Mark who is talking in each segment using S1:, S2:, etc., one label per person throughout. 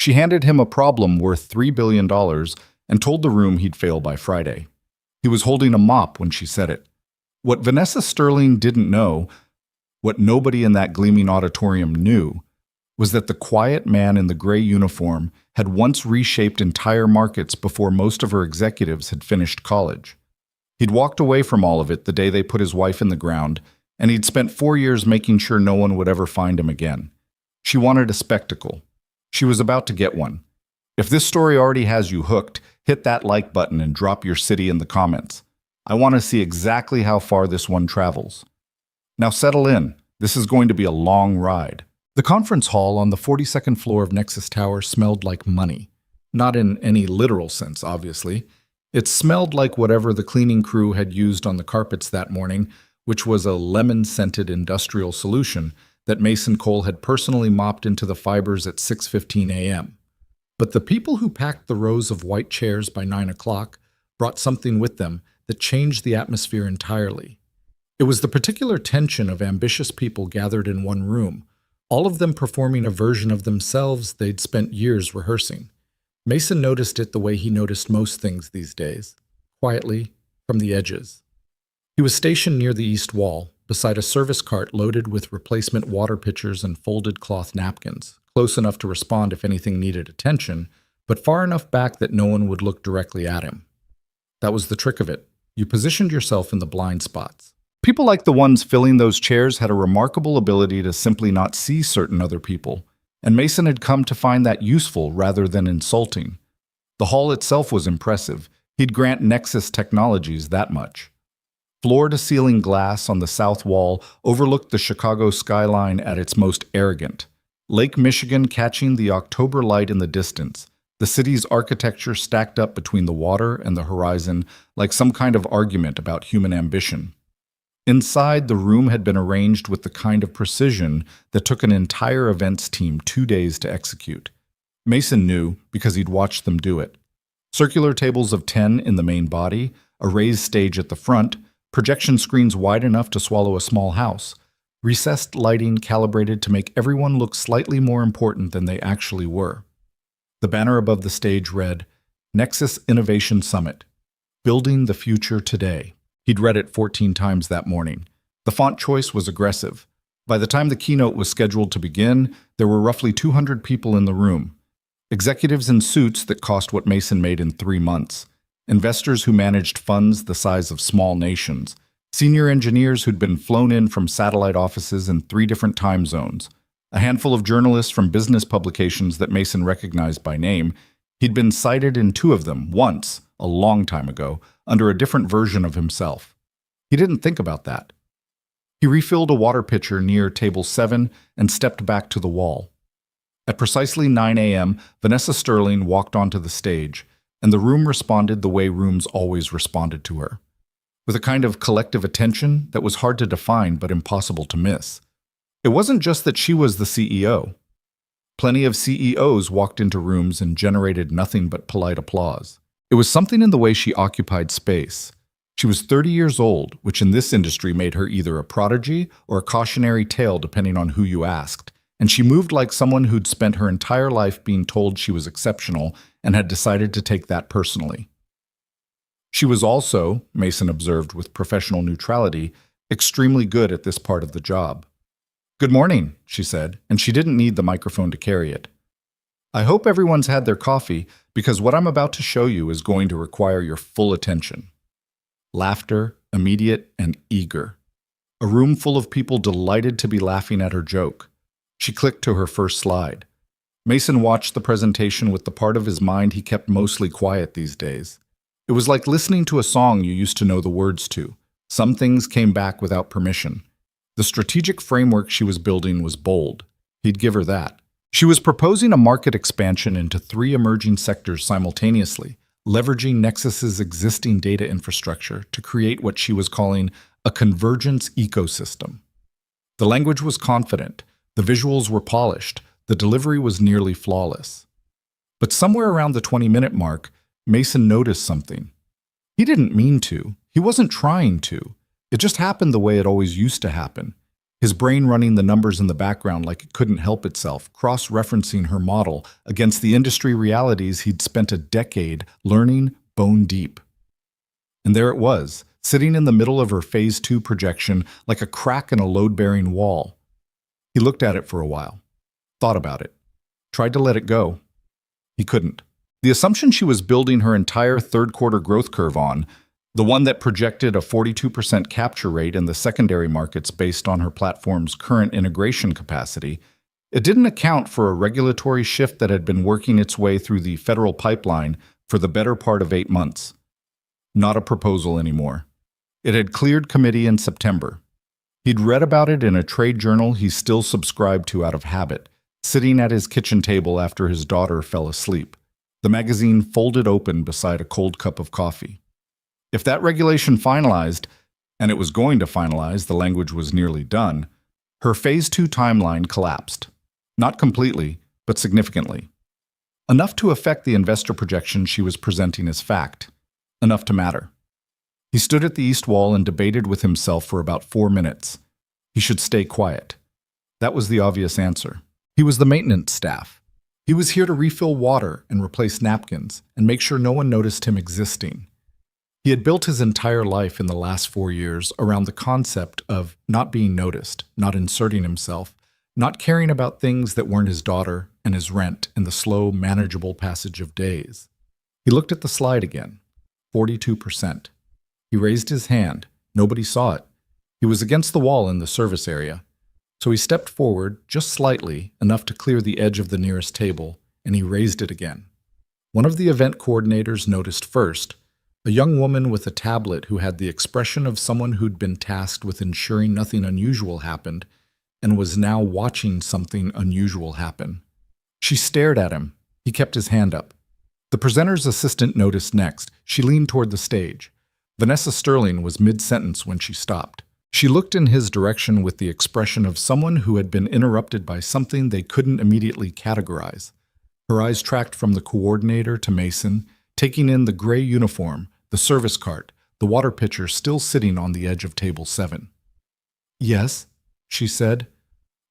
S1: She handed him a problem worth $3 billion and told the room he'd fail by Friday. He was holding a mop when she said it. What Vanessa Sterling didn't know, what nobody in that gleaming auditorium knew, was that the quiet man in the gray uniform had once reshaped entire markets before most of her executives had finished college. He'd walked away from all of it the day they put his wife in the ground, and he'd spent 4 years making sure no one would ever find him again. She wanted a spectacle. She was about to get one. If this story already has you hooked, hit that like button and drop your city in the comments. I want to see exactly how far this one travels. Now settle in. This is going to be a long ride. The conference hall on the 42nd floor of Nexus Tower smelled like money. Not in any literal sense, obviously. It smelled like whatever the cleaning crew had used on the carpets that morning, which was a lemon-scented industrial solution that Mason Cole had personally mopped into the fibers at 6:15 a.m. But the people who packed the rows of white chairs by 9 o'clock brought something with them that changed the atmosphere entirely. It was the particular tension of ambitious people gathered in one room, all of them performing a version of themselves they'd spent years rehearsing. Mason noticed it the way he noticed most things these days, quietly, from the edges. He was stationed near the east wall, beside a service cart loaded with replacement water pitchers and folded cloth napkins, close enough to respond if anything needed attention, but far enough back that no one would look directly at him. That was the trick of it. You positioned yourself in the blind spots. People like the ones filling those chairs had a remarkable ability to simply not see certain other people, and Mason had come to find that useful rather than insulting. The hall itself was impressive. He'd grant Nexus Technologies that much. Floor-to-ceiling glass on the south wall overlooked the Chicago skyline at its most arrogant. Lake Michigan catching the October light in the distance, the city's architecture stacked up between the water and the horizon like some kind of argument about human ambition. Inside, the room had been arranged with the kind of precision that took an entire events team 2 days to execute. Mason knew because he'd watched them do it. Circular tables of 10 in the main body, a raised stage at the front, projection screens wide enough to swallow a small house, recessed lighting calibrated to make everyone look slightly more important than they actually were. The banner above the stage read, Nexus Innovation Summit, Building the Future Today. He'd read it 14 times that morning. The font choice was aggressive. By the time the keynote was scheduled to begin, there were roughly 200 people in the room. Executives in suits that cost what Mason made in 3 months. Investors who managed funds the size of small nations. Senior engineers who'd been flown in from satellite offices in 3 different time zones. A handful of journalists from business publications that Mason recognized by name. He'd been cited in 2 of them once, a long time ago, under a different version of himself. He didn't think about that. He refilled a water pitcher near table 7 and stepped back to the wall. At precisely 9 a.m., Vanessa Sterling walked onto the stage, and the room responded the way rooms always responded to her, with a kind of collective attention that was hard to define but impossible to miss. It wasn't just that she was the CEO. Plenty of CEOs walked into rooms and generated nothing but polite applause. It was something in the way she occupied space. She was 30 years old, which in this industry made her either a prodigy or a cautionary tale depending on who you asked, and she moved like someone who'd spent her entire life being told she was exceptional and had decided to take that personally. She was also, Mason observed with professional neutrality, extremely good at this part of the job. "Good morning," she said, and she didn't need the microphone to carry it. "I hope everyone's had their coffee, because what I'm about to show you is going to require your full attention." Laughter, immediate and eager. A room full of people delighted to be laughing at her joke. She clicked to her first slide. Mason watched the presentation with the part of his mind he kept mostly quiet these days. It was like listening to a song you used to know the words to. Some things came back without permission. The strategic framework she was building was bold. He'd give her that. She was proposing a market expansion into 3 emerging sectors simultaneously, leveraging Nexus's existing data infrastructure to create what she was calling a convergence ecosystem. The language was confident, the visuals were polished, the delivery was nearly flawless. But somewhere around the 20-minute mark, Mason noticed something. He didn't mean to. He wasn't trying to. It just happened the way it always used to happen. his brain running the numbers in the background like it couldn't help itself, cross-referencing her model against the industry realities he'd spent a decade learning bone deep. And there it was, sitting in the middle of her Phase 2 projection like a crack in a load-bearing wall. He looked at it for a while, thought about it, tried to let it go. He couldn't. The assumption she was building her entire third-quarter growth curve on, the one that projected a 42% capture rate in the secondary markets based on her platform's current integration capacity, it didn't account for a regulatory shift that had been working its way through the federal pipeline for the better part of 8 months. Not a proposal anymore. It had cleared committee in September. He'd read about it in a trade journal he still subscribed to out of habit, sitting at his kitchen table after his daughter fell asleep, the magazine folded open beside a cold cup of coffee. If that regulation finalized, and it was going to finalize, the language was nearly done, her Phase 2 timeline collapsed. Not completely, but significantly. Enough to affect the investor projection she was presenting as fact. Enough to matter. He stood at the east wall and debated with himself for about 4 minutes. He should stay quiet. That was the obvious answer. He was the maintenance staff. He was here to refill water and replace napkins and make sure no one noticed him existing. He had built his entire life in the last 4 years around the concept of not being noticed, not inserting himself, not caring about things that weren't his daughter and his rent and the slow, manageable passage of days. He looked at the slide again. 42%. He raised his hand. Nobody saw it. He was against the wall in the service area. So he stepped forward just slightly, enough to clear the edge of the nearest table, and he raised it again. One of the event coordinators noticed first, a young woman with a tablet who had the expression of someone who'd been tasked with ensuring nothing unusual happened and was now watching something unusual happen. She stared at him. He kept his hand up. The presenter's assistant noticed next. She leaned toward the stage. Vanessa Sterling was mid-sentence when she stopped. She looked in his direction with the expression of someone who had been interrupted by something they couldn't immediately categorize. Her eyes tracked from the coordinator to Mason, taking in the gray uniform, the service cart, the water pitcher still sitting on the edge of table 7. "Yes," she said.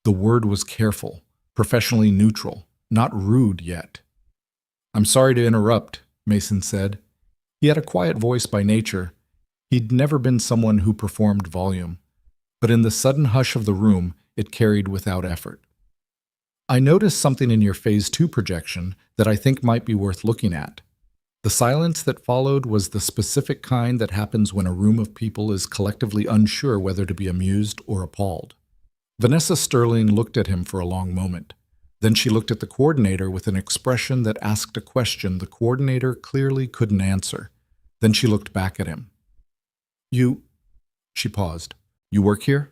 S1: The word was careful, professionally neutral, not rude yet. "I'm sorry to interrupt," Mason said. He had a quiet voice by nature. He'd never been someone who performed volume, but in the sudden hush of the room, it carried without effort. "I noticed something in your Phase 2 projection that I think might be worth looking at." The silence that followed was the specific kind that happens when a room of people is collectively unsure whether to be amused or appalled. Vanessa Sterling looked at him for a long moment. Then she looked at the coordinator with an expression that asked a question the coordinator clearly couldn't answer. Then she looked back at him. She paused. "You work here?"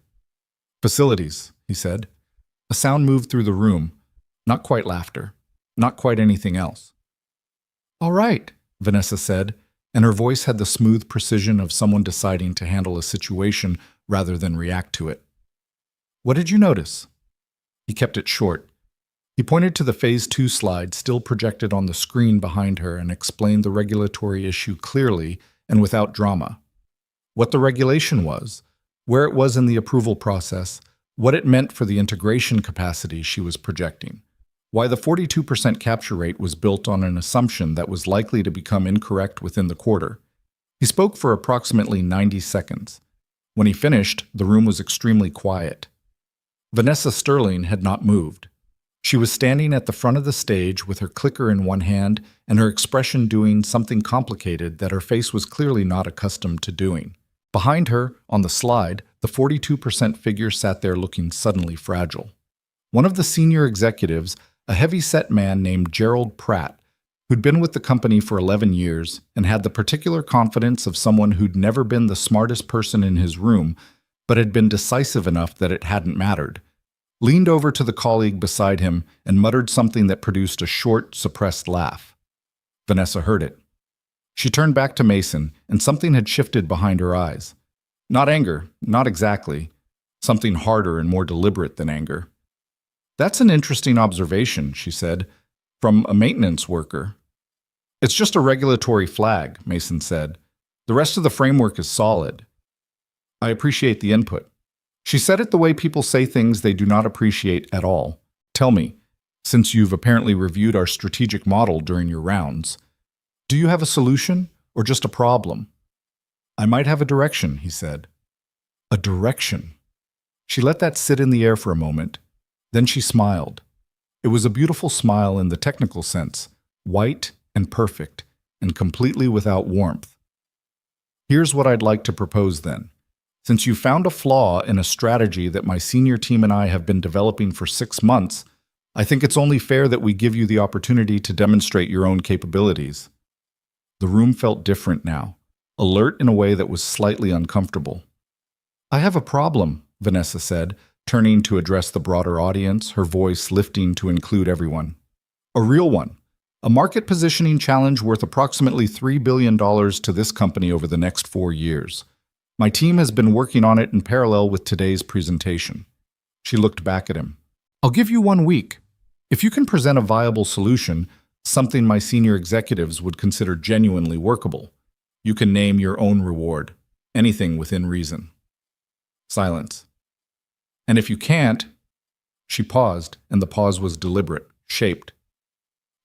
S1: "Facilities," he said. A sound moved through the room. Not quite laughter. Not quite anything else. "All right," Vanessa said, and her voice had the smooth precision of someone deciding to handle a situation rather than react to it. "What did you notice?" He kept it short. He pointed to the Phase 2 slide still projected on the screen behind her and explained the regulatory issue clearly and without drama. What the regulation was, where it was in the approval process, what it meant for the integration capacity she was projecting, why the 42% capture rate was built on an assumption that was likely to become incorrect within the quarter. He spoke for approximately 90 seconds. When he finished, the room was extremely quiet. Vanessa Sterling had not moved. She was standing at the front of the stage with her clicker in one hand and her expression doing something complicated that her face was clearly not accustomed to doing. Behind her, on the slide, the 42% figure sat there looking suddenly fragile. One of the senior executives, a heavy-set man named Gerald Pratt, who'd been with the company for 11 years and had the particular confidence of someone who'd never been the smartest person in his room, but had been decisive enough that it hadn't mattered, leaned over to the colleague beside him and muttered something that produced a short, suppressed laugh. Vanessa heard it. She turned back to Mason, and something had shifted behind her eyes. Not anger, not exactly. Something harder and more deliberate than anger. "That's an interesting observation," she said, "from a maintenance worker." "It's just a regulatory flag," Mason said. "The rest of the framework is solid." "I appreciate the input." She said it the way people say things they do not appreciate at all. Tell me, since you've apparently reviewed our strategic model during your rounds, do you have a solution or just a problem? I might have a direction, he said. A direction. She let that sit in the air for a moment. Then she smiled. It was a beautiful smile in the technical sense, white and perfect, and completely without warmth. Here's what I'd like to propose then. Since you found a flaw in a strategy that my senior team and I have been developing for 6 months, I think it's only fair that we give you the opportunity to demonstrate your own capabilities. The room felt different now, alert in a way that was slightly uncomfortable. I have a problem, Vanessa said, turning to address the broader audience, her voice lifting to include everyone. A real one. A market positioning challenge worth approximately $3 billion to this company over the next 4 years. My team has been working on it in parallel with today's presentation. She looked back at him. I'll give you 1 week. If you can present a viable solution, something my senior executives would consider genuinely workable, you can name your own reward, anything within reason. Silence. And if you can't, she paused, and the pause was deliberate, shaped.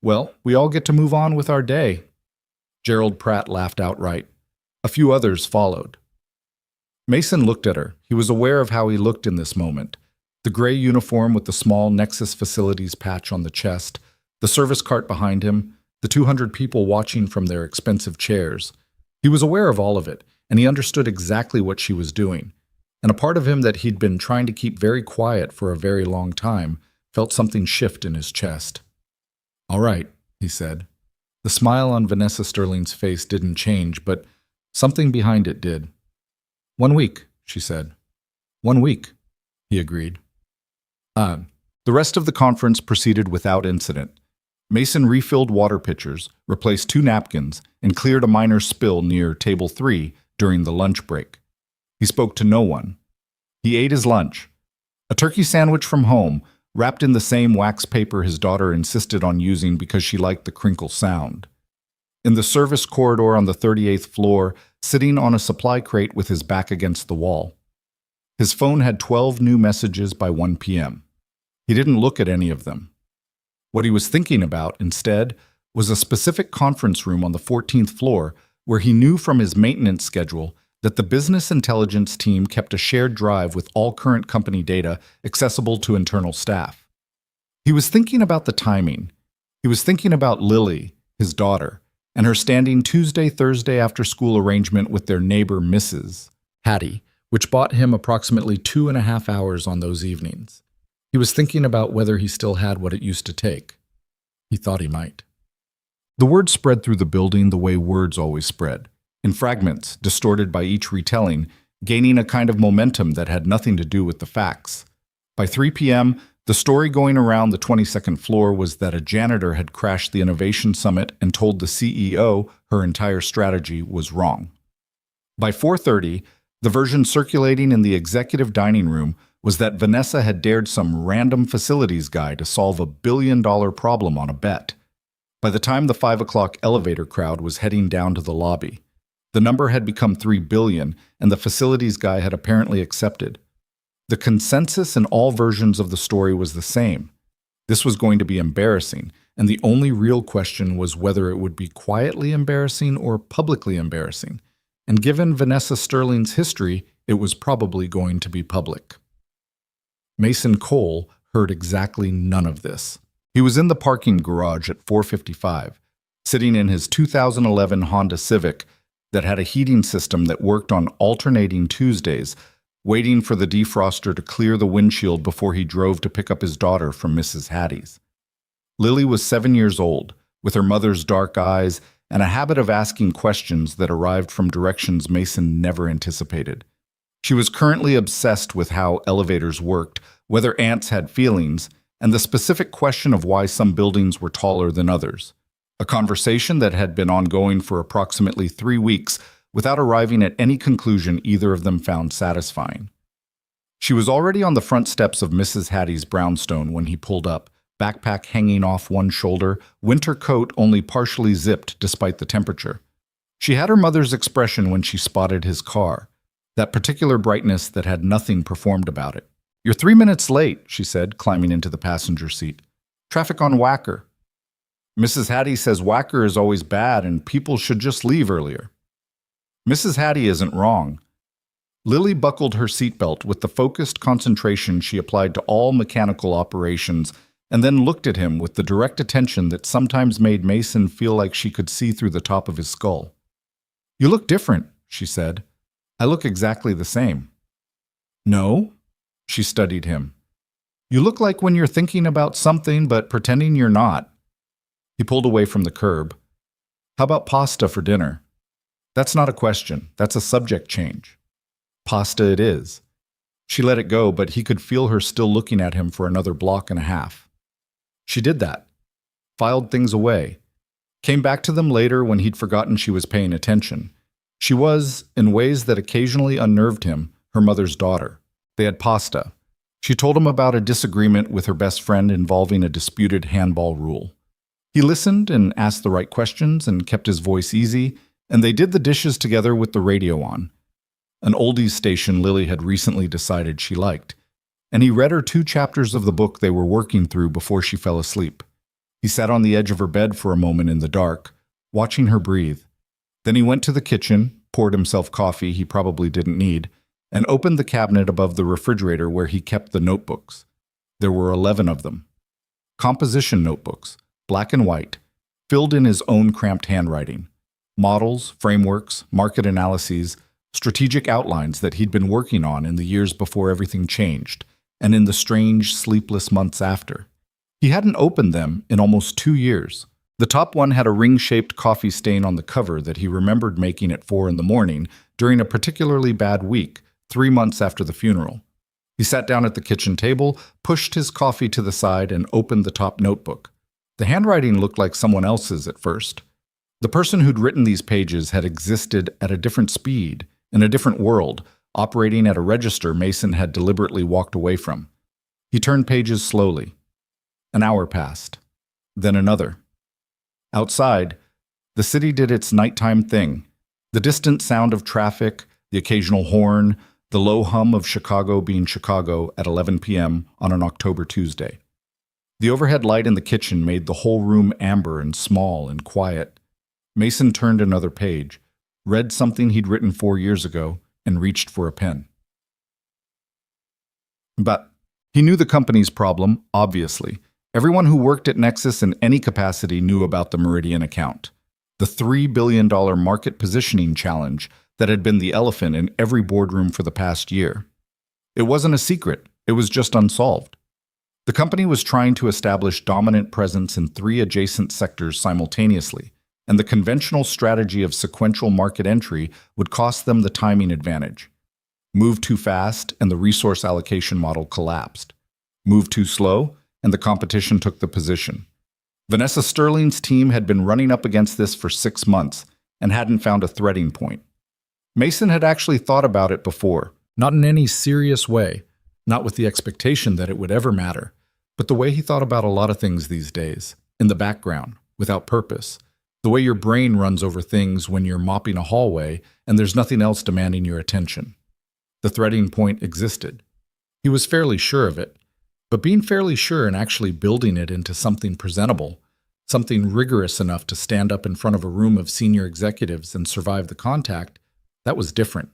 S1: Well, we all get to move on with our day. Gerald Pratt laughed outright. A few others followed. Mason looked at her. He was aware of how he looked in this moment. The gray uniform with the small Nexus Facilities patch on the chest, the service cart behind him, the 200 people watching from their expensive chairs. He was aware of all of it, and he understood exactly what she was doing. And a part of him that he'd been trying to keep very quiet for a very long time felt something shift in his chest. All right, he said. The smile on Vanessa Sterling's face didn't change, but something behind it did. 1 week, she said. 1 week, he agreed. The rest of the conference proceeded without incident. Mason refilled water pitchers, replaced 2 napkins, and cleared a minor spill near table 3 during the lunch break. He spoke to no one. He ate his lunch. A turkey sandwich from home, wrapped in the same wax paper his daughter insisted on using because she liked the crinkle sound. In the service corridor on the 38th floor, sitting on a supply crate with his back against the wall. His phone had 12 new messages by 1 p.m. He didn't look at any of them. What he was thinking about, instead, was a specific conference room on the 14th floor where he knew from his maintenance schedule that the business intelligence team kept a shared drive with all current company data accessible to internal staff. He was thinking about the timing. He was thinking about Lily, his daughter, and her standing Tuesday-Thursday after-school arrangement with their neighbor Mrs. Hattie, which bought him approximately 2.5 hours on those evenings. He was thinking about whether he still had what it used to take. He thought he might. The word spread through the building the way words always spread, in fragments, distorted by each retelling, gaining a kind of momentum that had nothing to do with the facts. By 3 p.m., the story going around the 22nd floor was that a janitor had crashed the Innovation Summit and told the CEO her entire strategy was wrong. By 4:30, the version circulating in the executive dining room was that Vanessa had dared some random facilities guy to solve a billion-dollar problem on a bet. By the time the 5 o'clock elevator crowd was heading down to the lobby, the number had become 3 billion, and the facilities guy had apparently accepted. The consensus in all versions of the story was the same. This was going to be embarrassing, and the only real question was whether it would be quietly embarrassing or publicly embarrassing. And given Vanessa Sterling's history, it was probably going to be public. Mason Cole heard exactly none of this. He was in the parking garage at 4:55, sitting in his 2011 Honda Civic that had a heating system that worked on alternating Tuesdays, waiting for the defroster to clear the windshield before he drove to pick up his daughter from Mrs. Hattie's. Lily was 7 years old, with her mother's dark eyes and a habit of asking questions that arrived from directions Mason never anticipated. She was currently obsessed with how elevators worked, whether ants had feelings, and the specific question of why some buildings were taller than others. A conversation that had been ongoing for approximately 3 weeks without arriving at any conclusion either of them found satisfying. She was already on the front steps of Mrs. Hattie's brownstone when he pulled up, backpack hanging off one shoulder, winter coat only partially zipped despite the temperature. She had her mother's expression when she spotted his car. that particular brightness that had nothing performed about it. "You're 3 minutes late," she said, climbing into the passenger seat. "Traffic on Wacker. Mrs. Hattie says Wacker is always bad and people should just leave earlier." Mrs. Hattie isn't wrong. Lily buckled her seatbelt with the focused concentration she applied to all mechanical operations and then looked at him with the direct attention that sometimes made Mason feel like she could see through the top of his skull. "You look different," she said. "I look exactly the same." "No?" She studied him. "You look like when you're thinking about something but pretending you're not." He pulled away from the curb. "How about pasta for dinner?" "That's not a question. That's a subject change." "Pasta it is." She let it go, but he could feel her still looking at him for another block and a half. She did that. Filed things away. Came back to them later when he'd forgotten she was paying attention. She was, in ways that occasionally unnerved him, her mother's daughter. They had pasta. She told him about a disagreement with her best friend involving a disputed handball rule. He listened and asked the right questions and kept his voice easy, and they did the dishes together with the radio on. An oldies station Lily had recently decided she liked, and he read her 2 chapters of the book they were working through before she fell asleep. He sat on the edge of her bed for a moment in the dark, watching her breathe. Then he went to the kitchen, poured himself coffee he probably didn't need, and opened the cabinet above the refrigerator where he kept the notebooks. There were 11 of them. Composition notebooks, black and white, filled in his own cramped handwriting. Models, frameworks, market analyses, strategic outlines that he'd been working on in the years before everything changed, and in the strange, sleepless months after. He hadn't opened them in almost 2 years. The top one had a ring-shaped coffee stain on the cover that he remembered making at 4 in the morning during a particularly bad week, 3 months after the funeral. He sat down at the kitchen table, pushed his coffee to the side, and opened the top notebook. The handwriting looked like someone else's at first. The person who'd written these pages had existed at a different speed, in a different world, operating at a register Mason had deliberately walked away from. He turned pages slowly. An hour passed. Then another. Outside, the city did its nighttime thing. The distant sound of traffic, the occasional horn, the low hum of Chicago being Chicago at 11 p.m. on an October Tuesday. The overhead light in the kitchen made the whole room amber and small and quiet. Mason turned another page, read something he'd written 4 years ago, and reached for a pen. But he knew the company's problem, obviously. Everyone who worked at Nexus in any capacity knew about the Meridian account. The $3 billion market positioning challenge that had been the elephant in every boardroom for the past year. It wasn't a secret, it was just unsolved. The company was trying to establish dominant presence in 3 adjacent sectors simultaneously, and the conventional strategy of sequential market entry would cost them the timing advantage. Move too fast, and the resource allocation model collapsed. Move too slow, and the competition took the position. Vanessa Sterling's team had been running up against this for 6 months and hadn't found a threading point. Mason had actually thought about it before, not in any serious way, not with the expectation that it would ever matter, but the way he thought about a lot of things these days, in the background, without purpose, the way your brain runs over things when you're mopping a hallway and there's nothing else demanding your attention. The threading point existed. He was fairly sure of it, but being fairly sure and actually building it into something presentable, something rigorous enough to stand up in front of a room of senior executives and survive the contact, that was different.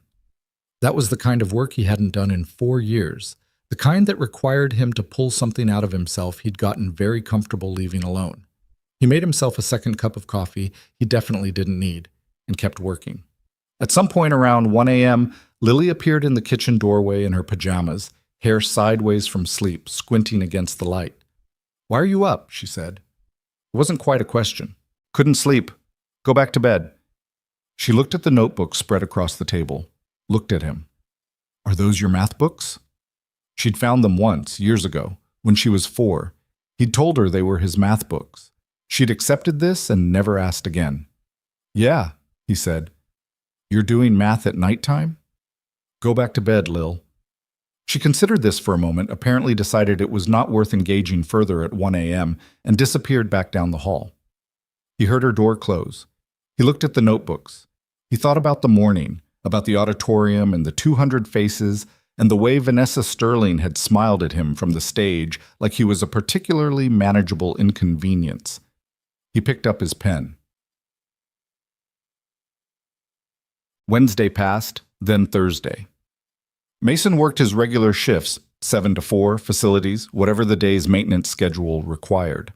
S1: That was the kind of work he hadn't done in 4 years, the kind that required him to pull something out of himself he'd gotten very comfortable leaving alone. He made himself a second cup of coffee he definitely didn't need, and kept working. At some point around 1 a.m., Lily appeared in the kitchen doorway in her pajamas, hair sideways from sleep, squinting against the light. "Why are you up?" she said. It wasn't quite a question. "Couldn't sleep. Go back to bed." She looked at the notebook spread across the table, looked at him. "Are those your math books?" She'd found them once, years ago, when she was 4. He'd told her they were his math books. She'd accepted this and never asked again. "Yeah," he said. "You're doing math at nighttime?" "Go back to bed, Lil." She considered this for a moment, apparently decided it was not worth engaging further at 1 a.m., and disappeared back down the hall. He heard her door close. He looked at the notebooks. He thought about the morning, about the auditorium and the 200 faces, and the way Vanessa Sterling had smiled at him from the stage like he was a particularly manageable inconvenience. He picked up his pen. Wednesday passed, then Thursday. Mason worked his regular shifts, 7 to 4, facilities, whatever the day's maintenance schedule required.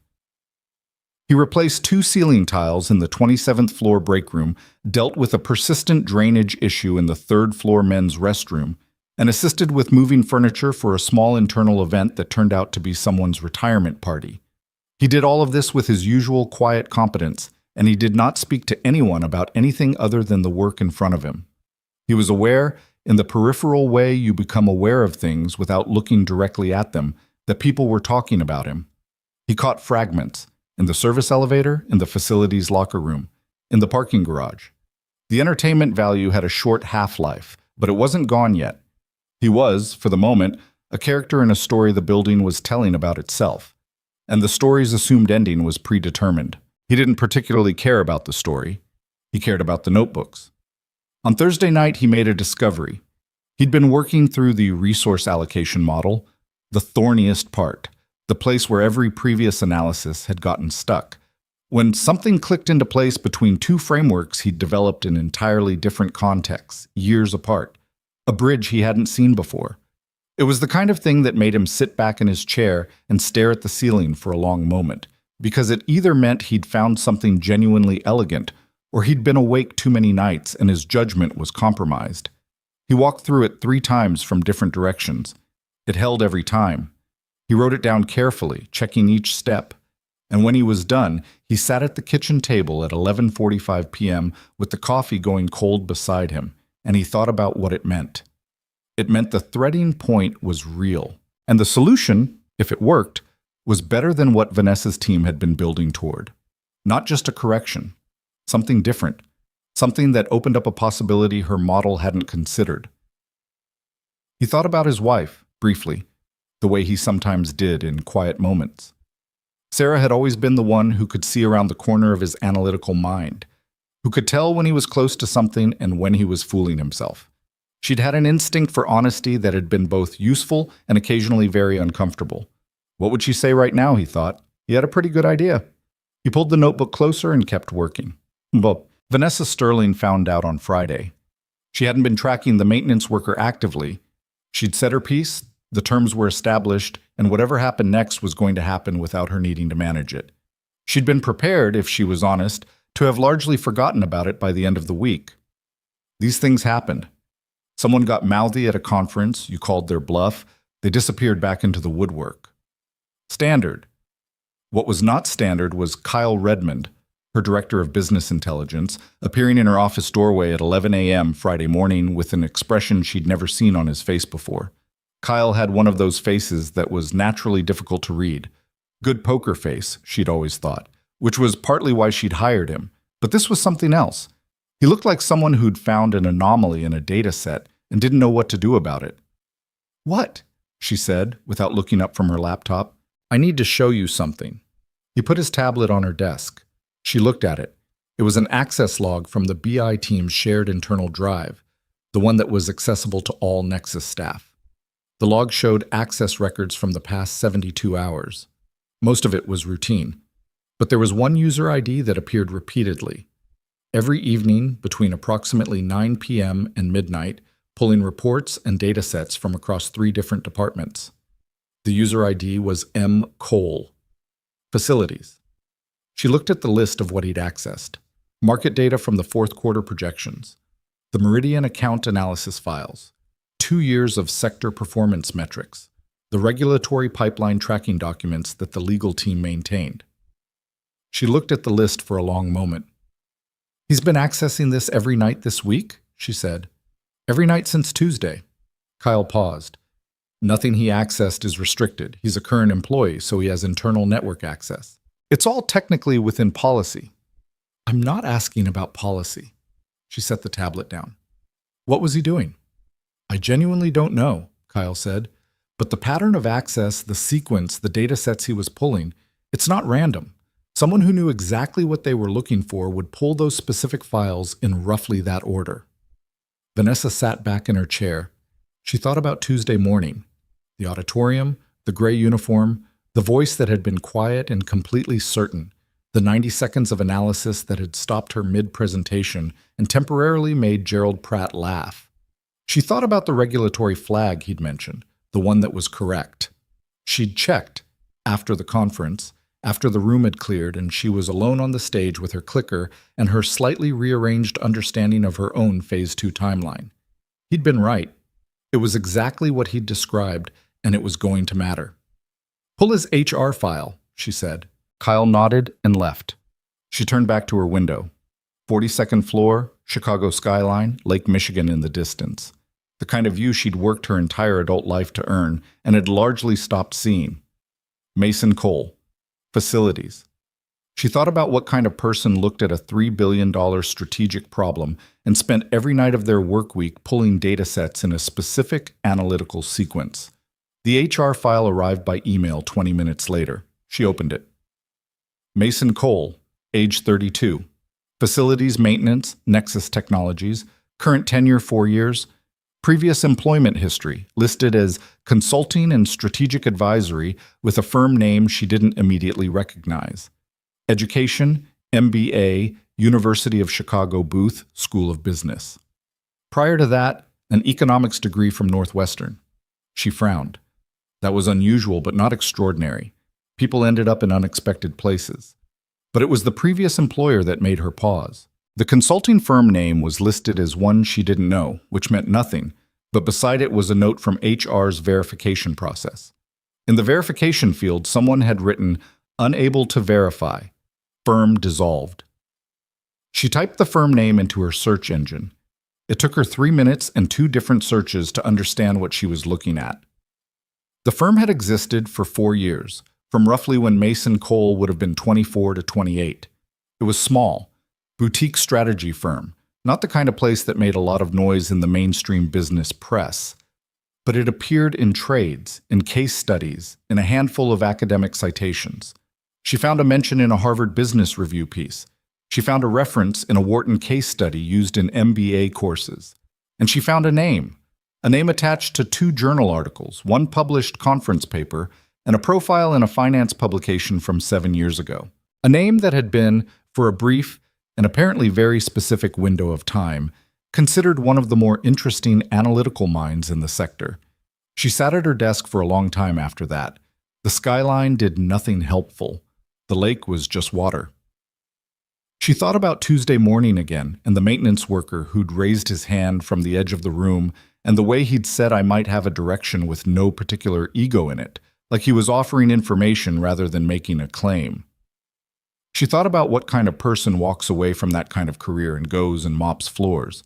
S1: He replaced 2 ceiling tiles in the 27th floor break room, dealt with a persistent drainage issue in the 3rd floor men's restroom, and assisted with moving furniture for a small internal event that turned out to be someone's retirement party. He did all of this with his usual quiet competence, and he did not speak to anyone about anything other than the work in front of him. He was aware, in the peripheral way you become aware of things without looking directly at them, that people were talking about him. He caught fragments, in the service elevator, in the facility's locker room, in the parking garage. The entertainment value had a short half-life, but it wasn't gone yet. He was, for the moment, a character in a story the building was telling about itself, and the story's assumed ending was predetermined. He didn't particularly care about the story. He cared about the notebooks. On Thursday night, he made a discovery. He'd been working through the resource allocation model, the thorniest part, the place where every previous analysis had gotten stuck, when something clicked into place between 2 frameworks he'd developed in entirely different contexts, years apart, a bridge he hadn't seen before. It was the kind of thing that made him sit back in his chair and stare at the ceiling for a long moment, because it either meant he'd found something genuinely elegant, or he'd been awake too many nights and his judgment was compromised. He walked through it 3 times from different directions. It held every time. He wrote it down carefully, checking each step, and when he was done, he sat at the kitchen table at 11:45 p.m. with the coffee going cold beside him, and he thought about what it meant. It meant the threading point was real, and the solution, if it worked, was better than what Vanessa's team had been building toward. Not just a correction, something different, something that opened up a possibility her model hadn't considered. He thought about his wife, briefly, the way he sometimes did in quiet moments. Sarah had always been the one who could see around the corner of his analytical mind, who could tell when he was close to something and when he was fooling himself. She'd had an instinct for honesty that had been both useful and occasionally very uncomfortable. What would she say right now, he thought. He had a pretty good idea. He pulled the notebook closer and kept working. Well, Vanessa Sterling found out on Friday. She hadn't been tracking the maintenance worker actively. She'd said her piece, the terms were established, and whatever happened next was going to happen without her needing to manage it. She'd been prepared, if she was honest, to have largely forgotten about it by the end of the week. These things happened. Someone got mouthy at a conference, you called their bluff, they disappeared back into the woodwork. Standard. What was not standard was Kyle Redmond, her director of business intelligence, appearing in her office doorway at 11 a.m. Friday morning with an expression she'd never seen on his face before. Kyle had one of those faces that was naturally difficult to read. Good poker face, she'd always thought, which was partly why she'd hired him. But this was something else. He looked like someone who'd found an anomaly in a data set and didn't know what to do about it. "What?" she said, without looking up from her laptop. "I need to show you something." He put his tablet on her desk. She looked at it. It was an access log from the BI team's shared internal drive, the one that was accessible to all Nexus staff. The log showed access records from the past 72 hours. Most of it was routine, but there was one user ID that appeared repeatedly. Every evening between approximately 9 p.m. and midnight, pulling reports and data sets from across 3 different departments. The user ID was M. Cole. Facilities. She looked at the list of what he'd accessed. Market data from the 4th quarter projections. The Meridian account analysis files. 2 years of sector performance metrics. The regulatory pipeline tracking documents that the legal team maintained. She looked at the list for a long moment. "He's been accessing this every night this week?" she said. "Every night since Tuesday." Kyle paused. "Nothing he accessed is restricted. He's a current employee, so he has internal network access. It's all technically within policy." "I'm not asking about policy." She set the tablet down. "What was he doing?" "I genuinely don't know," Kyle said. "But the pattern of access, the sequence, the data sets he was pulling, it's not random. Someone who knew exactly what they were looking for would pull those specific files in roughly that order." Vanessa sat back in her chair. She thought about Tuesday morning. The auditorium, the gray uniform, the voice that had been quiet and completely certain, the 90 seconds of analysis that had stopped her mid-presentation and temporarily made Gerald Pratt laugh. She thought about the regulatory flag he'd mentioned, the one that was correct. She'd checked, after the conference, after the room had cleared and she was alone on the stage with her clicker and her slightly rearranged understanding of her own Phase 2 timeline. He'd been right. It was exactly what he'd described, and it was going to matter. "Pull his HR file," she said. Kyle nodded and left. She turned back to her window. 42nd floor, Chicago skyline, Lake Michigan in the distance. The kind of view she'd worked her entire adult life to earn and had largely stopped seeing. Mason Cole. Facilities. She thought about what kind of person looked at a $3 billion strategic problem and spent every night of their work week pulling data sets in a specific analytical sequence. The HR file arrived by email 20 minutes later. She opened it. Mason Cole, age 32. Facilities maintenance, Nexus Technologies, current tenure 4 years, previous employment history listed as consulting and strategic advisory with a firm name she didn't immediately recognize. Education, MBA, University of Chicago Booth School of Business. Prior to that, an economics degree from Northwestern. She frowned. That was unusual but not extraordinary. People ended up in unexpected places. But it was the previous employer that made her pause. The consulting firm name was listed as one she didn't know, which meant nothing, but beside it was a note from HR's verification process. In the verification field, someone had written, "Unable to verify. Firm dissolved." She typed the firm name into her search engine. It took her 3 minutes and 2 different searches to understand what she was looking at. The firm had existed for 4 years, from roughly when Mason Cole would have been 24 to 28. It was small. Boutique strategy firm, not the kind of place that made a lot of noise in the mainstream business press. But it appeared in trades, in case studies, in a handful of academic citations. She found a mention in a Harvard Business Review piece. She found a reference in a Wharton case study used in MBA courses. And she found a name attached to 2 journal articles, one published conference paper, and a profile in a finance publication from 7 years ago. A name that had been, for a brief and apparently very specific window of time, considered one of the more interesting analytical minds in the sector. She sat at her desk for a long time after that. The skyline did nothing helpful. The lake was just water. She thought about Tuesday morning again and the maintenance worker who'd raised his hand from the edge of the room and the way he'd said I might have a direction with no particular ego in it, like he was offering information rather than making a claim. She thought about what kind of person walks away from that kind of career and goes and mops floors.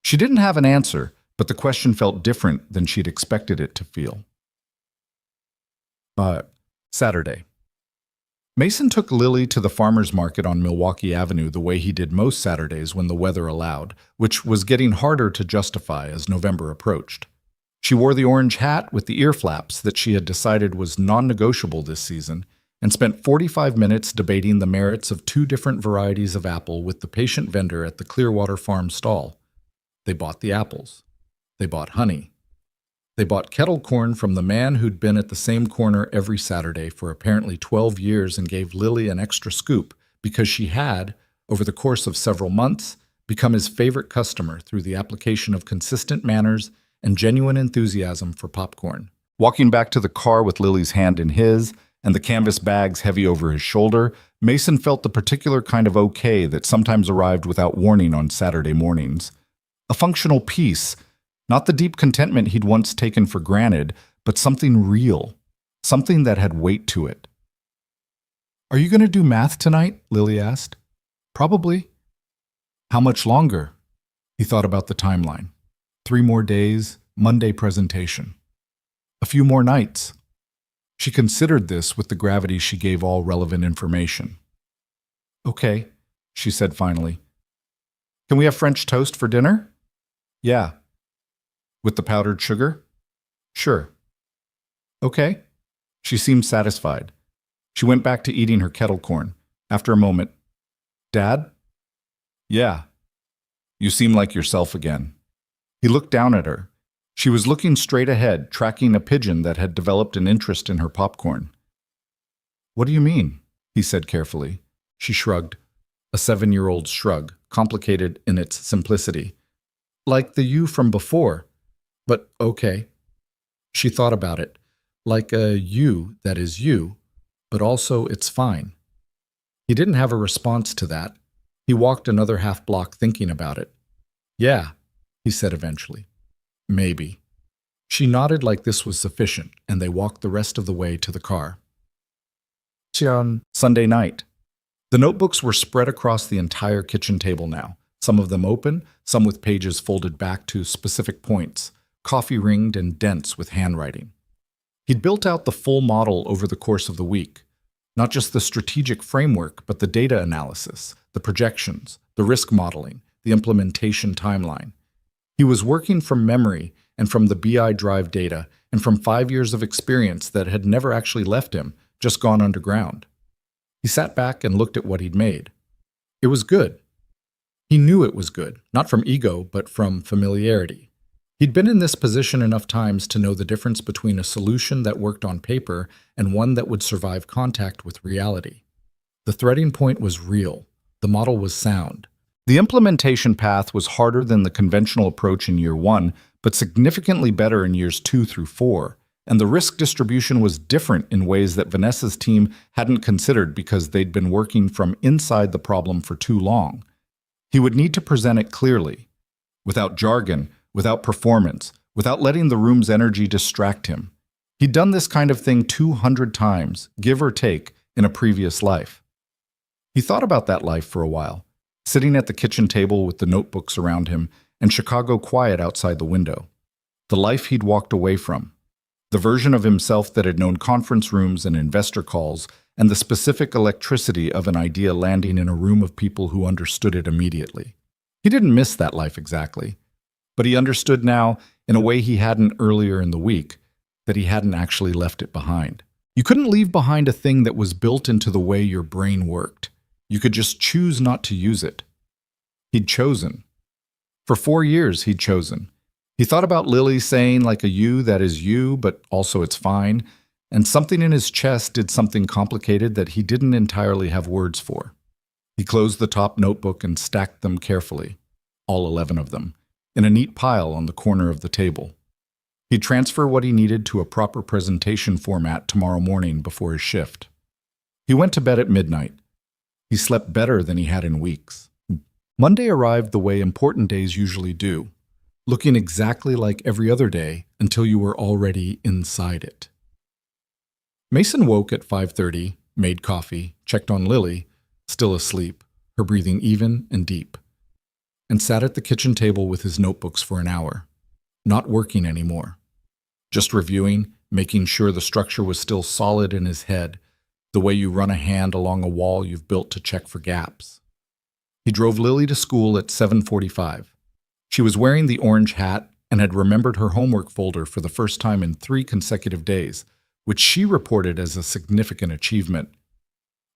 S1: She didn't have an answer, but the question felt different than she'd expected it to feel. Saturday. Mason took Lily to the farmer's market on Milwaukee Avenue the way he did most Saturdays when the weather allowed, which was getting harder to justify as November approached. She wore the orange hat with the ear flaps that she had decided was non-negotiable this season, and spent 45 minutes debating the merits of 2 different varieties of apple with the patient vendor at the Clearwater Farm stall. They bought the apples. They bought honey. They bought kettle corn from the man who'd been at the same corner every Saturday for apparently 12 years and gave Lily an extra scoop because she had, over the course of several months, become his favorite customer through the application of consistent manners and genuine enthusiasm for popcorn. Walking back to the car with Lily's hand in his, and the canvas bags heavy over his shoulder, Mason felt the particular kind of okay that sometimes arrived without warning on Saturday mornings. A functional peace, not the deep contentment he'd once taken for granted, but something real, something that had weight to it. "Are you going to do math tonight?" Lily asked. "Probably." "How much longer?" He thought about the timeline. 3 more days, Monday presentation. A few more nights. She considered this with the gravity she gave all relevant information. "Okay," she said finally. "Can we have French toast for dinner?" "Yeah." "With the powdered sugar?" "Sure." "Okay." She seemed satisfied. She went back to eating her kettle corn. After a moment, "Dad?" "Yeah." "You seem like yourself again." He looked down at her. She was looking straight ahead, tracking a pigeon that had developed an interest in her popcorn. "What do you mean?" he said carefully. She shrugged. A 7-year-old shrug, complicated in its simplicity. "Like the you from before. But okay." She thought about it. Like a you that is you, but also it's fine. He didn't have a response to that. He walked another half block thinking about it. "Yeah," he said eventually. "Maybe." She nodded like this was sufficient, and they walked the rest of the way to the car. On Sunday night. The notebooks were spread across the entire kitchen table now, some of them open, some with pages folded back to specific points, coffee-ringed and dense with handwriting. He'd built out the full model over the course of the week, not just the strategic framework, but the data analysis, the projections, the risk modeling, the implementation timeline. He was working from memory and from the BI Drive data and from 5 years of experience that had never actually left him, just gone underground. He sat back and looked at what he'd made. It was good. He knew it was good, not from ego, but from familiarity. He'd been in this position enough times to know the difference between a solution that worked on paper and one that would survive contact with reality. The threading point was real. The model was sound. The implementation path was harder than the conventional approach in year 1, but significantly better in years 2 through 4. And the risk distribution was different in ways that Vanessa's team hadn't considered because they'd been working from inside the problem for too long. He would need to present it clearly, without jargon, without performance, without letting the room's energy distract him. He'd done this kind of thing 200 times, give or take, in a previous life. He thought about that life for a while, sitting at the kitchen table with the notebooks around him and Chicago quiet outside the window. The life he'd walked away from. The version of himself that had known conference rooms and investor calls, and the specific electricity of an idea landing in a room of people who understood it immediately. He didn't miss that life exactly, but he understood now, in a way he hadn't earlier in the week, that he hadn't actually left it behind. You couldn't leave behind a thing that was built into the way your brain worked. You could just choose not to use it. He'd chosen. For 4 years, he'd chosen. He thought about Lily saying like a you that is you, but also it's fine, and something in his chest did something complicated that he didn't entirely have words for. He closed the top notebook and stacked them carefully, all 11 of them, in a neat pile on the corner of the table. He'd transfer what he needed to a proper presentation format tomorrow morning before his shift. He went to bed at midnight. He slept better than he had in weeks. Monday arrived the way important days usually do, looking exactly like every other day until you were already inside it. Mason woke at 5:30, made coffee, checked on Lily, still asleep, her breathing even and deep, and sat at the kitchen table with his notebooks for an hour, not working anymore, just reviewing, making sure the structure was still solid in his head, the way you run a hand along a wall you've built to check for gaps. He drove Lily to school at 7:45. She was wearing the orange hat and had remembered her homework folder for the first time in 3 consecutive days, which she reported as a significant achievement.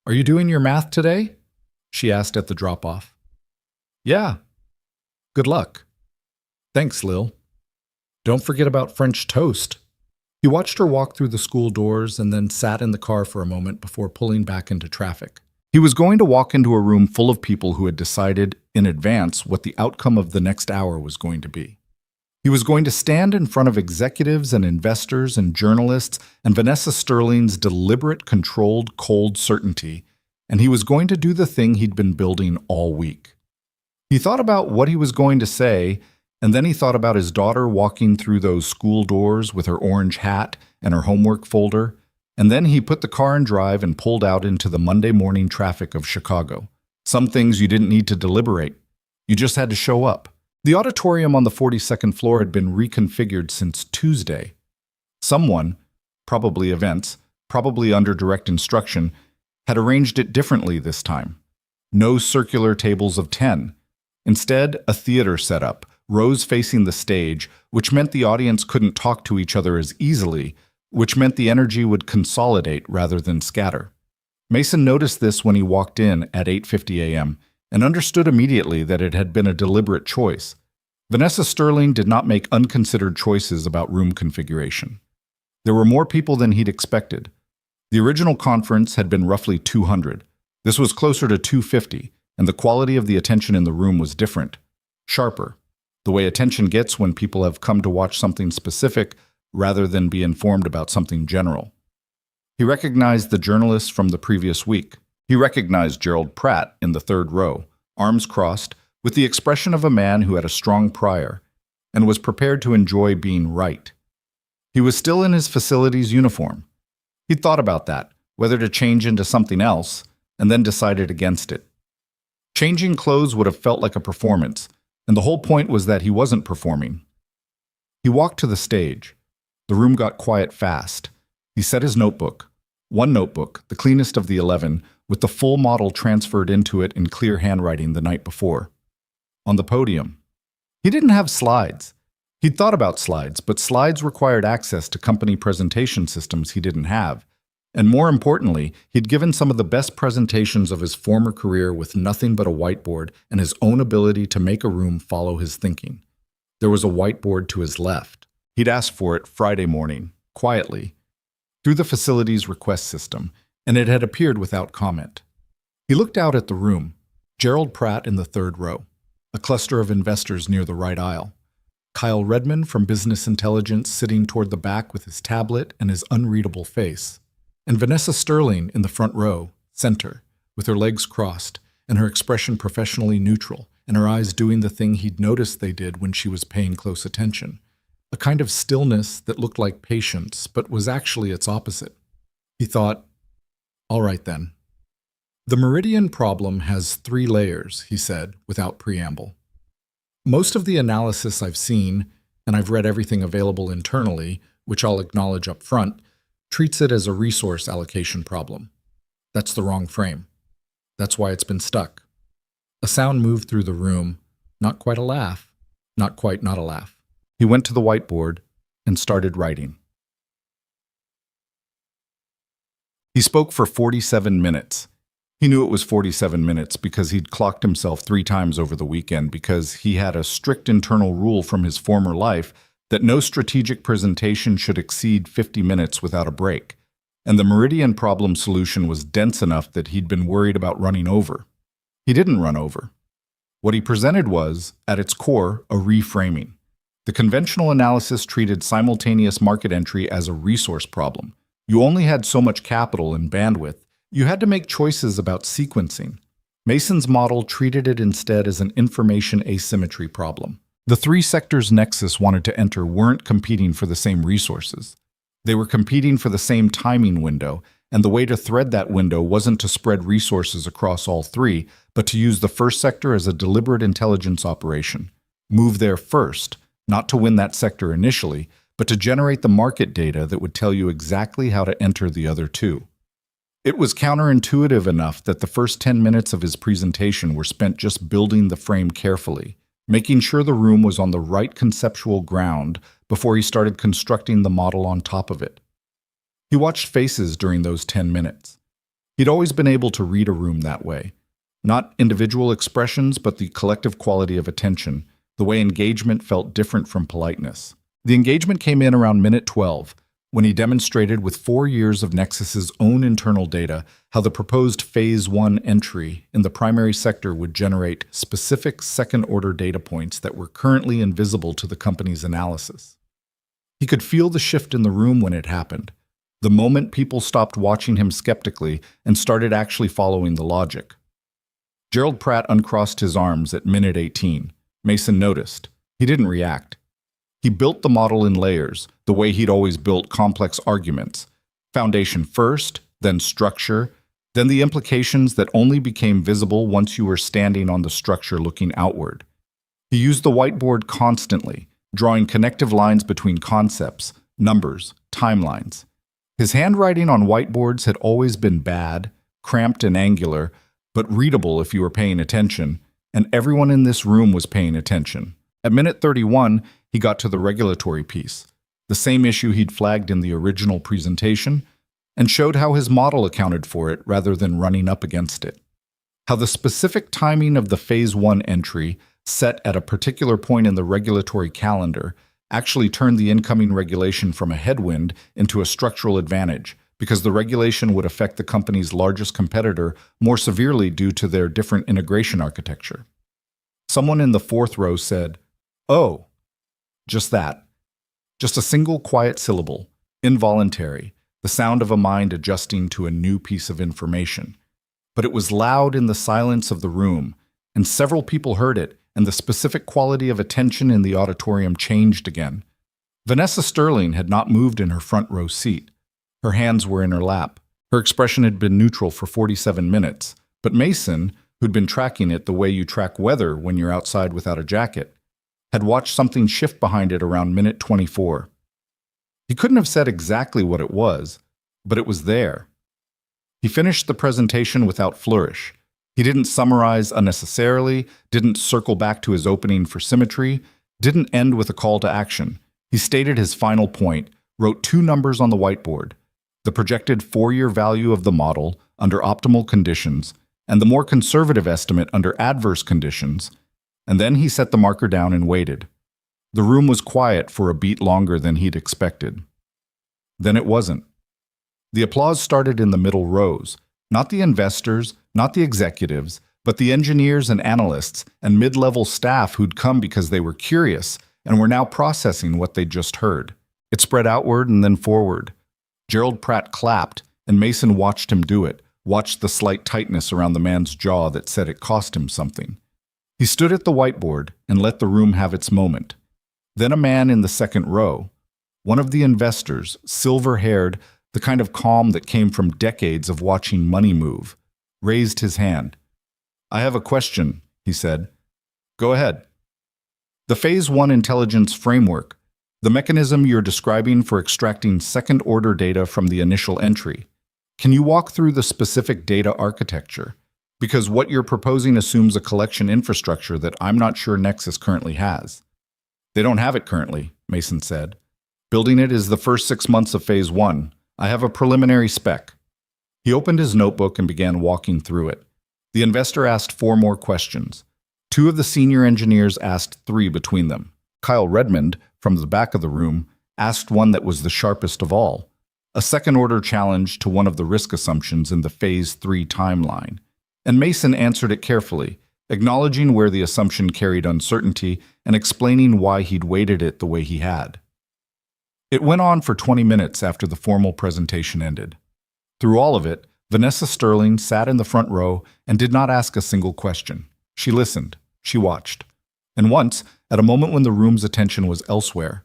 S1: "Are you doing your math today?" she asked at the drop-off. "Yeah." "Good luck." "Thanks, Lil." "Don't forget about French toast." He watched her walk through the school doors and then sat in the car for a moment before pulling back into traffic. He was going to walk into a room full of people who had decided in advance what the outcome of the next hour was going to be. He was going to stand in front of executives and investors and journalists and Vanessa Sterling's deliberate, controlled, cold certainty, and he was going to do the thing he'd been building all week. He thought about what he was going to say, and then he thought about his daughter walking through those school doors with her orange hat and her homework folder, and then he put the car in drive and pulled out into the Monday morning traffic of Chicago. Some things you didn't need to deliberate. You just had to show up. The auditorium on the 42nd floor had been reconfigured since Tuesday. Someone, probably events, probably under direct instruction, had arranged it differently this time. No circular tables of 10. Instead, a theater setup, rows facing the stage, which meant the audience couldn't talk to each other as easily, which meant the energy would consolidate rather than scatter. Mason noticed this when he walked in at 8:50 a.m. and understood immediately that it had been a deliberate choice. Vanessa Sterling did not make unconsidered choices about room configuration. There were more people than he'd expected. The original conference had been roughly 200. This was closer to 250, and the quality of the attention in the room was different, sharper, the way attention gets when people have come to watch something specific rather than be informed about something general. He recognized the journalists from the previous week. He recognized Gerald Pratt in the third row, arms crossed, with the expression of a man who had a strong prior and was prepared to enjoy being right. He was still in his facility's uniform. He'd thought about that, whether to change into something else, and then decided against it. Changing clothes would have felt like a performance, and the whole point was that he wasn't performing. He walked to the stage. The room got quiet fast. He set his notebook, one notebook, the cleanest of the 11, with the full model transferred into it in clear handwriting the night before. On the podium. He didn't have slides. He'd thought about slides, but slides required access to company presentation systems he didn't have. And more importantly, he'd given some of the best presentations of his former career with nothing but a whiteboard and his own ability to make a room follow his thinking. There was a whiteboard to his left. He'd asked for it Friday morning, quietly, through the facility's request system, and it had appeared without comment. He looked out at the room, Gerald Pratt in the third row, a cluster of investors near the right aisle, Kyle Redman from Business Intelligence sitting toward the back with his tablet and his unreadable face, and Vanessa Sterling in the front row, center, with her legs crossed and her expression professionally neutral, and her eyes doing the thing he'd noticed they did when she was paying close attention, a kind of stillness that looked like patience but was actually its opposite. He thought, all right then. The Meridian problem has 3 layers, he said, without preamble. Most of the analysis I've seen, and I've read everything available internally, which I'll acknowledge up front, treats it as a resource allocation problem. That's the wrong frame. That's why it's been stuck. A sound moved through the room, not quite a laugh, not quite not a laugh. He went to the whiteboard and started writing. He spoke for 47 minutes. He knew it was 47 minutes because he'd clocked himself 3 times over the weekend because he had a strict internal rule from his former life that no strategic presentation should exceed 50 minutes without a break. And the Meridian problem solution was dense enough that he'd been worried about running over. He didn't run over. What he presented was, at its core, a reframing. The conventional analysis treated simultaneous market entry as a resource problem. You only had so much capital and bandwidth. You had to make choices about sequencing. Mason's model treated it instead as an information asymmetry problem. The 3 sectors Nexus wanted to enter weren't competing for the same resources. They were competing for the same timing window, and the way to thread that window wasn't to spread resources across all 3, but to use the first sector as a deliberate intelligence operation. Move there first, not to win that sector initially, but to generate the market data that would tell you exactly how to enter the other 2. It was counterintuitive enough that the first 10 minutes of his presentation were spent just building the frame carefully, making sure the room was on the right conceptual ground before he started constructing the model on top of it. He watched faces during those 10 minutes. He'd always been able to read a room that way. Not individual expressions, but the collective quality of attention, the way engagement felt different from politeness. The engagement came in around minute 12, when he demonstrated with 4 years of Nexus's own internal data how the proposed Phase 1 entry in the primary sector would generate specific second-order data points that were currently invisible to the company's analysis. He could feel the shift in the room when it happened, the moment people stopped watching him skeptically and started actually following the logic. Gerald Pratt uncrossed his arms at minute 18. Mason noticed. He didn't react. He built the model in layers, the way he'd always built complex arguments. Foundation first, then structure, then the implications that only became visible once you were standing on the structure looking outward. He used the whiteboard constantly, drawing connective lines between concepts, numbers, timelines. His handwriting on whiteboards had always been bad, cramped and angular, but readable if you were paying attention, and everyone in this room was paying attention. At minute 31, he got to the regulatory piece, the same issue he'd flagged in the original presentation, and showed how his model accounted for it rather than running up against it. How the specific timing of the Phase 1 entry set at a particular point in the regulatory calendar actually turned the incoming regulation from a headwind into a structural advantage, because the regulation would affect the company's largest competitor more severely due to their different integration architecture. Someone in the fourth row said, "Oh." Just that. Just a single quiet syllable, involuntary, the sound of a mind adjusting to a new piece of information. But it was loud in the silence of the room, and several people heard it, and the specific quality of attention in the auditorium changed again. Vanessa Sterling had not moved in her front row seat. Her hands were in her lap. Her expression had been neutral for 47 minutes, but Mason, who'd been tracking it the way you track weather when you're outside without a jacket, had watched something shift behind it around minute 24. He couldn't have said exactly what it was, but it was there. He finished the presentation without flourish. He didn't summarize unnecessarily, didn't circle back to his opening for symmetry, didn't end with a call to action. He stated his final point, wrote 2 numbers on the whiteboard, the projected 4-year value of the model under optimal conditions, and the more conservative estimate under adverse conditions, and then he set the marker down and waited. The room was quiet for a beat longer than he'd expected. Then it wasn't. The applause started in the middle rows, not the investors, not the executives, but the engineers and analysts and mid-level staff who'd come because they were curious and were now processing what they'd just heard. It spread outward and then forward. Gerald Pratt clapped, and Mason watched him do it, watched the slight tightness around the man's jaw that said it cost him something. He stood at the whiteboard and let the room have its moment. Then a man in the second row, one of the investors, silver-haired, the kind of calm that came from decades of watching money move, raised his hand. "I have a question," he said. "Go ahead." "The Phase 1 intelligence framework, the mechanism you're describing for extracting second-order data from the initial entry. Can you walk through the specific data architecture? Because what you're proposing assumes a collection infrastructure that I'm not sure Nexus currently has." "They don't have it currently," Mason said. "Building it is the first 6 months of Phase 1. I have a preliminary spec." He opened his notebook and began walking through it. The investor asked 4 more questions. 2 of the senior engineers asked 3 between them. Kyle Redmond, from the back of the room, asked one that was the sharpest of all, a second-order challenge to one of the risk assumptions in the Phase 3 timeline. And Mason answered it carefully, acknowledging where the assumption carried uncertainty and explaining why he'd weighted it the way he had. It went on for 20 minutes after the formal presentation ended. Through all of it, Vanessa Sterling sat in the front row and did not ask a single question. She listened. She watched. And once, at a moment when the room's attention was elsewhere,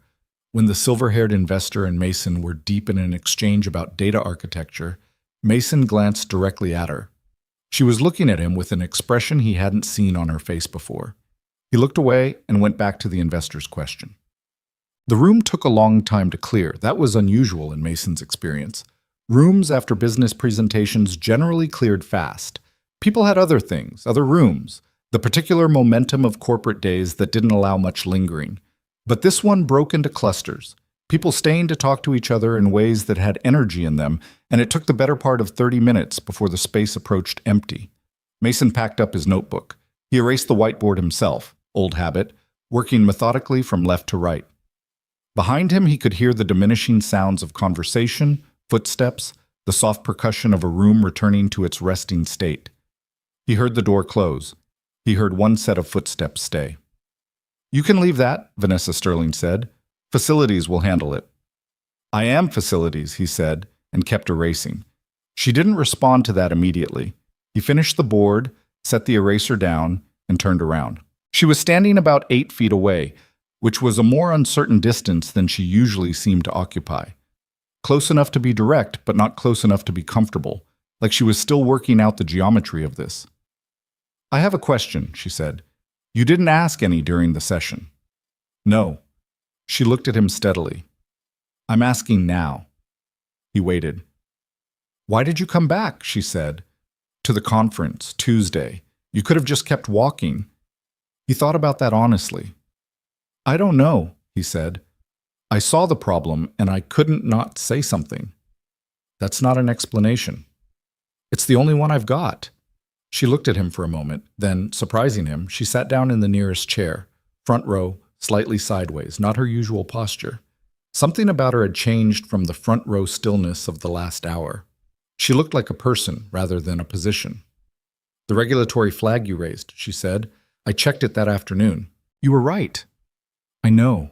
S1: when the silver-haired investor and Mason were deep in an exchange about data architecture, Mason glanced directly at her. She was looking at him with an expression he hadn't seen on her face before. He looked away and went back to the investor's question. The room took a long time to clear. That was unusual in Mason's experience. Rooms after business presentations generally cleared fast. People had other things, other rooms, the particular momentum of corporate days that didn't allow much lingering. But this one broke into clusters, people staying to talk to each other in ways that had energy in them, and it took the better part of 30 minutes before the space approached empty. Mason packed up his notebook. He erased the whiteboard himself, old habit, working methodically from left to right. Behind him, he could hear the diminishing sounds of conversation, footsteps, the soft percussion of a room returning to its resting state. He heard the door close. He heard one set of footsteps stay. "You can leave that," Vanessa Sterling said. "Facilities will handle it." "I am facilities," he said, and kept erasing. She didn't respond to that immediately. He finished the board, set the eraser down, and turned around. She was standing about 8 feet away, which was a more uncertain distance than she usually seemed to occupy. Close enough to be direct, but not close enough to be comfortable, like she was still working out the geometry of this. "I have a question," she said. "You didn't ask any during the session." "No." She looked at him steadily. "I'm asking now." He waited. "Why did you come back?" she said. "To the conference, Tuesday. You could have just kept walking." He thought about that honestly. "I don't know," he said. "I saw the problem and I couldn't not say something." "That's not an explanation." "It's the only one I've got." She looked at him for a moment, then, surprising him, she sat down in the nearest chair, front row, slightly sideways, not her usual posture. Something about her had changed from the front row stillness of the last hour. She looked like a person rather than a position. "The regulatory flag you raised," she said. "I checked it that afternoon. You were right." "I know."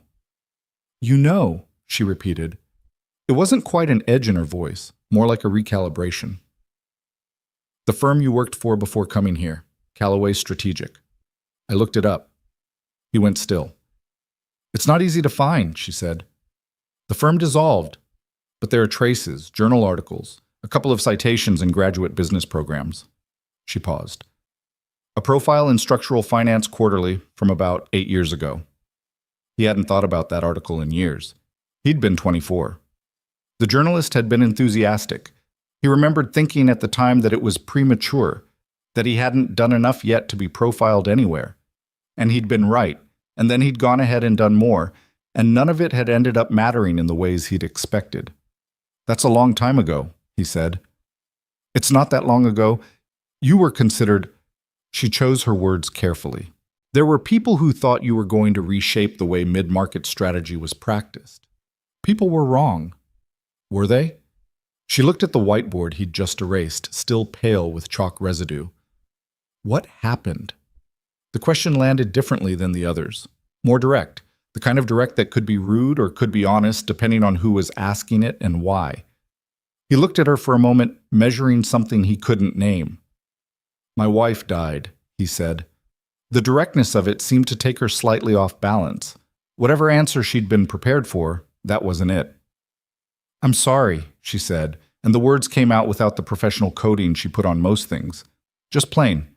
S1: "You know," she repeated. It wasn't quite an edge in her voice, more like a recalibration. "The firm you worked for before coming here, Callaway Strategic. I looked it up." He went still. "It's not easy to find," she said. "The firm dissolved, but there are traces, journal articles, a couple of citations in graduate business programs." She paused. "A profile in Structural Finance Quarterly from about 8 years ago." He hadn't thought about that article in years. He'd been 24. The journalist had been enthusiastic. He remembered thinking at the time that it was premature, that he hadn't done enough yet to be profiled anywhere. And he'd been right, and then he'd gone ahead and done more, and none of it had ended up mattering in the ways he'd expected. "That's a long time ago," he said. "It's not that long ago. You were considered—" She chose her words carefully. "There were people who thought you were going to reshape the way mid-market strategy was practiced. People were wrong." "Were they?" She looked at the whiteboard he'd just erased, still pale with chalk residue. What happened? The question landed differently than the others. More direct, the kind of direct that could be rude or could be honest depending on who was asking it and why. He looked at her for a moment, measuring something he couldn't name. "My wife died," he said. The directness of it seemed to take her slightly off balance. Whatever answer she'd been prepared for, that wasn't it. "I'm sorry," she said, and the words came out without the professional coding she put on most things. Just plain.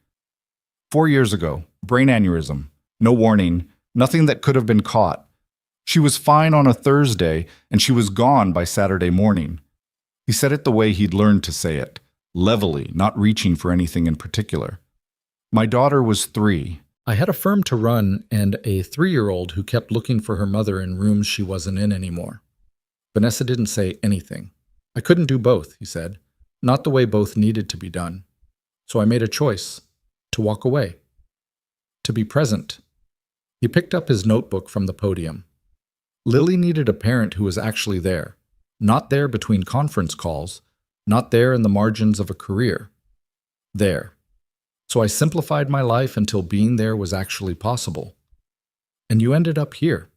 S1: 4 years ago, brain aneurysm. No warning, nothing that could have been caught. She was fine on a Thursday, and she was gone by Saturday morning. He said it the way he'd learned to say it, levelly, not reaching for anything in particular. "My daughter was 3. I had a firm to run and a 3-year-old who kept looking for her mother in rooms she wasn't in anymore." Vanessa didn't say anything. "I couldn't do both," he said. "Not the way both needed to be done. So I made a choice. To walk away. To be present." He picked up his notebook from the podium. Lily needed a parent who was actually there. Not there between conference calls. Not there in the margins of a career. There. So I simplified my life until being there was actually possible. And you ended up here.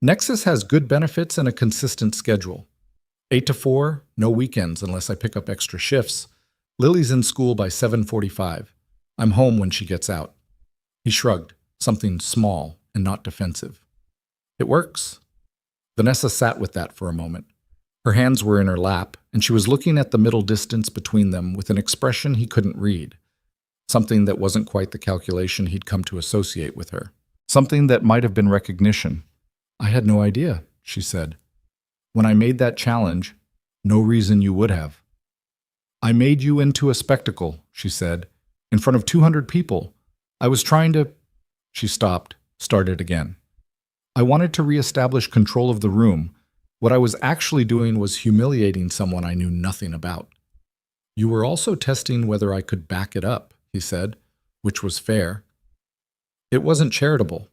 S1: Nexus has good benefits and a consistent schedule. 8 to 4, no weekends unless I pick up extra shifts. Lily's in school by 7:45. I'm home when she gets out. He shrugged, something small and not defensive. "It works." Vanessa sat with that for a moment. Her hands were in her lap, and she was looking at the middle distance between them with an expression he couldn't read. Something that wasn't quite the calculation he'd come to associate with her. Something that might have been recognition. "I had no idea," she said. "When I made that challenge, no reason you would have." "I made you into a spectacle," she said, "in front of 200 people. I was trying to—" She stopped, started again. "I wanted to reestablish control of the room. What I was actually doing was humiliating someone I knew nothing about." "You were also testing whether I could back it up," he said, which was fair. "It wasn't charitable."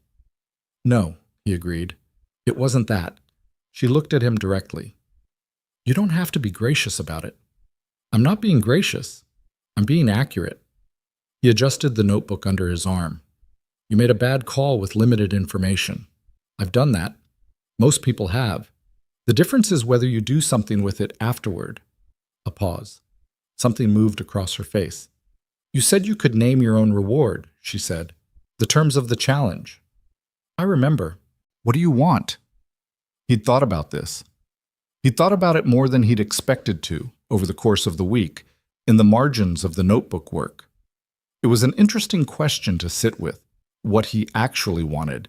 S1: "No," he agreed. "It wasn't that." She looked at him directly. "You don't have to be gracious about it." "I'm not being gracious. I'm being accurate." He adjusted the notebook under his arm. "You made a bad call with limited information. I've done that. Most people have. The difference is whether you do something with it afterward." A pause. Something moved across her face. "You said you could name your own reward," she said. "The terms of the challenge." "I remember. What do you want?" He'd thought about this. He'd thought about it more than he'd expected to over the course of the week, in the margins of the notebook work. It was an interesting question to sit with, what he actually wanted,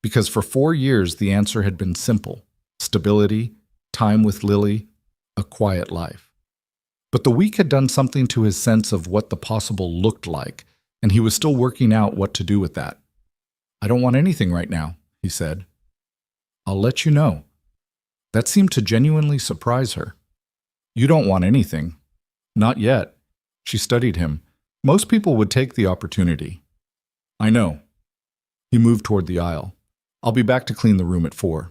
S1: because for 4 years the answer had been simple: stability, time with Lily, a quiet life. But the week had done something to his sense of what the possible looked like, and he was still working out what to do with that. "I don't want anything right now," he said. "I'll let you know." That seemed to genuinely surprise her. "You don't want anything." "Not yet." She studied him. Most people would take the opportunity. I know. He moved toward the aisle. I'll be back to clean the room at 4.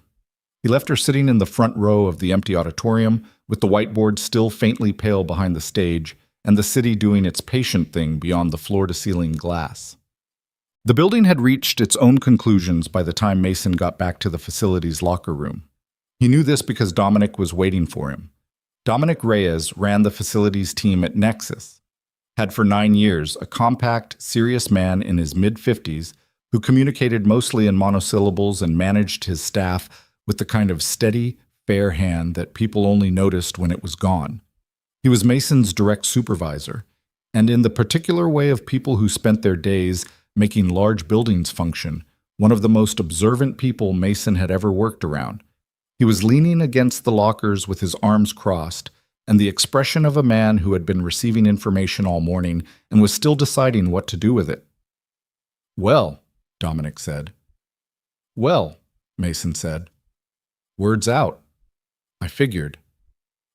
S1: He left her sitting in the front row of the empty auditorium, with the whiteboard still faintly pale behind the stage, and the city doing its patient thing beyond the floor-to-ceiling glass. The building had reached its own conclusions by the time Mason got back to the facility's locker room. He knew this because Dominic was waiting for him. Dominic Reyes ran the facilities team at Nexus, had for 9 years a compact, serious man in his mid-50s who communicated mostly in monosyllables and managed his staff with the kind of steady, fair hand that people only noticed when it was gone. He was Mason's direct supervisor, and in the particular way of people who spent their days making large buildings function, one of the most observant people Mason had ever worked around. He was leaning against the lockers with his arms crossed, and the expression of a man who had been receiving information all morning and was still deciding what to do with it. "Well," Dominic said. "Well," Mason said. "Word's out. I figured.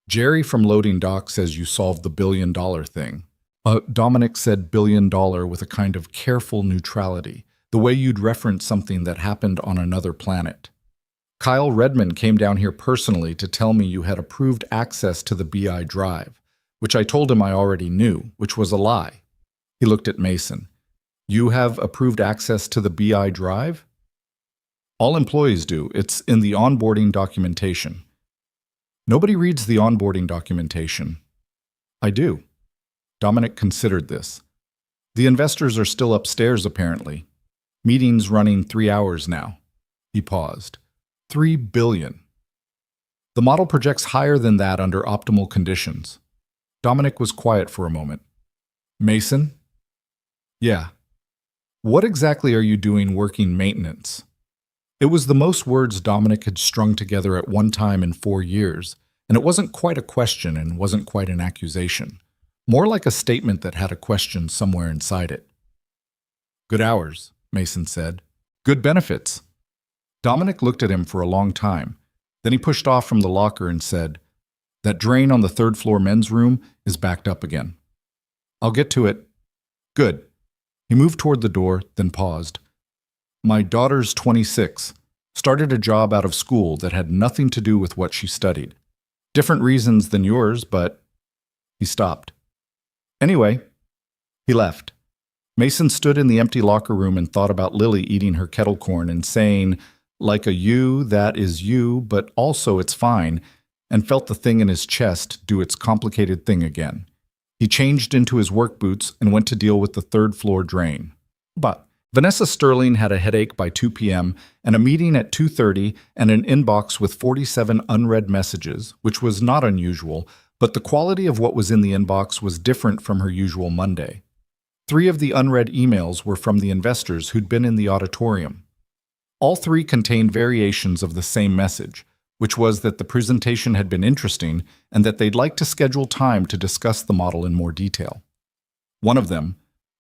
S1: Jerry from Loading Dock says you solved the $1 billion thing." Dominic said $1 billion with a kind of careful neutrality, the way you'd reference something that happened on another planet. "Kyle Redmond came down here personally to tell me you had approved access to the BI drive, which I told him I already knew, which was a lie." He looked at Mason. "You have approved access to the BI drive?" "All employees do. It's in the onboarding documentation." "Nobody reads the onboarding documentation." "I do." Dominic considered this. "The investors are still upstairs, apparently. Meetings running 3 hours now." He paused. $3 billion. "The model projects higher than that under optimal conditions." Dominic was quiet for a moment. "Mason?" "Yeah." "What exactly are you doing working maintenance?" It was the most words Dominic had strung together at one time in 4 years, and it wasn't quite a question and wasn't quite an accusation. More like a statement that had a question somewhere inside it. "Good hours," Mason said. "Good benefits." Dominic looked at him for a long time. Then he pushed off from the locker and said, "That drain on the 3rd floor men's room is backed up again." "I'll get to it." "Good." He moved toward the door, then paused. "My daughter's 26. Started a job out of school that had nothing to do with what she studied. Different reasons than yours, but..." He stopped. "Anyway." He left. Mason stood in the empty locker room and thought about Lily eating her kettle corn and saying, like a you, that is you, but also it's fine, and felt the thing in his chest do its complicated thing again. He changed into his work boots and went to deal with the 3rd floor drain. But Vanessa Sterling had a headache by 2 p.m. and a meeting at 2:30 and an inbox with 47 unread messages, which was not unusual, but the quality of what was in the inbox was different from her usual Monday. 3 of the unread emails were from the investors who'd been in the auditorium. All 3 contained variations of the same message, which was that the presentation had been interesting and that they'd like to schedule time to discuss the model in more detail. One of them,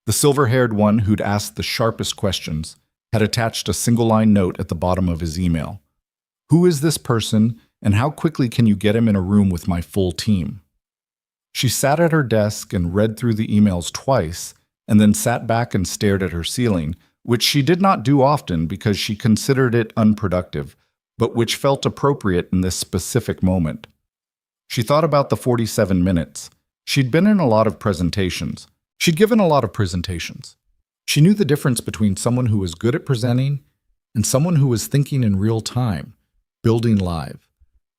S1: the silver-haired one who'd asked the sharpest questions, had attached a single-line note at the bottom of his email. "Who is this person, and how quickly can you get him in a room with my full team?" She sat at her desk and read through the emails twice, and then sat back and stared at her ceiling, which she did not do often because she considered it unproductive, but which felt appropriate in this specific moment. She thought about the 47 minutes. She'd been in a lot of presentations. She'd given a lot of presentations. She knew the difference between someone who was good at presenting and someone who was thinking in real time, building live,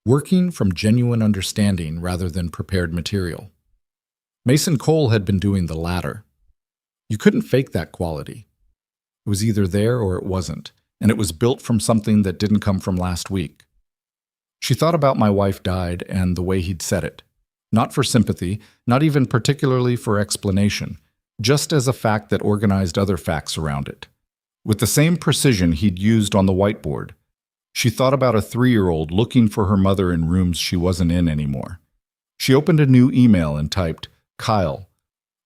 S1: working from genuine understanding rather than prepared material. Mason Cole had been doing the latter. You couldn't fake that quality. It was either there or it wasn't, and it was built from something that didn't come from last week. She thought about "my wife died" and the way he'd said it. Not for sympathy, not even particularly for explanation, just as a fact that organized other facts around it. With the same precision he'd used on the whiteboard. She thought about a 3-year-old looking for her mother in rooms she wasn't in anymore. She opened a new email and typed, "Kyle,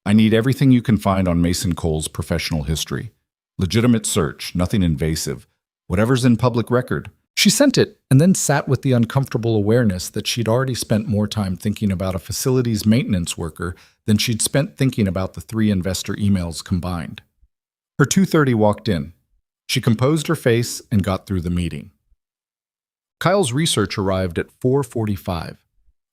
S1: I need everything you can find on Mason Cole's professional history. Legitimate search, nothing invasive. Whatever's in public record." She sent it and then sat with the uncomfortable awareness that she'd already spent more time thinking about a facilities maintenance worker than she'd spent thinking about the 3 investor emails combined. Her 2:30 walked in. She composed her face and got through the meeting. Kyle's research arrived at 4:45.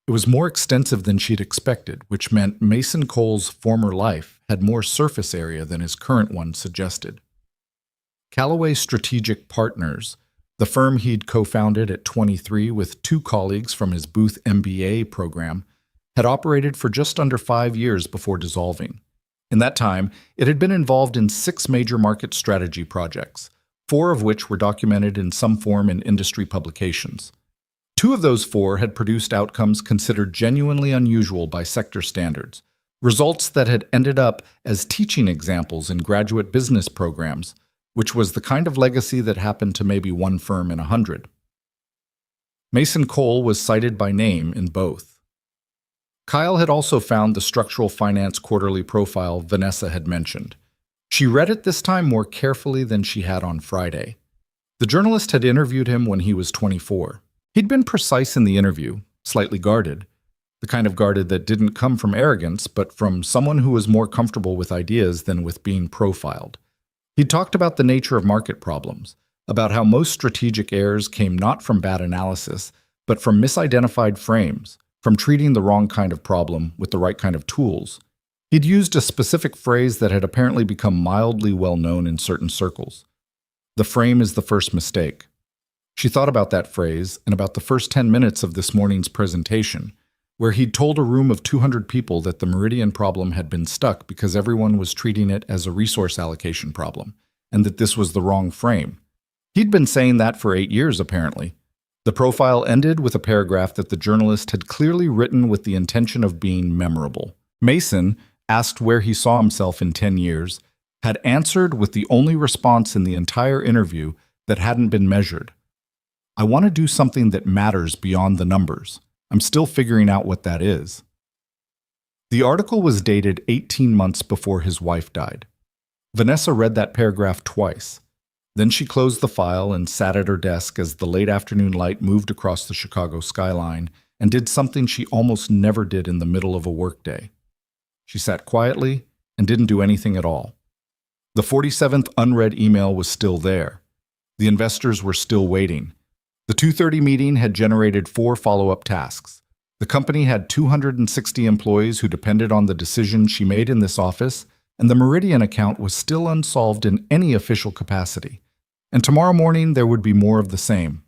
S1: It was more extensive than she'd expected, which meant Mason Cole's former life had more surface area than his current one suggested. Callaway Strategic Partners, the firm he'd co-founded at 23 with 2 colleagues from his Booth MBA program, had operated for just under 5 years before dissolving. In that time, it had been involved in 6 major market strategy projects, 4 of which were documented in some form in industry publications. 2 of those 4 had produced outcomes considered genuinely unusual by sector standards, results that had ended up as teaching examples in graduate business programs, which was the kind of legacy that happened to maybe 1 firm in 100. Mason Cole was cited by name in both. Kyle had also found the structural finance quarterly profile Vanessa had mentioned. She read it this time more carefully than she had on Friday. The journalist had interviewed him when he was 24. He'd been precise in the interview, slightly guarded, the kind of guarded that didn't come from arrogance, but from someone who was more comfortable with ideas than with being profiled. He'd talked about the nature of market problems, about how most strategic errors came not from bad analysis, but from misidentified frames, from treating the wrong kind of problem with the right kind of tools. He'd used a specific phrase that had apparently become mildly well known in certain circles. The frame is the first mistake. She thought about that phrase and about the first 10 minutes of this morning's presentation, where he'd told a room of 200 people that the Meridian problem had been stuck because everyone was treating it as a resource allocation problem, and that this was the wrong frame. He'd been saying that for 8 years, apparently. The profile ended with a paragraph that the journalist had clearly written with the intention of being memorable. Mason, asked where he saw himself in 10 years, had answered with the only response in the entire interview that hadn't been measured. I want to do something that matters beyond the numbers. I'm still figuring out what that is. The article was dated 18 months before his wife died. Vanessa read that paragraph twice. Then she closed the file and sat at her desk as the late afternoon light moved across the Chicago skyline and did something she almost never did in the middle of a workday. She sat quietly and didn't do anything at all. The 47th unread email was still there. The investors were still waiting. The 2:30 meeting had generated 4 follow-up tasks. The company had 260 employees who depended on the decisions she made in this office, and the Meridian account was still unsolved in any official capacity. And tomorrow morning there would be more of the same.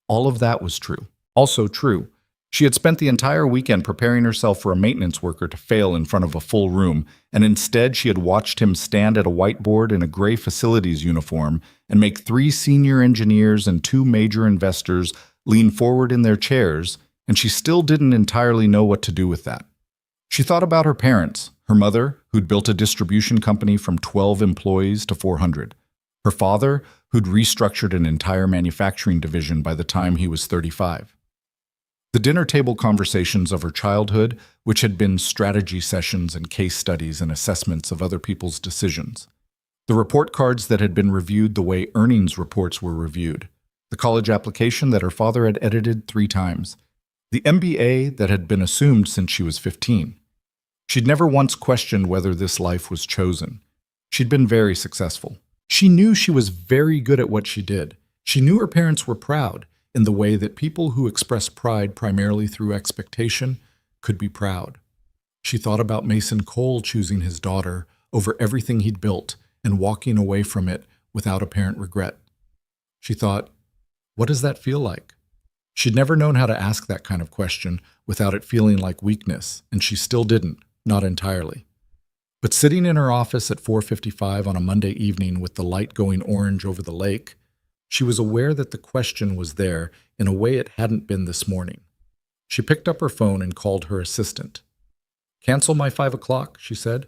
S1: All of that was true. Also true. She had spent the entire weekend preparing herself for a maintenance worker to fail in front of a full room, and instead she had watched him stand at a whiteboard in a gray facilities uniform and make 3 senior engineers and 2 major investors lean forward in their chairs, and she still didn't entirely know what to do with that. She thought about her parents, her mother, who'd built a distribution company from 12 employees to 400, her father, who'd restructured an entire manufacturing division by the time he was 35. The dinner table conversations of her childhood, which had been strategy sessions and case studies and assessments of other people's decisions. The report cards that had been reviewed the way earnings reports were reviewed. The college application that her father had edited 3 times. The MBA that had been assumed since she was 15. She'd never once questioned whether this life was chosen. She'd been very successful. She knew she was very good at what she did. She knew her parents were proud, in the way that people who express pride primarily through expectation could be proud. She thought about Mason Cole choosing his daughter over everything he'd built and walking away from it without apparent regret. She thought, what does that feel like? She'd never known how to ask that kind of question without it feeling like weakness, and she still didn't, not entirely. But sitting in her office at 4:55 on a Monday evening with the light going orange over the lake, she was aware that the question was there in a way it hadn't been this morning. She picked up her phone and called her assistant. Cancel my 5 o'clock, she said.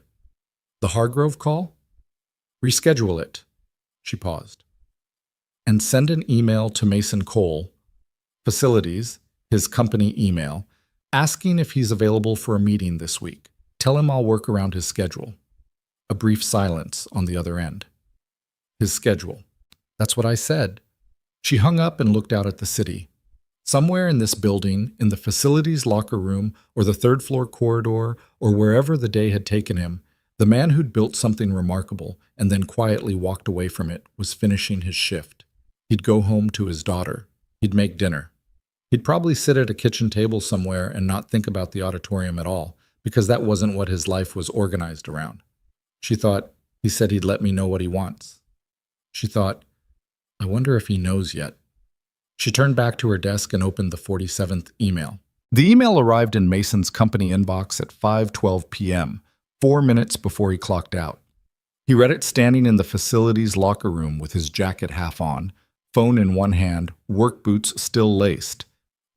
S1: The Hargrove call? Reschedule it. She paused. And send an email to Mason Cole, Facilities, his company email, asking if he's available for a meeting this week. Tell him I'll work around his schedule. A brief silence on the other end. His schedule. That's what I said. She hung up and looked out at the city.
S2: Somewhere in this building, in the facilities locker room, or the third-floor corridor, or wherever the day had taken him, the man who'd built something remarkable and then quietly walked away from it was finishing his shift. He'd go home to his daughter. He'd make dinner. He'd probably sit at a kitchen table somewhere and not think about the auditorium at all, because that wasn't what his life was organized around. She thought, he said he'd let me know what he wants. She thought, I wonder if he knows yet. She turned back to her desk and opened the 47th email.
S1: The email arrived in Mason's company inbox at 5:12 p.m., 4 minutes before he clocked out. He read it standing in the facilities locker room with his jacket half on, phone in one hand, work boots still laced.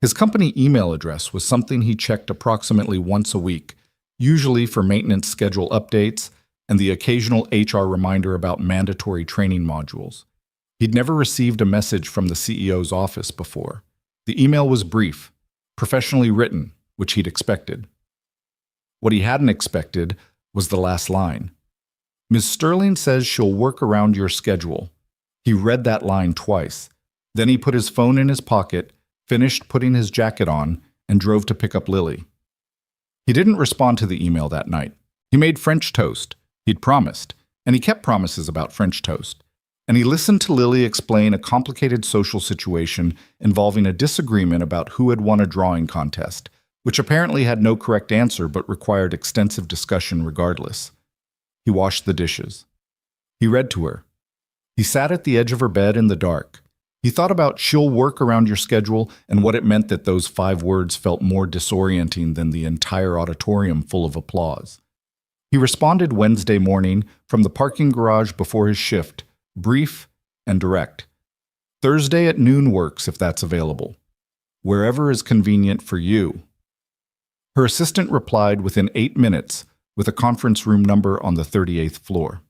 S1: His company email address was something he checked approximately once a week, usually for maintenance schedule updates and the occasional HR reminder about mandatory training modules. He'd never received a message from the CEO's office before. The email was brief, professionally written, which he'd expected. What he hadn't expected was the last line. Ms. Sterling says she'll work around your schedule. He read that line twice. Then he put his phone in his pocket, finished putting his jacket on, and drove to pick up Lily. He didn't respond to the email that night. He made French toast. He'd promised, and he kept promises about French toast. And he listened to Lily explain a complicated social situation involving a disagreement about who had won a drawing contest, which apparently had no correct answer but required extensive discussion regardless. He washed the dishes. He read to her. He sat at the edge of her bed in the dark. He thought about she'll work around your schedule and what it meant that those 5 words felt more disorienting than the entire auditorium full of applause. He responded Wednesday morning from the parking garage before his shift, brief and direct. Thursday at noon works if that's available. Wherever is convenient for you. Her assistant replied within 8 minutes with a conference room number on the 38th floor.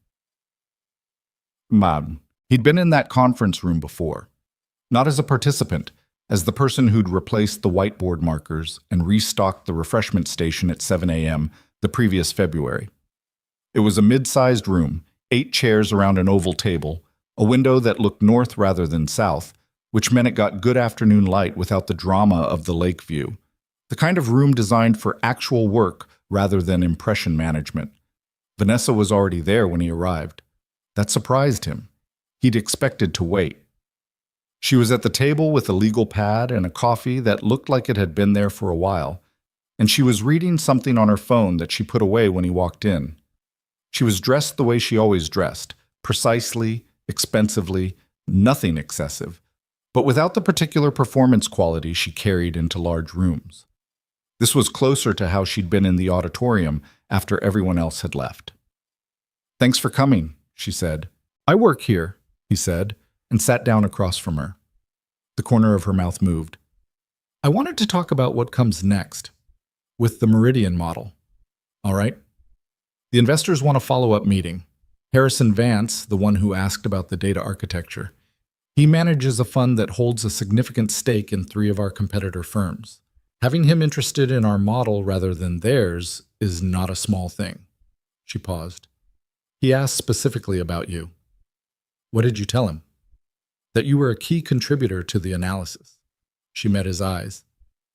S1: Man, he'd been in that conference room before. Not as a participant, as the person who'd replaced the whiteboard markers and restocked the refreshment station at 7 a.m. the previous February. It was a mid-sized room, 8 chairs around an oval table, a window that looked north rather than south, which meant it got good afternoon light without the drama of the lake view. The kind of room designed for actual work rather than impression management. Vanessa was already there when he arrived. That surprised him. He'd expected to wait. She was at the table with a legal pad and a coffee that looked like it had been there for a while, and she was reading something on her phone that she put away when he walked in. She was dressed the way she always dressed, precisely, expensively, nothing excessive, but without the particular performance quality she carried into large rooms. This was closer to how she'd been in the auditorium after everyone else had left. "Thanks for coming," she said. "I work here," he said, and sat down across from her. The corner of her mouth moved. "I wanted to talk about what comes next, with the Meridian model. All right? The investors want a follow-up meeting. Harrison Vance, the one who asked about the data architecture, he manages a fund that holds a significant stake in 3 of our competitor firms. Having him interested in our model rather than theirs is not a small thing." She paused. "He asked specifically about you. What did you tell him?" "That you were a key contributor to the analysis." She met his eyes.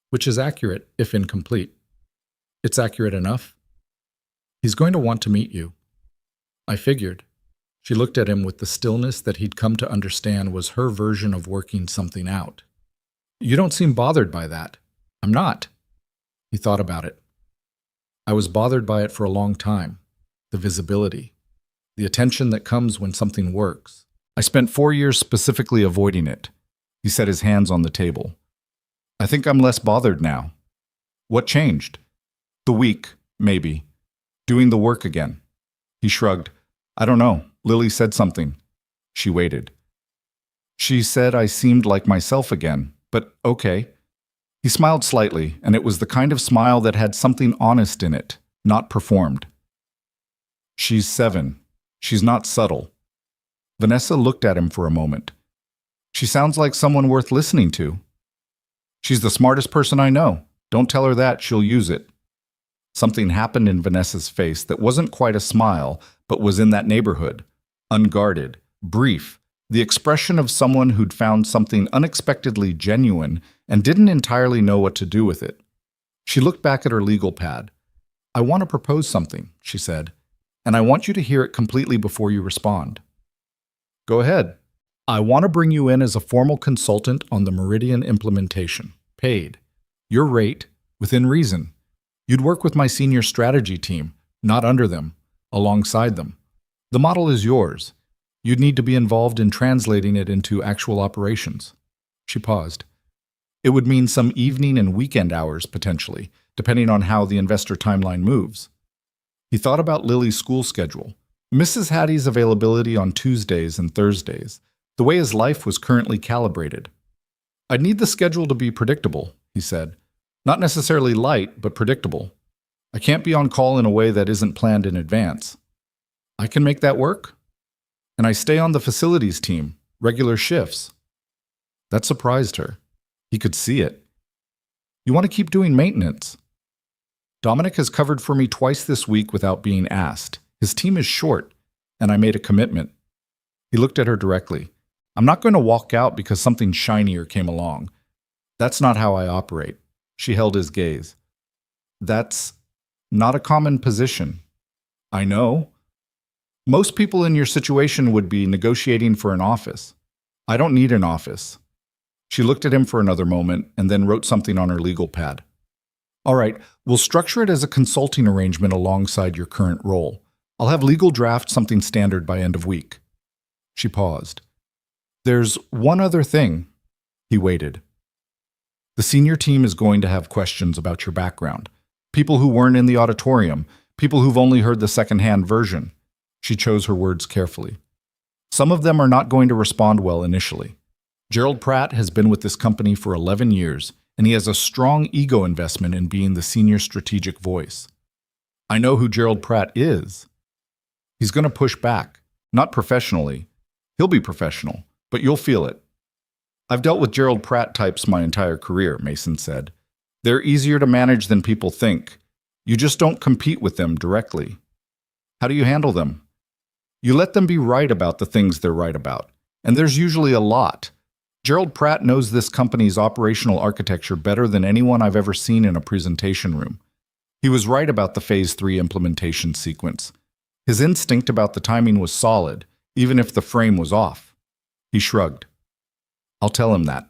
S1: "Which is accurate, if incomplete." "It's accurate enough." "He's going to want to meet you." "I figured." She looked at him with the stillness that he'd come to understand was her version of working something out. "You don't seem bothered by that." "I'm not." He thought about it. "I was bothered by it for a long time. The visibility. The attention that comes when something works. I spent 4 years specifically avoiding it." He set his hands on the table. "I think I'm less bothered now." "What changed?" "The week, maybe. Doing the work again." He shrugged. "I don't know. Lily said something." She waited. "She said I seemed like myself again, but okay." He smiled slightly, and it was the kind of smile that had something honest in it, not performed. "She's 7. She's not subtle." Vanessa looked at him for a moment. "She sounds like someone worth listening to." "She's the smartest person I know. Don't tell her that, she'll use it." Something happened in Vanessa's face that wasn't quite a smile, but was in that neighborhood. Unguarded, brief, the expression of someone who'd found something unexpectedly genuine and didn't entirely know what to do with it. She looked back at her legal pad. "I want to propose something," she said, "and I want you to hear it completely before you respond." "Go ahead." "I want to bring you in as a formal consultant on the Meridian implementation, paid. Your rate, within reason. You'd work with my senior strategy team, not under them, alongside them. The model is yours. You'd need to be involved in translating it into actual operations." She paused. "It would mean some evening and weekend hours, potentially, depending on how the investor timeline moves." He thought about Lily's school schedule, Mrs. Hattie's availability on Tuesdays and Thursdays, the way his life was currently calibrated. "I'd need the schedule to be predictable," he said. "Not necessarily light, but predictable. I can't be on call in a way that isn't planned in advance." "I can make that work. And I stay on the facilities team, regular shifts." That surprised her. He could see it. "You want to keep doing maintenance?" "Dominic has covered for me twice this week without being asked. His team is short, and I made a commitment." He looked at her directly. "I'm not going to walk out because something shinier came along. That's not how I operate." She held his gaze. "That's not a common position." "I know. Most people in your situation would be negotiating for an office. I don't need an office." She looked at him for another moment and then wrote something on her legal pad. "All right, we'll structure it as a consulting arrangement alongside your current role. I'll have legal draft something standard by end of week." She paused. "There's one other thing." He waited. "The senior team is going to have questions about your background. People who weren't in the auditorium, people who've only heard the secondhand version." She chose her words carefully. "Some of them are not going to respond well initially. Gerald Pratt has been with this company for 11 years, and he has a strong ego investment in being the senior strategic voice. I know who Gerald Pratt is. He's going to push back, not professionally. He'll be professional, but you'll feel it." "I've dealt with Gerald Pratt types my entire career," Mason said. "They're easier to manage than people think. You just don't compete with them directly." "How do you handle them?" "You let them be right about the things they're right about, and there's usually a lot. Gerald Pratt knows this company's operational architecture better than anyone I've ever seen in a presentation room. He was right about the Phase 3 implementation sequence. His instinct about the timing was solid, even if the frame was off." He shrugged. "I'll tell him that,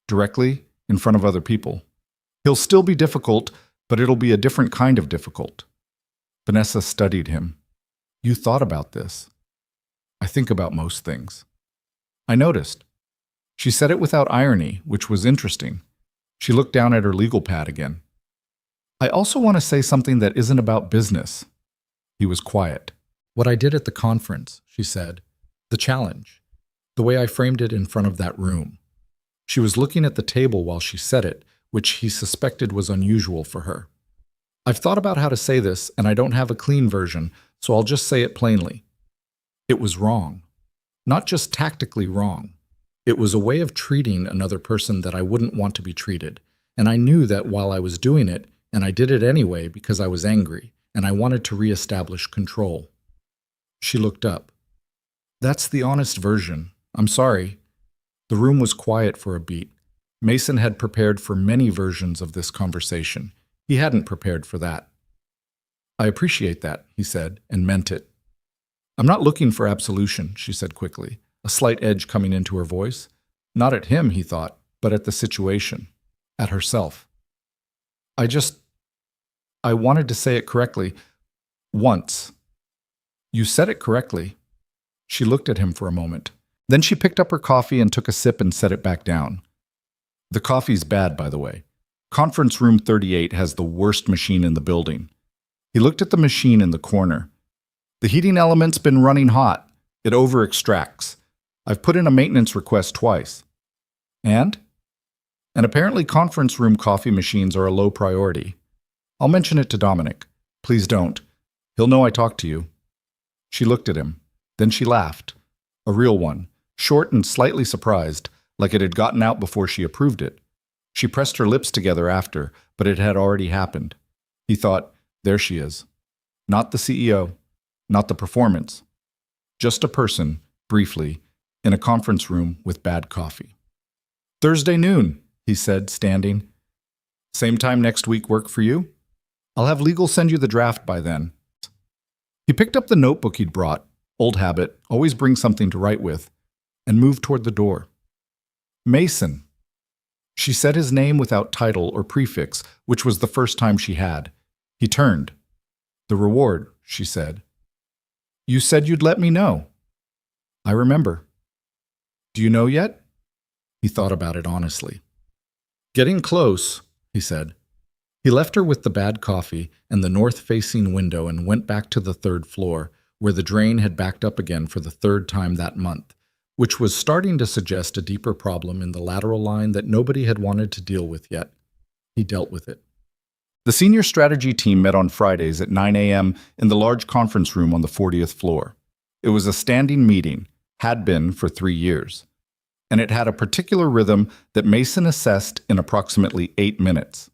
S1: directly, in front of other people. He'll still be difficult, but it'll be a different kind of difficult." Vanessa studied him. "You thought about this." "I think about most things." "I noticed." She said it without irony, which was interesting. She looked down at her legal pad again. "I also want to say something that isn't about business." He was quiet. "What I did at the conference," she said. "The challenge. The way I framed it in front of that room." She was looking at the table while she said it, which he suspected was unusual for her. "I've thought about how to say this, and I don't have a clean version, so I'll just say it plainly. It was wrong. Not just tactically wrong. It was a way of treating another person that I wouldn't want to be treated, and I knew that while I was doing it, and I did it anyway because I was angry, and I wanted to reestablish control." She looked up. "That's the honest version. I'm sorry." The room was quiet for a beat. Mason had prepared for many versions of this conversation. He hadn't prepared for that. "I appreciate that," he said, and meant it. "I'm not looking for absolution," she said quickly, a slight edge coming into her voice. Not at him, he thought, but at the situation, at herself. I wanted to say it correctly. Once." "You said it correctly." She looked at him for a moment. Then she picked up her coffee and took a sip and set it back down. "The coffee's bad, by the way. Conference room 38 has the worst machine in the building." He looked at the machine in the corner. "The heating element's been running hot. It over-extracts. I've put in a maintenance request twice." "And?" "And apparently conference room coffee machines are a low priority. I'll mention it to Dominic. Please don't. He'll know I talked to you." She looked at him. Then she laughed. A real one, short and slightly surprised, like it had gotten out before she approved it. She pressed her lips together after, but it had already happened. He thought, there she is. Not the CEO, not the performance. Just a person, briefly, in a conference room with bad coffee. "Thursday noon," he said, standing. "Same time next week work for you? I'll have legal send you the draft by then." He picked up the notebook he'd brought, old habit, always bring something to write with, and moved toward the door. "Mason." She said his name without title or prefix, which was the first time she had. He turned. "The reward," she said. "You said you'd let me know." "I remember." "Do you know yet?" He thought about it honestly. "Getting close," he said. He left her with the bad coffee and the north-facing window and went back to the third floor, where the drain had backed up again for the third time that month, which was starting to suggest a deeper problem in the lateral line that nobody had wanted to deal with yet. He dealt with it. The senior strategy team met on Fridays at 9 a.m. in the large conference room on the 40th floor. It was a standing meeting, had been for 3 years, and it had a particular rhythm that Mason assessed in approximately 8 minutes.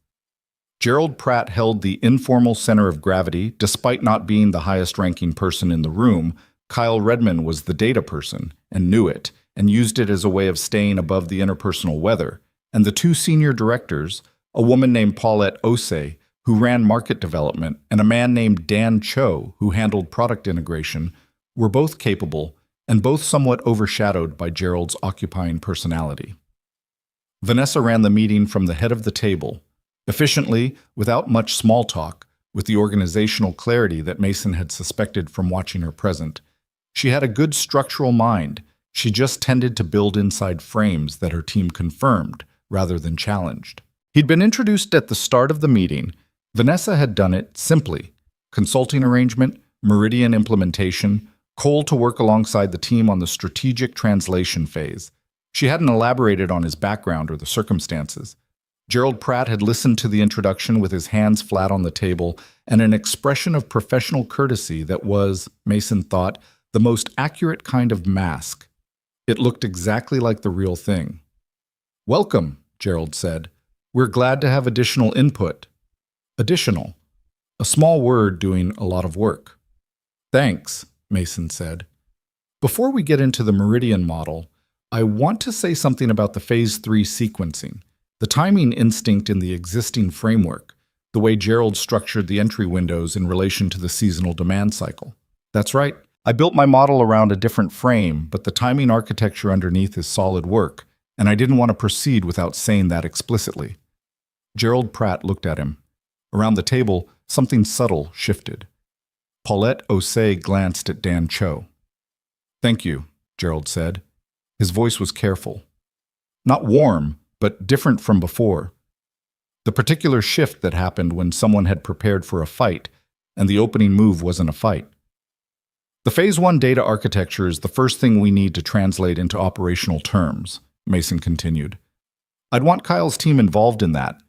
S1: Gerald Pratt held the informal center of gravity. Despite not being the highest-ranking person in the room, Kyle Redman was the data person and knew it, and used it as a way of staying above the interpersonal weather. And the two senior directors, a woman named Paulette Osei, who ran market development, and a man named Dan Cho, who handled product integration, were both capable and both somewhat overshadowed by Gerald's occupying personality. Vanessa ran the meeting from the head of the table, efficiently, without much small talk, with the organizational clarity that Mason had suspected from watching her present. She had a good structural mind. She just tended to build inside frames that her team confirmed, rather than challenged. He'd been introduced at the start of the meeting. Vanessa had done it simply. Consulting arrangement, Meridian implementation, Cole to work alongside the team on the strategic translation phase. She hadn't elaborated on his background or the circumstances. Gerald Pratt had listened to the introduction with his hands flat on the table and an expression of professional courtesy that was, Mason thought, the most accurate kind of mask. It looked exactly like the real thing. "Welcome," Gerald said. "We're glad to have additional input." Additional. A small word doing a lot of work. "Thanks," Mason said. "Before we get into the Meridian model, I want to say something about the Phase 3 sequencing. The timing instinct in the existing framework, the way Gerald structured the entry windows in relation to the seasonal demand cycle. That's right. I built my model around a different frame, but the timing architecture underneath is solid work, and I didn't want to proceed without saying that explicitly." Gerald Pratt looked at him. Around the table, something subtle shifted. Paulette Osei glanced at Dan Cho. "Thank you," Gerald said. His voice was careful. Not warm, but different from before. The particular shift that happened when someone had prepared for a fight, and the opening move wasn't a fight. "The Phase 1 data architecture is the first thing we need to translate into operational terms," Mason continued. "I'd want Kyle's team involved in that.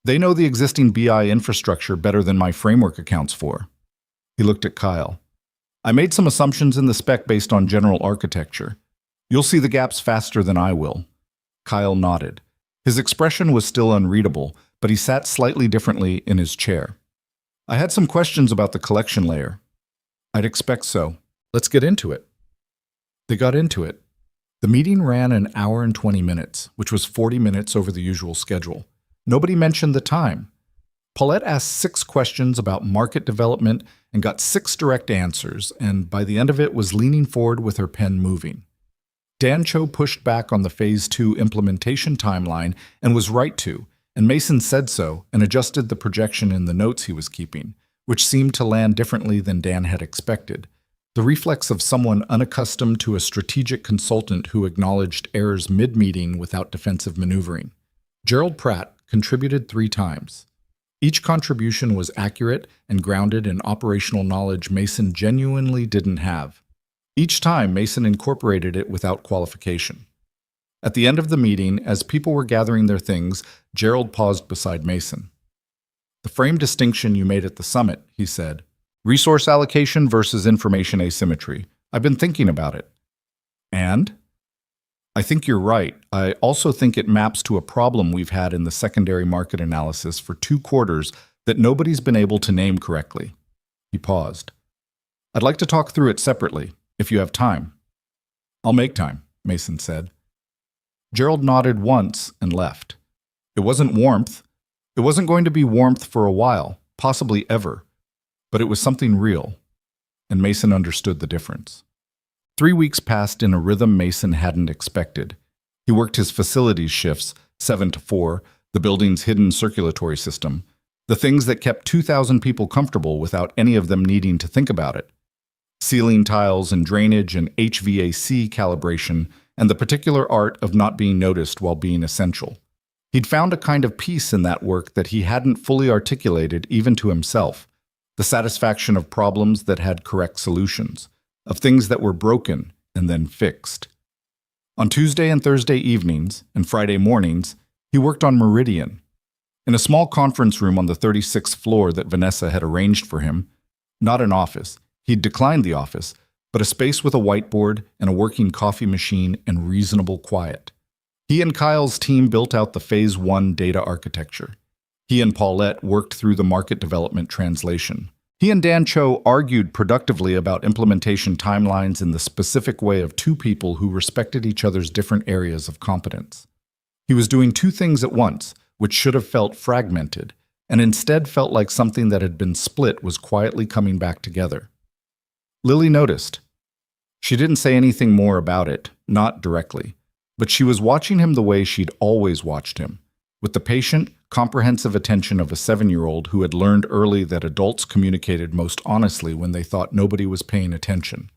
S1: They know the existing BI infrastructure better than my framework accounts for." He looked at Kyle. "I made some assumptions in the spec based on general architecture. You'll see the gaps faster than I will." Kyle nodded. His expression was still unreadable, but he sat slightly differently in his chair. "I had some questions about the collection layer." "I'd expect so. Let's get into it." They got into it. The meeting ran an hour and 20 minutes, which was 40 minutes over the usual schedule. Nobody mentioned the time. Paulette asked 6 questions about market development and got 6 direct answers, and by the end of it was leaning forward with her pen moving. Dan Cho pushed back on the Phase 2 implementation timeline and was right to, and Mason said so and adjusted the projection in the notes he was keeping, which seemed to land differently than Dan had expected. The reflex of someone unaccustomed to a strategic consultant who acknowledged errors mid-meeting without defensive maneuvering. Gerald Pratt contributed 3 times. Each contribution was accurate and grounded in operational knowledge Mason genuinely didn't have. Each time, Mason incorporated it without qualification. At the end of the meeting, as people were gathering their things, Gerald paused beside Mason. "The frame distinction you made at the summit," he said. "Resource allocation versus information asymmetry. I've been thinking about it." "And?" "I think you're right. I also think it maps to a problem we've had in the secondary market analysis for 2 quarters that nobody's been able to name correctly." He paused. "I'd like to talk through it separately, if you have time." "I'll make time," Mason said. Gerald nodded once and left. It wasn't warmth. It wasn't going to be warmth for a while, possibly ever. But it was something real, and Mason understood the difference. 3 weeks passed in a rhythm Mason hadn't expected. He worked his facilities shifts, 7 to 4, the building's hidden circulatory system, the things that kept 2,000 people comfortable without any of them needing to think about it. Ceiling tiles and drainage and HVAC calibration, and the particular art of not being noticed while being essential. He'd found a kind of peace in that work that he hadn't fully articulated even to himself, the satisfaction of problems that had correct solutions, of things that were broken and then fixed. On Tuesday and Thursday evenings and Friday mornings, he worked on Meridian. In a small conference room on the 36th floor that Vanessa had arranged for him, not an office, he'd declined the office, but a space with a whiteboard and a working coffee machine and reasonable quiet. He and Kyle's team built out the Phase 1 data architecture. He and Paulette worked through the market development translation. He and Dan Cho argued productively about implementation timelines in the specific way of two people who respected each other's different areas of competence. He was doing two things at once, which should have felt fragmented, and instead felt like something that had been split was quietly coming back together. Lily noticed. She didn't say anything more about it, not directly, but she was watching him the way she'd always watched him, with the patient, comprehensive attention of a 7-year-old who had learned early that adults communicated most honestly when they thought nobody was paying attention.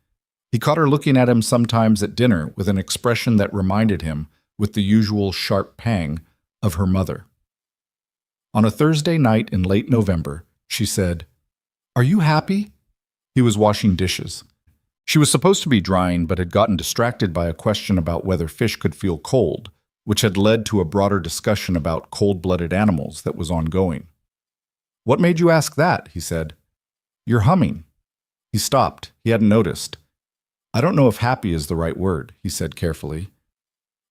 S1: He caught her looking at him sometimes at dinner with an expression that reminded him, with the usual sharp pang, of her mother. On a Thursday night in late November, she said, "Are you happy?" He was washing dishes. She was supposed to be drying, but had gotten distracted by a question about whether fish could feel cold, which had led to a broader discussion about cold-blooded animals that was ongoing. "What made you ask that?" he said. "You're humming." He stopped. He hadn't noticed. "I don't know if happy is the right word," he said carefully.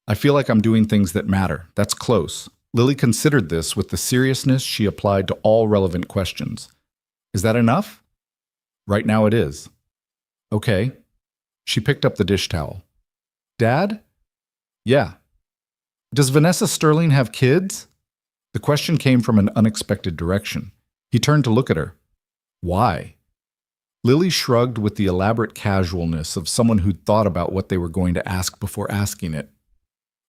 S1: "I feel like I'm doing things that matter. That's close." Lily considered this with the seriousness she applied to all relevant questions. "Is that enough?" "Right now it is." "Okay." She picked up the dish towel. "Dad?" "Yeah." "Does Vanessa Sterling have kids?" The question came from an unexpected direction. He turned to look at her. "Why?" Lily shrugged with the elaborate casualness of someone who'd thought about what they were going to ask before asking it.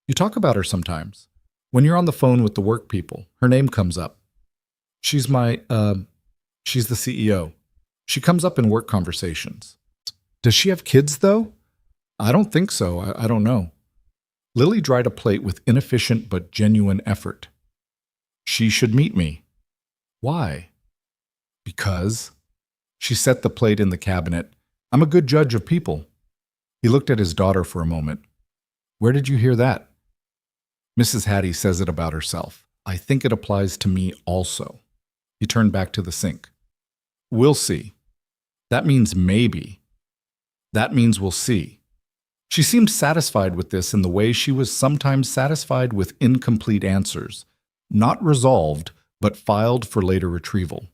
S1: "You talk about her sometimes. When you're on the phone with the work people, her name comes up. She's the CEO. She comes up in work conversations." "Does she have kids, though?" "I don't think so. I don't know." Lily dried a plate with inefficient but genuine effort. "She should meet me." "Why?" "Because." She set the plate in the cabinet. "I'm a good judge of people." He looked at his daughter for a moment. "Where did you hear that?" "Mrs. Hattie says it about herself. I think it applies to me also." He turned back to the sink. "We'll see." "That means maybe." "That means we'll see." She seemed satisfied with this in the way she was sometimes satisfied with incomplete answers, not resolved, but filed for later retrieval.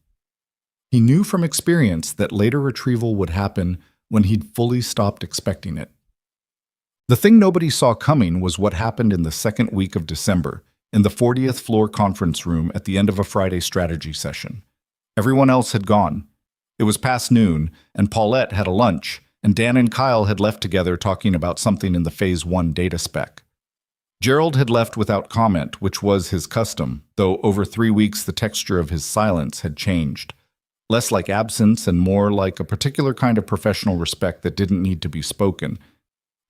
S1: He knew from experience that later retrieval would happen when he'd fully stopped expecting it. The thing nobody saw coming was what happened in the second week of December, in the 40th floor conference room at the end of a Friday strategy session. Everyone else had gone. It was past noon, and Paulette had a lunch, and Dan and Kyle had left together talking about something in the Phase 1 data spec. Gerald had left without comment, which was his custom, though over 3 weeks the texture of his silence had changed. Less like absence and more like a particular kind of professional respect that didn't need to be spoken.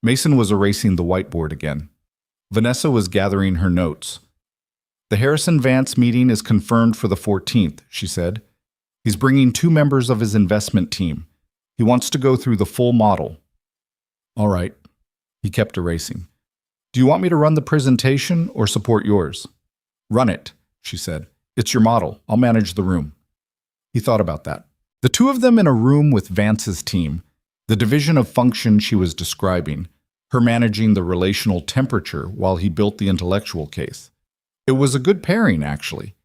S1: Mason was erasing the whiteboard again. Vanessa was gathering her notes. "The Harrison Vance meeting is confirmed for the 14th, she said. "He's bringing 2 members of his investment team. He wants to go through the full model." "All right." He kept erasing. "Do you want me to run the presentation or support yours?" "Run it," she said. "It's your model. I'll manage the room." He thought about that. The two of them in a room with Vance's team, the division of function she was describing, her managing the relational temperature while he built the intellectual case. It was a good pairing, actually.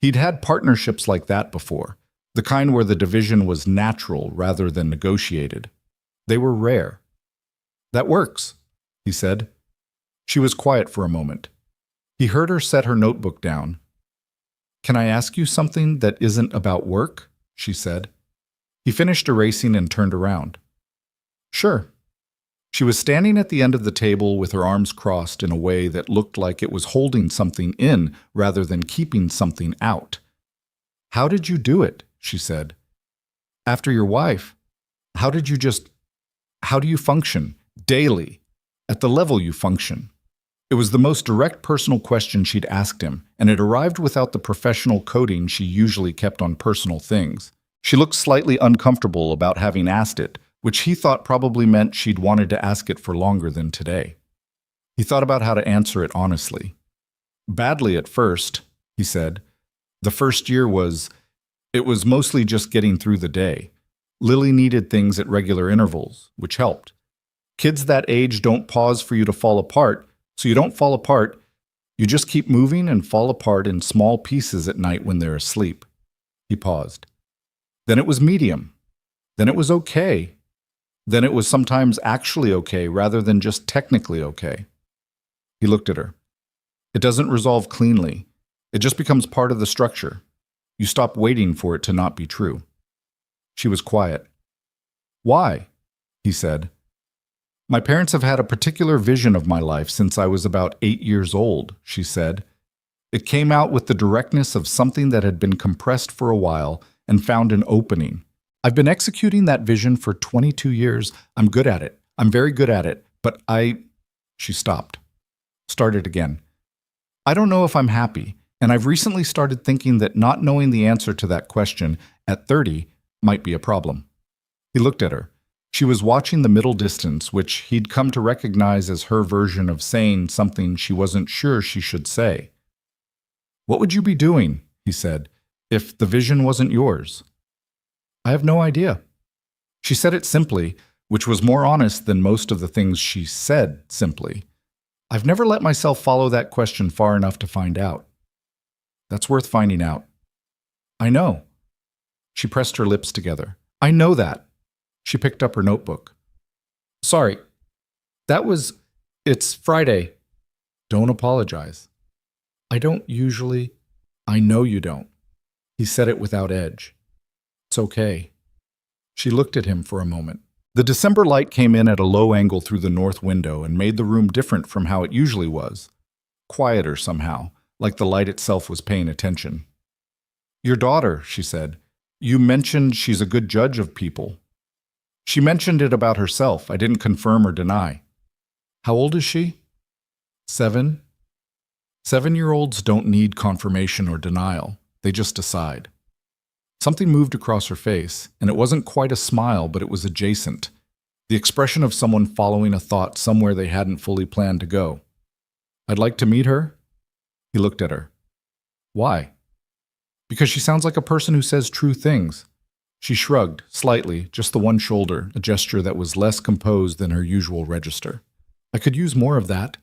S1: He'd had partnerships like that before, the kind where the division was natural rather than negotiated. They were rare. "That works." he said. She was quiet for a moment. He heard her set her notebook down. Can I ask you something that isn't about work? She said. He finished erasing and turned around. Sure. She was standing at the end of the table with her arms crossed in a way that looked like it was holding something in rather than keeping something out. How did you do it? She said. After your wife, how do you function daily at the level you function? It was the most direct personal question she'd asked him, and it arrived without the professional coding she usually kept on personal things. She looked slightly uncomfortable about having asked it, which he thought probably meant she'd wanted to ask it for longer than today. He thought about how to answer it honestly. Badly at first, he said. The first year it was mostly just getting through the day. Lily needed things at regular intervals, which helped. Kids that age don't pause for you to fall apart, so you don't fall apart. You just keep moving and fall apart in small pieces at night when they're asleep. He paused. Then it was medium. Then it was okay. Then it was sometimes actually okay rather than just technically okay. He looked at her. It doesn't resolve cleanly. It just becomes part of the structure. You stop waiting for it to not be true. She was quiet. Why? He said. My parents have had a particular vision of my life since I was about 8 years old, she said. It came out with the directness of something that had been compressed for a while and found an opening. I've been executing that vision for 22 years. I'm good at it. I'm very good at it. But She stopped. Started again. I don't know if I'm happy, and I've recently started thinking that not knowing the answer to that question at 30 might be a problem. He looked at her. She was watching the middle distance, which he'd come to recognize as her version of saying something she wasn't sure she should say. What would you be doing, he said, if the vision wasn't yours? I have no idea. She said it simply, which was more honest than most of the things she said simply. I've never let myself follow that question far enough to find out. That's worth finding out. I know. She pressed her lips together. I know that. She picked up her notebook. Sorry. It's Friday. Don't apologize. I don't usually. I know you don't. He said it without edge. It's okay. She looked at him for a moment. The December light came in at a low angle through the north window and made the room different from how it usually was. Quieter somehow, like the light itself was paying attention. Your daughter, she said. You mentioned she's a good judge of people. She mentioned it about herself. I didn't confirm or deny. How old is she? 7. 7-year-olds don't need confirmation or denial. They just decide. Something moved across her face, and it wasn't quite a smile, but it was adjacent. The expression of someone following a thought somewhere they hadn't fully planned to go. I'd like to meet her. He looked at her. Why? Because she sounds like a person who says true things. She shrugged, slightly, just the one shoulder, a gesture that was less composed than her usual register. I could use more of that.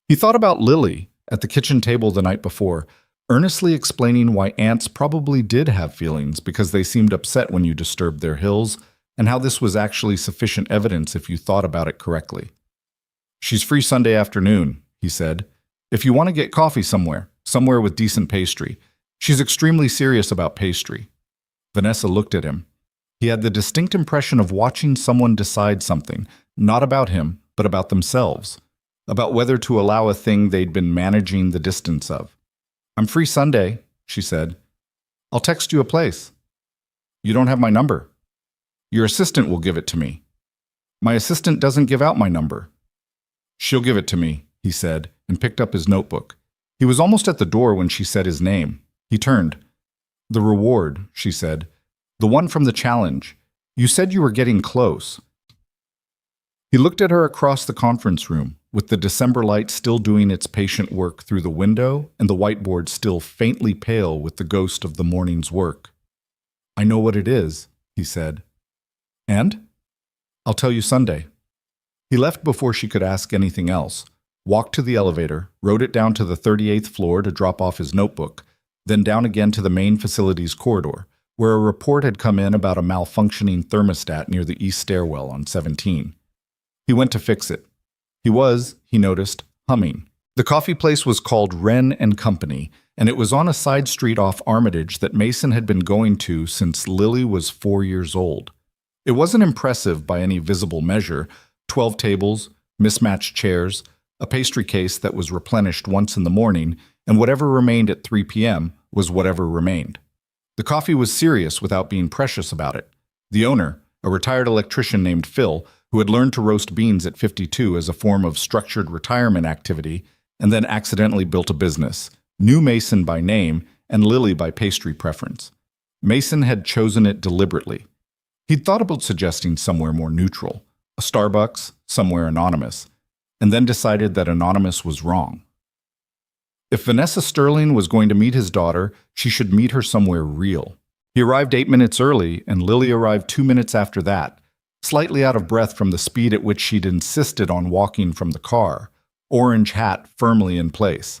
S1: He thought about Lily at the kitchen table the night before, earnestly explaining why ants probably did have feelings because they seemed upset when you disturbed their hills, and how this was actually sufficient evidence if you thought about it correctly. She's free Sunday afternoon, he said. If you want to get coffee somewhere with decent pastry. She's extremely serious about pastry. Vanessa looked at him. He had the distinct impression of watching someone decide something, not about him, but about themselves, about whether to allow a thing they'd been managing the distance of. I'm free Sunday, she said. I'll text you a place. You don't have my number. Your assistant will give it to me. My assistant doesn't give out my number. She'll give it to me, he said, and picked up his notebook. He was almost at the door when she said his name. He turned. The reward, she said. The one from the challenge. You said you were getting close. He looked at her across the conference room, with the December light still doing its patient work through the window and the whiteboard still faintly pale with the ghost of the morning's work. I know what it is, he said. And? I'll tell you Sunday. He left before she could ask anything else, walked to the elevator, rode it down to the 38th floor to drop off his notebook, then down again to the main facilities corridor, where a report had come in about a malfunctioning thermostat near the east stairwell on 17. He went to fix it. He was, he noticed, humming. The coffee place was called Wren and Company, and it was on a side street off Armitage that Mason had been going to since Lily was 4 years old. It wasn't impressive by any visible measure: 12 tables, mismatched chairs, a pastry case that was replenished once in the morning, and whatever remained at 3 p.m. was whatever remained. The coffee was serious without being precious about it. The owner, a retired electrician named Phil, who had learned to roast beans at 52 as a form of structured retirement activity, and then accidentally built a business, knew Mason by name and Lily by pastry preference. Mason had chosen it deliberately. He'd thought about suggesting somewhere more neutral, a Starbucks, somewhere anonymous, and then decided that anonymous was wrong. If Vanessa Sterling was going to meet his daughter, she should meet her somewhere real. He arrived 8 minutes early, and Lily arrived 2 minutes after that, slightly out of breath from the speed at which she'd insisted on walking from the car, orange hat firmly in place.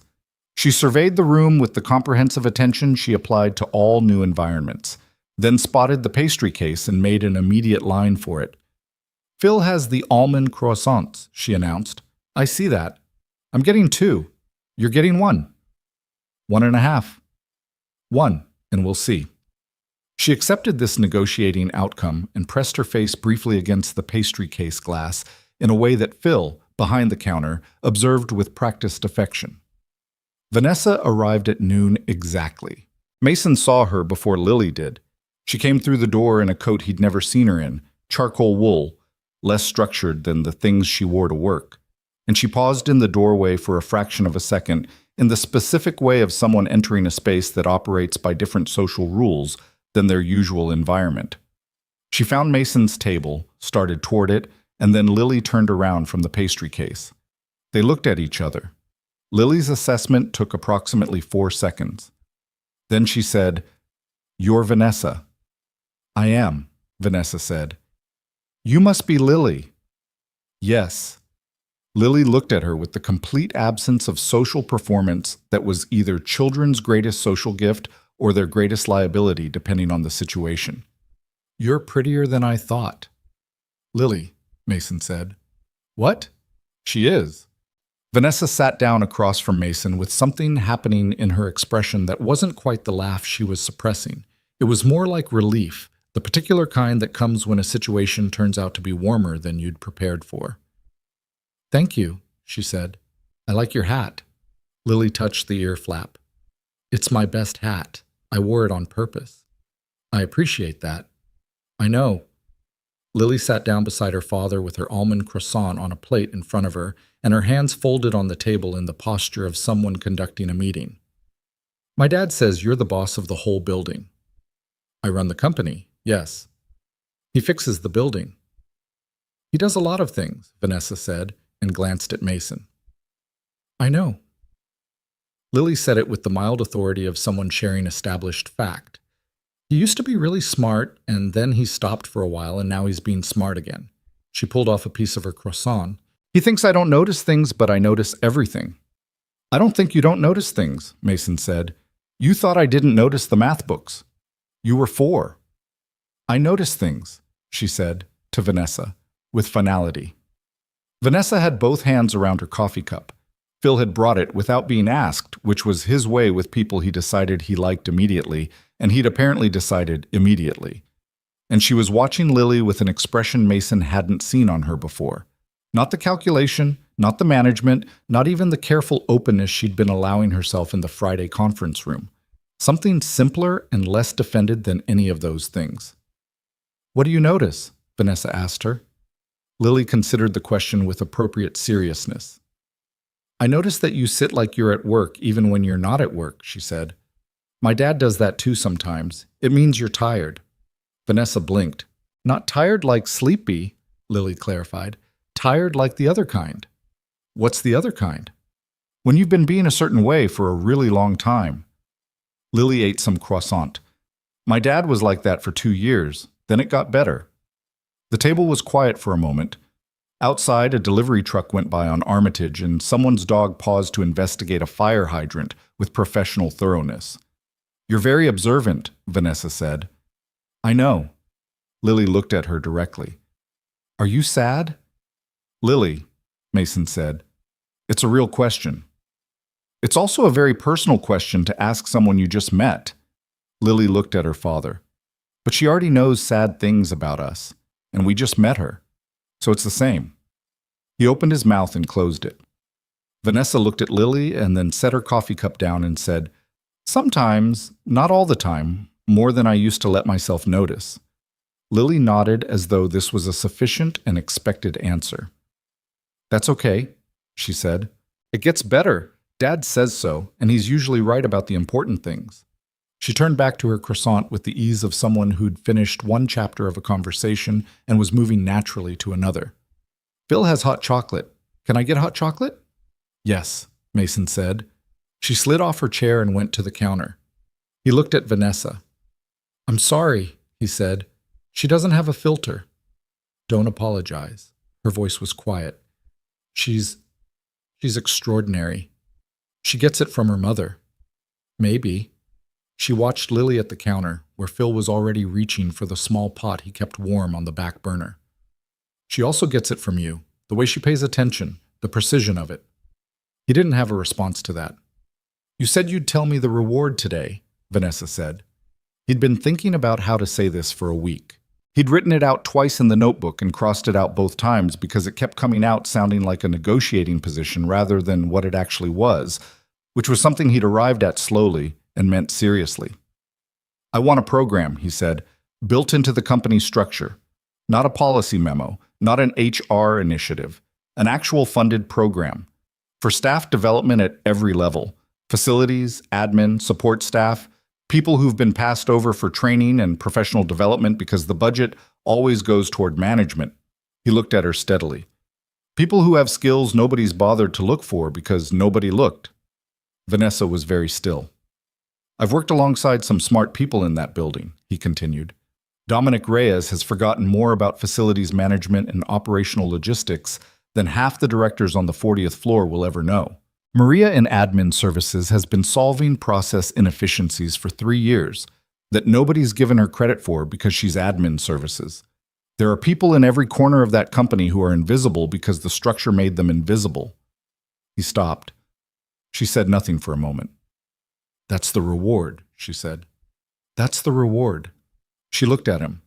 S1: She surveyed the room with the comprehensive attention she applied to all new environments, then spotted the pastry case and made an immediate line for it. "Phil has the almond croissants," she announced. "I see that. I'm getting 2. You're getting 1. 1.5. 1, and we'll see." She accepted this negotiating outcome and pressed her face briefly against the pastry case glass in a way that Phil, behind the counter, observed with practiced affection. Vanessa arrived at noon exactly. Mason saw her before Lily did. She came through the door in a coat he'd never seen her in, charcoal wool, less structured than the things she wore to work. And she paused in the doorway for a fraction of a second in the specific way of someone entering a space that operates by different social rules than their usual environment. She found Mason's table, started toward it, and then Lily turned around from the pastry case. They looked at each other. Lily's assessment took approximately 4 seconds. Then she said, "You're Vanessa." "I am," Vanessa said. "You must be Lily." "Yes." Lily looked at her with the complete absence of social performance that was either children's greatest social gift or their greatest liability, depending on the situation. "You're prettier than I thought." "Lily," Mason said. "What?" "She is." Vanessa sat down across from Mason with something happening in her expression that wasn't quite the laugh she was suppressing. It was more like relief, the particular kind that comes when a situation turns out to be warmer than you'd prepared for. "Thank you," she said. "I like your hat." Lily touched the ear flap. "It's my best hat. I wore it on purpose." "I appreciate that." "I know." Lily sat down beside her father with her almond croissant on a plate in front of her and her hands folded on the table in the posture of someone conducting a meeting. "My dad says you're the boss of the whole building." "I run the company, yes." "He fixes the building." "He does a lot of things," Vanessa said and glanced at Mason. "I know." Lily said it with the mild authority of someone sharing established fact. "He used to be really smart, and then he stopped for a while, and now he's being smart again." She pulled off a piece of her croissant. "He thinks I don't notice things, but I notice everything." "I don't think you don't notice things," Mason said. "You thought I didn't notice the math books. You were 4. "I notice things," she said, to Vanessa, with finality. Vanessa had both hands around her coffee cup. Phil had brought it without being asked, which was his way with people he decided he liked immediately, and he'd apparently decided immediately. And she was watching Lily with an expression Mason hadn't seen on her before. Not the calculation, not the management, not even the careful openness she'd been allowing herself in the Friday conference room. Something simpler and less defended than any of those things. "What do you notice?" Vanessa asked her. Lily considered the question with appropriate seriousness. "I notice that you sit like you're at work even when you're not at work," she said. "My dad does that too sometimes. It means you're tired." Vanessa blinked. "Not tired like sleepy," Lily clarified. "Tired like the other kind." "What's the other kind?" "When you've been being a certain way for a really long time." Lily ate some croissant. "My dad was like that for 2 years. Then it got better." The table was quiet for a moment. Outside, a delivery truck went by on Armitage, and someone's dog paused to investigate a fire hydrant with professional thoroughness. "You're very observant," Vanessa said. "I know." Lily looked at her directly. "Are you sad?" "Lily," Mason said. It's a real question. It's also a very personal question to ask someone you just met. Lily looked at her father. But she already knows sad things about us, and we just met her. So it's the same. He opened his mouth and closed it. Vanessa looked at Lily and then set her coffee cup down and said, Sometimes, not all the time, more than I used to let myself notice. Lily nodded as though this was a sufficient and expected answer. That's okay, she said. It gets better. Dad says so, and he's usually right about the important things. She turned back to her croissant with the ease of someone who'd finished one chapter of a conversation and was moving naturally to another. Phil has hot chocolate. Can I get hot chocolate? Yes, Mason said. She slid off her chair and went to the counter. He looked at Vanessa. I'm sorry, he said. She doesn't have a filter. Don't apologize. Her voice was quiet. She's extraordinary. She gets it from her mother. Maybe. She watched Lily at the counter, where Phil was already reaching for the small pot he kept warm on the back burner. She also gets it from you, the way she pays attention, the precision of it. He didn't have a response to that. You said you'd tell me the reward today, Vanessa said. He'd been thinking about how to say this for a week. He'd written it out twice in the notebook and crossed it out both times because it kept coming out sounding like a negotiating position rather than what it actually was, which was something he'd arrived at slowly and meant seriously. I want a program, he said, built into the company's structure. Not a policy memo, not an HR initiative, an actual funded program. For staff development at every level, facilities, admin, support staff, people who've been passed over for training and professional development because the budget always goes toward management. He looked at her steadily. People who have skills nobody's bothered to look for because nobody looked. Vanessa was very still. I've worked alongside some smart people in that building, he continued. Dominic Reyes has forgotten more about facilities management and operational logistics than half the directors on the 40th floor will ever know. Maria in admin services has been solving process inefficiencies for 3 years that nobody's given her credit for because she's admin services. There are people in every corner of that company who are invisible because the structure made them invisible. He stopped. She said nothing for a moment. That's the reward, she said. That's the reward. She looked at him.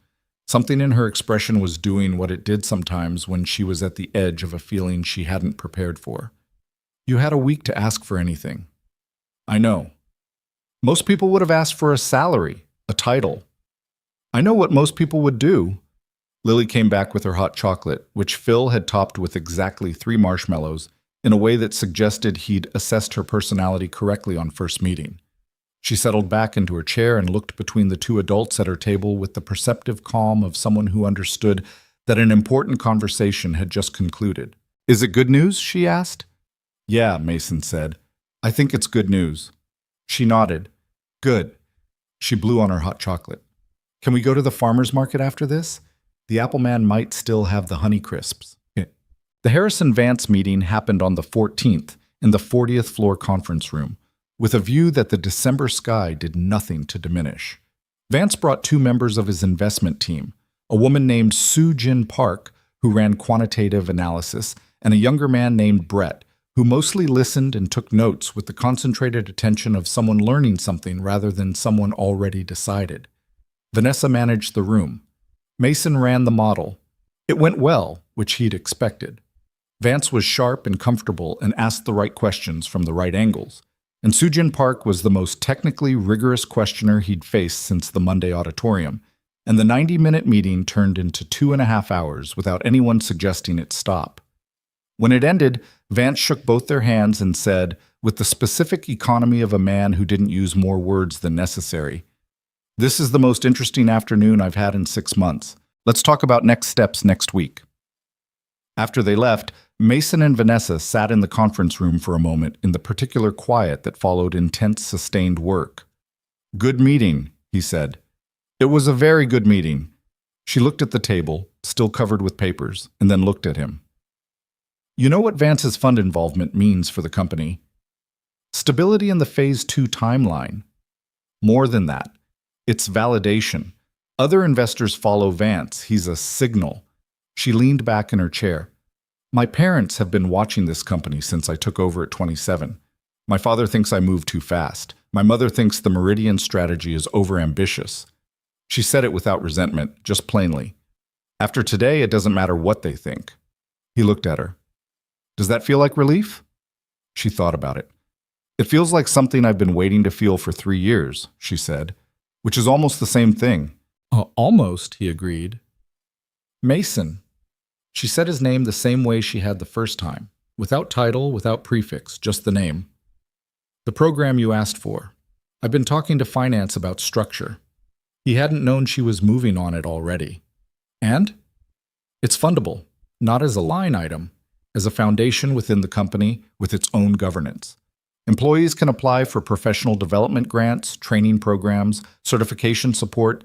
S1: Something in her expression was doing what it did sometimes when she was at the edge of a feeling she hadn't prepared for. You had a week to ask for anything. I know. Most people would have asked for a salary, a title. I know what most people would do. Lily came back with her hot chocolate, which Phil had topped with exactly 3 marshmallows in a way that suggested he'd assessed her personality correctly on first meeting. She settled back into her chair and looked between the 2 adults at her table with the perceptive calm of someone who understood that an important conversation had just concluded. Is it good news? She asked. Yeah, Mason said. I think it's good news. She nodded. Good. She blew on her hot chocolate. Can we go to the farmer's market after this? The Apple Man might still have the Honey Crisps. The Harrison Vance meeting happened on the 14th in the 40th floor conference room, with a view that the December sky did nothing to diminish. Vance brought 2 members of his investment team, a woman named Soo Jin Park, who ran quantitative analysis, and a younger man named Brett, who mostly listened and took notes with the concentrated attention of someone learning something rather than someone already decided. Vanessa managed the room. Mason ran the model. It went well, which he'd expected. Vance was sharp and comfortable and asked the right questions from the right angles. And Soo Jin Park was the most technically rigorous questioner he'd faced since the Monday auditorium, and the 90-minute meeting turned into 2.5 hours without anyone suggesting it stop. When it ended, Vance shook both their hands and said, with the specific economy of a man who didn't use more words than necessary, "This is the most interesting afternoon I've had in 6 months. Let's talk about next steps next week." After they left, Mason and Vanessa sat in the conference room for a moment in the particular quiet that followed intense, sustained work. Good meeting, he said. It was a very good meeting. She looked at the table, still covered with papers, and then looked at him. You know what Vance's fund involvement means for the company? Stability in the Phase 2 timeline. More than that, it's validation. Other investors follow Vance. He's a signal. She leaned back in her chair. My parents have been watching this company since I took over at 27. My father thinks I moved too fast. My mother thinks the Meridian strategy is overambitious. She said it without resentment, just plainly. After today, it doesn't matter what they think. He looked at her. Does that feel like relief? She thought about it. It feels like something I've been waiting to feel for 3 years, she said, which is almost the same thing.
S2: Almost, he agreed. Mason. She said his name the same way she had the first time, without title, without prefix, just the name. The program you asked for. I've been talking to finance about structure. He hadn't known she was moving on it already. And? It's fundable, not as a line item, as a foundation within the company with its own governance. Employees can apply for professional development grants, training programs, certification support.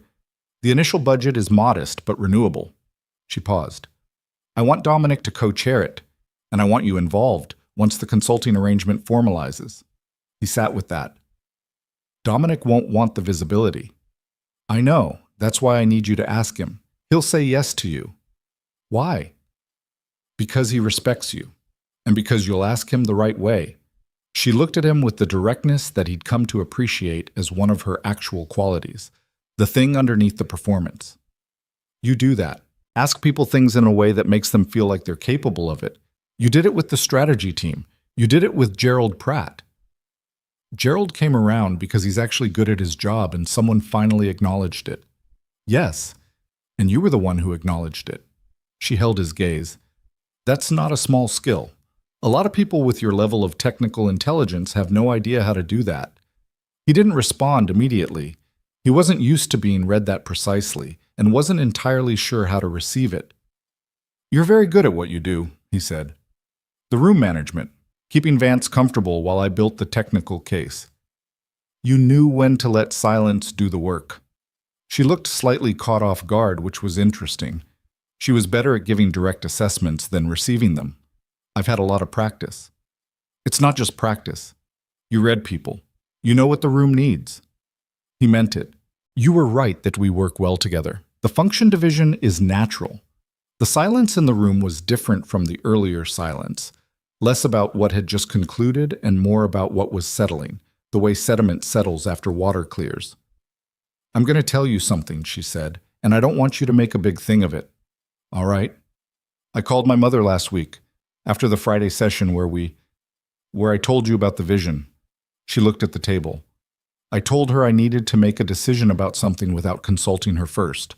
S2: The initial budget is modest but renewable. She paused. I want Dominic to co-chair it, and I want you involved once the consulting arrangement formalizes. He sat with that. Dominic won't want the visibility. I know. That's why I need you to ask him. He'll say yes to you. Why? Because he respects you, and because you'll ask him the right way. She looked at him with the directness that he'd come to appreciate as one of her actual qualities, the thing underneath the performance. You do that. Ask people things in a way that makes them feel like they're capable of it. You did it with the strategy team. You did it with Gerald Pratt. Gerald came around because he's actually good at his job and someone finally acknowledged it. Yes, and you were the one who acknowledged it. She held his gaze. That's not a small skill. A lot of people with your level of technical intelligence have no idea how to do that. He didn't respond immediately. He wasn't used to being read that precisely and wasn't entirely sure how to receive it. You're very good at what you do, he said. The room management, keeping Vance comfortable while I built the technical case. You knew when to let silence do the work. She looked slightly caught off guard, which was interesting. She was better at giving direct assessments than receiving them. I've had a lot of practice. It's not just practice. You read people. You know what the room needs. He meant it. You were right that we work well together. The function division is natural. The silence in the room was different from the earlier silence, less about what had just concluded and more about what was settling, the way sediment settles after water clears. I'm going to tell you something, she said, and I don't want you to make a big thing of it. All right? I called my mother last week, after the Friday session where I told you about the vision. She looked at the table. I told her I needed to make a decision about something without consulting her first,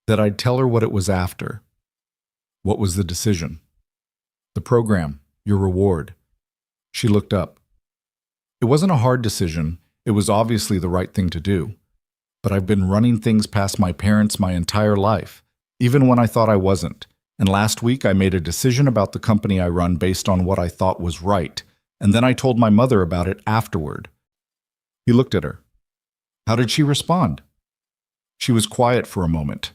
S2: that I'd tell her what it was after. What was the decision? The program, your reward. She looked up. It wasn't a hard decision. It was obviously the right thing to do. But I've been running things past my parents my entire life, even when I thought I wasn't. And last week I made a decision about the company I run based on what I thought was right, and then I told my mother about it afterward. He looked at her. How did she respond? She was quiet for a moment.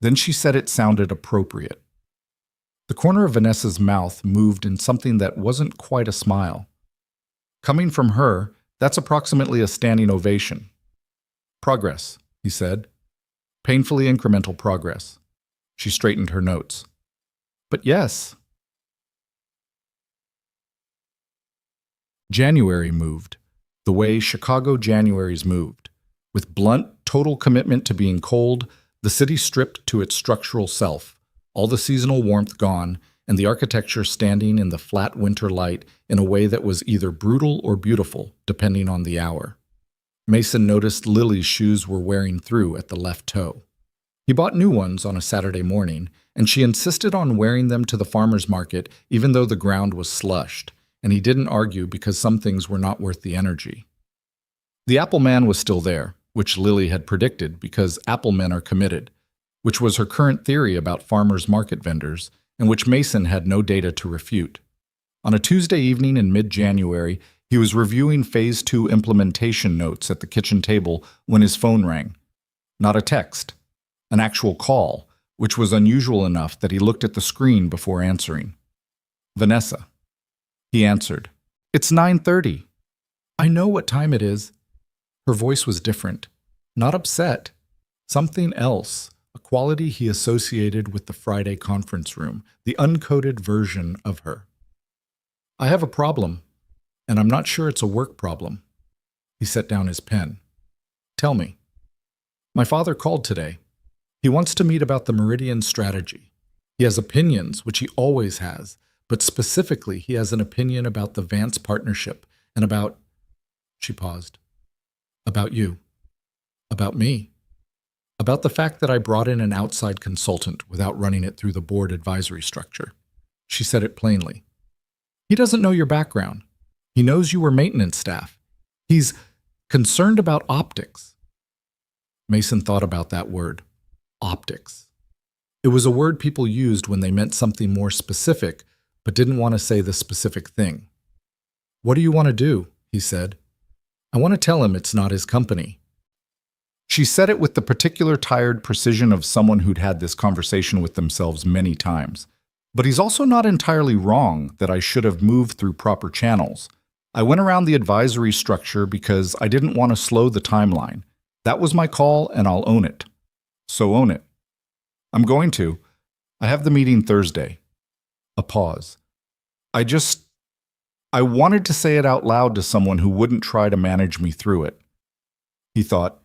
S2: Then she said it sounded appropriate. The corner of Vanessa's mouth moved in something that wasn't quite a smile. Coming from her, that's approximately a standing ovation. Progress, he said. Painfully incremental progress. She straightened her notes. But yes. January moved, the way Chicago Januaries moved. With blunt, total commitment to being cold, the city stripped to its structural self, all the seasonal warmth gone, and the architecture standing in the flat winter light in a way that was either brutal or beautiful, depending on the hour. Mason noticed Lily's shoes were wearing through at the left toe. He bought new ones on a Saturday morning, and she insisted on wearing them to the farmer's market even though the ground was slushed, and he didn't argue because some things were not worth the energy. The Apple Man was still there, which Lily had predicted because Apple men are committed, which was her current theory about farmers' market vendors, and which Mason had no data to refute. On a Tuesday evening in mid-January, he was reviewing Phase 2 implementation notes at the kitchen table when his phone rang. Not a text. An actual call, which was unusual enough that he looked at the screen before answering. Vanessa. He answered. It's 9:30. I know what time it is. Her voice was different. Not upset. Something else. a quality he associated with the Friday conference room, the uncoded version of her. I have a problem, and I'm not sure it's a work problem. He set down his pen. Tell me. My father called today. He wants to meet about the Meridian strategy. He has opinions, which he always has, but specifically he has an opinion about the Vance partnership and about, she paused, about you, about me, about the fact that I brought in an outside consultant without running it through the board advisory structure. She said it plainly. He doesn't know your background. He knows you were maintenance staff. He's concerned about optics. Mason thought about that word, optics. It was a word people used when they meant something more specific, but didn't want to say the specific thing. What do you want to do? He said. I want to tell him it's not his company. She said it with the particular tired precision of someone who'd had this conversation with themselves many times. But he's also not entirely wrong that I should have moved through proper channels. I went around the advisory structure because I didn't want to slow the timeline. That was my call, and I'll own it. So own it. I'm going to. I have the meeting Thursday. A pause. I wanted to say it out loud to someone who wouldn't try to manage me through it. He thought,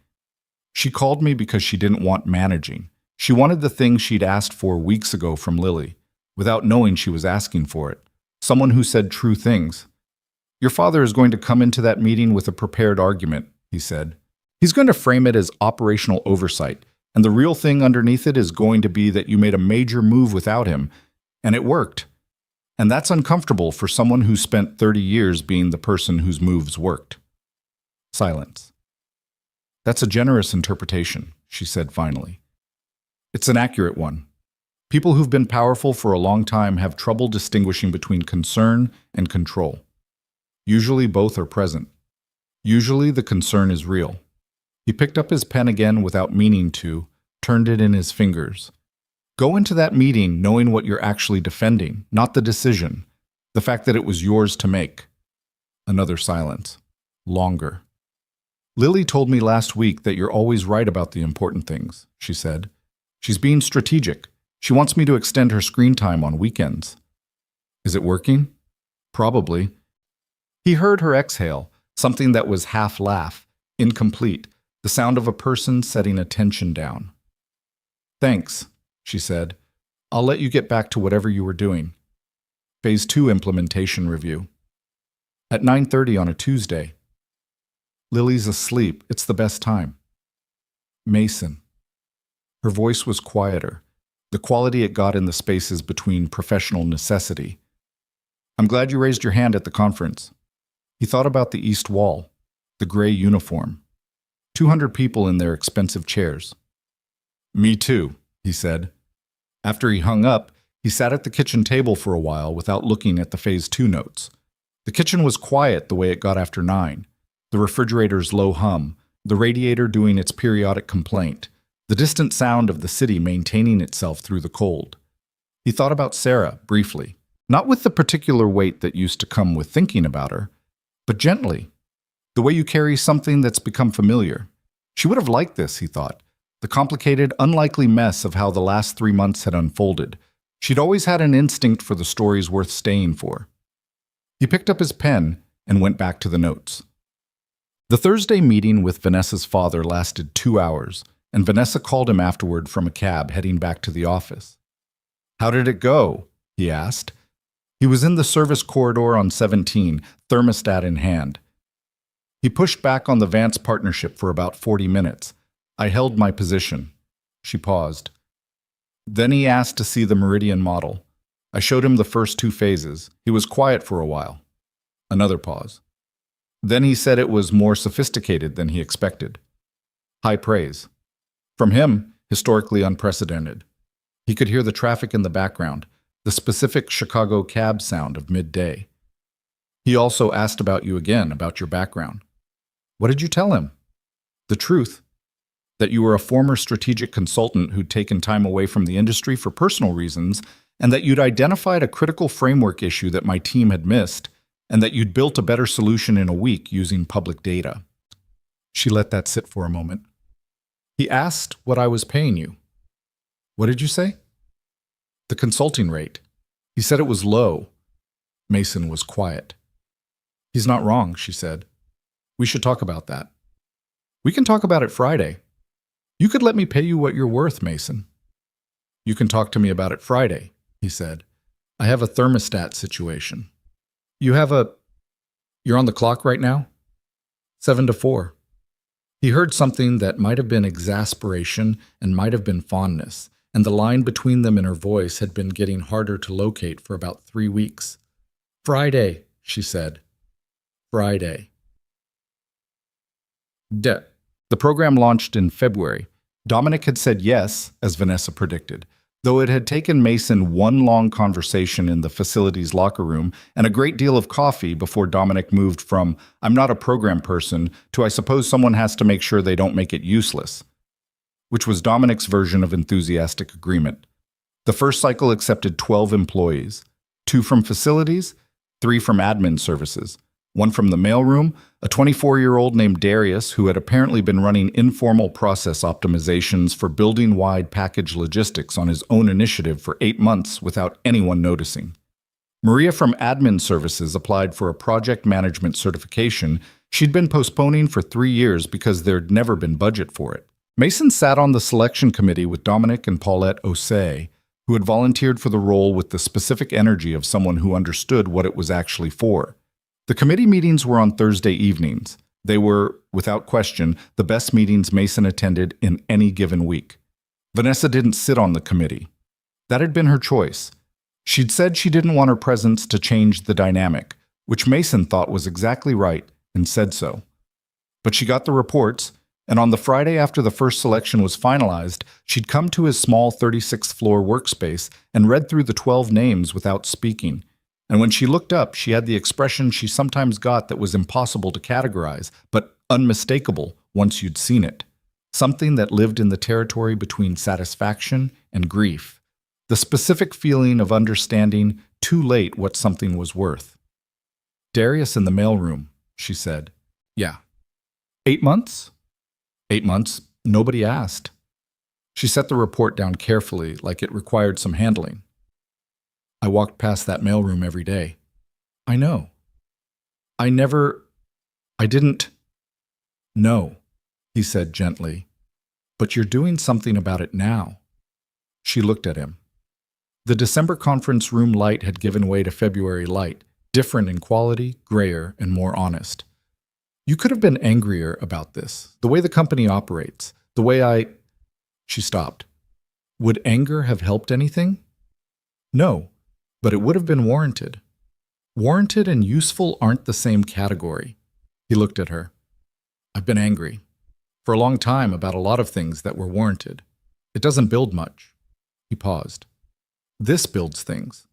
S2: she called me because she didn't want managing. She wanted the thing she'd asked for weeks ago from Lily, without knowing she was asking for it. Someone who said true things. Your father is going to come into that meeting with a prepared argument, he said. He's going to frame it as operational oversight, and the real thing underneath it is going to be that you made a major move without him, and it worked. And that's uncomfortable for someone who spent 30 years being the person whose moves worked. Silence. That's a generous interpretation, she said finally. It's an accurate one. People who've been powerful for a long time have trouble distinguishing between concern and control. Usually both are present. Usually the concern is real. He picked up his pen again without meaning to, turned it in his fingers. Go into that meeting knowing what you're actually defending, not the decision, the fact that it was yours to make. Another silence. Longer. Lily told me last week that you're always right about the important things, she said. She's being strategic. She wants me to extend her screen time on weekends. Is it working? Probably. He heard her exhale, something that was half laugh, incomplete, the sound of a person setting a tension down. Thanks, she said. I'll let you get back to whatever you were doing. Phase 2 implementation review. At 9:30 on a Tuesday. Lily's asleep. It's the best time. Mason. Her voice was quieter, the quality it got in the spaces between professional necessity. I'm glad you raised your hand at the conference. He thought about the east wall, the gray uniform. 200 people in their expensive chairs. Me too, he said. After he hung up, he sat at the kitchen table for a while without looking at the Phase 2 notes. The kitchen was quiet the way it got after 9. The refrigerator's low hum, the radiator doing its periodic complaint, the distant sound of the city maintaining itself through the cold. He thought about Sarah, briefly, not with the particular weight that used to come with thinking about her, but gently, the way you carry something that's become familiar. She would have liked this, he thought, the complicated, unlikely mess of how the last 3 months had unfolded. She'd always had an instinct for the stories worth staying for. He picked up his pen and went back to the notes. The Thursday meeting with Vanessa's father lasted 2 hours, and Vanessa called him afterward from a cab heading back to the office. How did it go? He asked. He was in the service corridor on 17, thermostat in hand. He pushed back on the Vance partnership for about 40 minutes. I held my position. She paused. Then he asked to see the Meridian model. I showed him the first 2 phases. He was quiet for a while. Another pause. Then he said it was more sophisticated than he expected. High praise. From him, historically unprecedented. He could hear the traffic in the background, the specific Chicago cab sound of midday. He also asked about you again, about your background. What did you tell him? The truth. That you were a former strategic consultant who'd taken time away from the industry for personal reasons, and that you'd identified a critical framework issue that my team had missed, and that you'd built a better solution in a week using public data. She let that sit for a moment. He asked what I was paying you. What did you say? The consulting rate. He said it was low. Mason was quiet. He's not wrong, she said. We should talk about that. We can talk about it Friday. You could let me pay you what you're worth, Mason. You can talk to me about it Friday, he said. I have a thermostat situation. You're on the clock right now? 7 to 4. He heard something that might have been exasperation and might have been fondness, and the line between them in her voice had been getting harder to locate for about 3 weeks. Friday, she said. Friday.
S1: The program launched in February. Dominic had said yes, as Vanessa predicted, though it had taken Mason one long conversation in the facility's locker room and a great deal of coffee before Dominic moved from, I'm not a program person, to I suppose someone has to make sure they don't make it useless, which was Dominic's version of enthusiastic agreement. The first cycle accepted 12 employees, 2 from facilities, 3 from admin services, 1 from the mailroom, a 24-year-old named Darius who had apparently been running informal process optimizations for building-wide package logistics on his own initiative for 8 months without anyone noticing. Maria from admin services applied for a project management certification she'd been postponing for 3 years because there'd never been budget for it. Mason sat on the selection committee with Dominic and Paulette Osei, who had volunteered for the role with the specific energy of someone who understood what it was actually for. The committee meetings were on Thursday evenings. They were, without question, the best meetings Mason attended in any given week. Vanessa didn't sit on the committee. That had been her choice. She'd said she didn't want her presence to change the dynamic, which Mason thought was exactly right and said so. But she got the reports, and on the Friday after the first selection was finalized, she'd come to his small 36th floor workspace and read through the 12 names without speaking. And when she looked up, she had the expression she sometimes got that was impossible to categorize, but unmistakable once you'd seen it. Something that lived in the territory between satisfaction and grief. The specific feeling of understanding too late what something was worth. Darius in the mailroom, she said. Yeah. 8 months? 8 months. Nobody asked. She set the report down carefully, like it required some handling. I walked past that mailroom every day. I know. I didn't. No, he said gently. But you're doing something about it now. She looked at him. The December conference room light had given way to February light, different in quality, grayer, and more honest. You could have been angrier about this, the way the company operates, the way She stopped. Would anger have helped anything? No. But it would have been warranted. Warranted and useful aren't the same category. He looked at her. I've been angry. For a long time about a lot of things that were warranted. It doesn't build much. He paused. This builds things.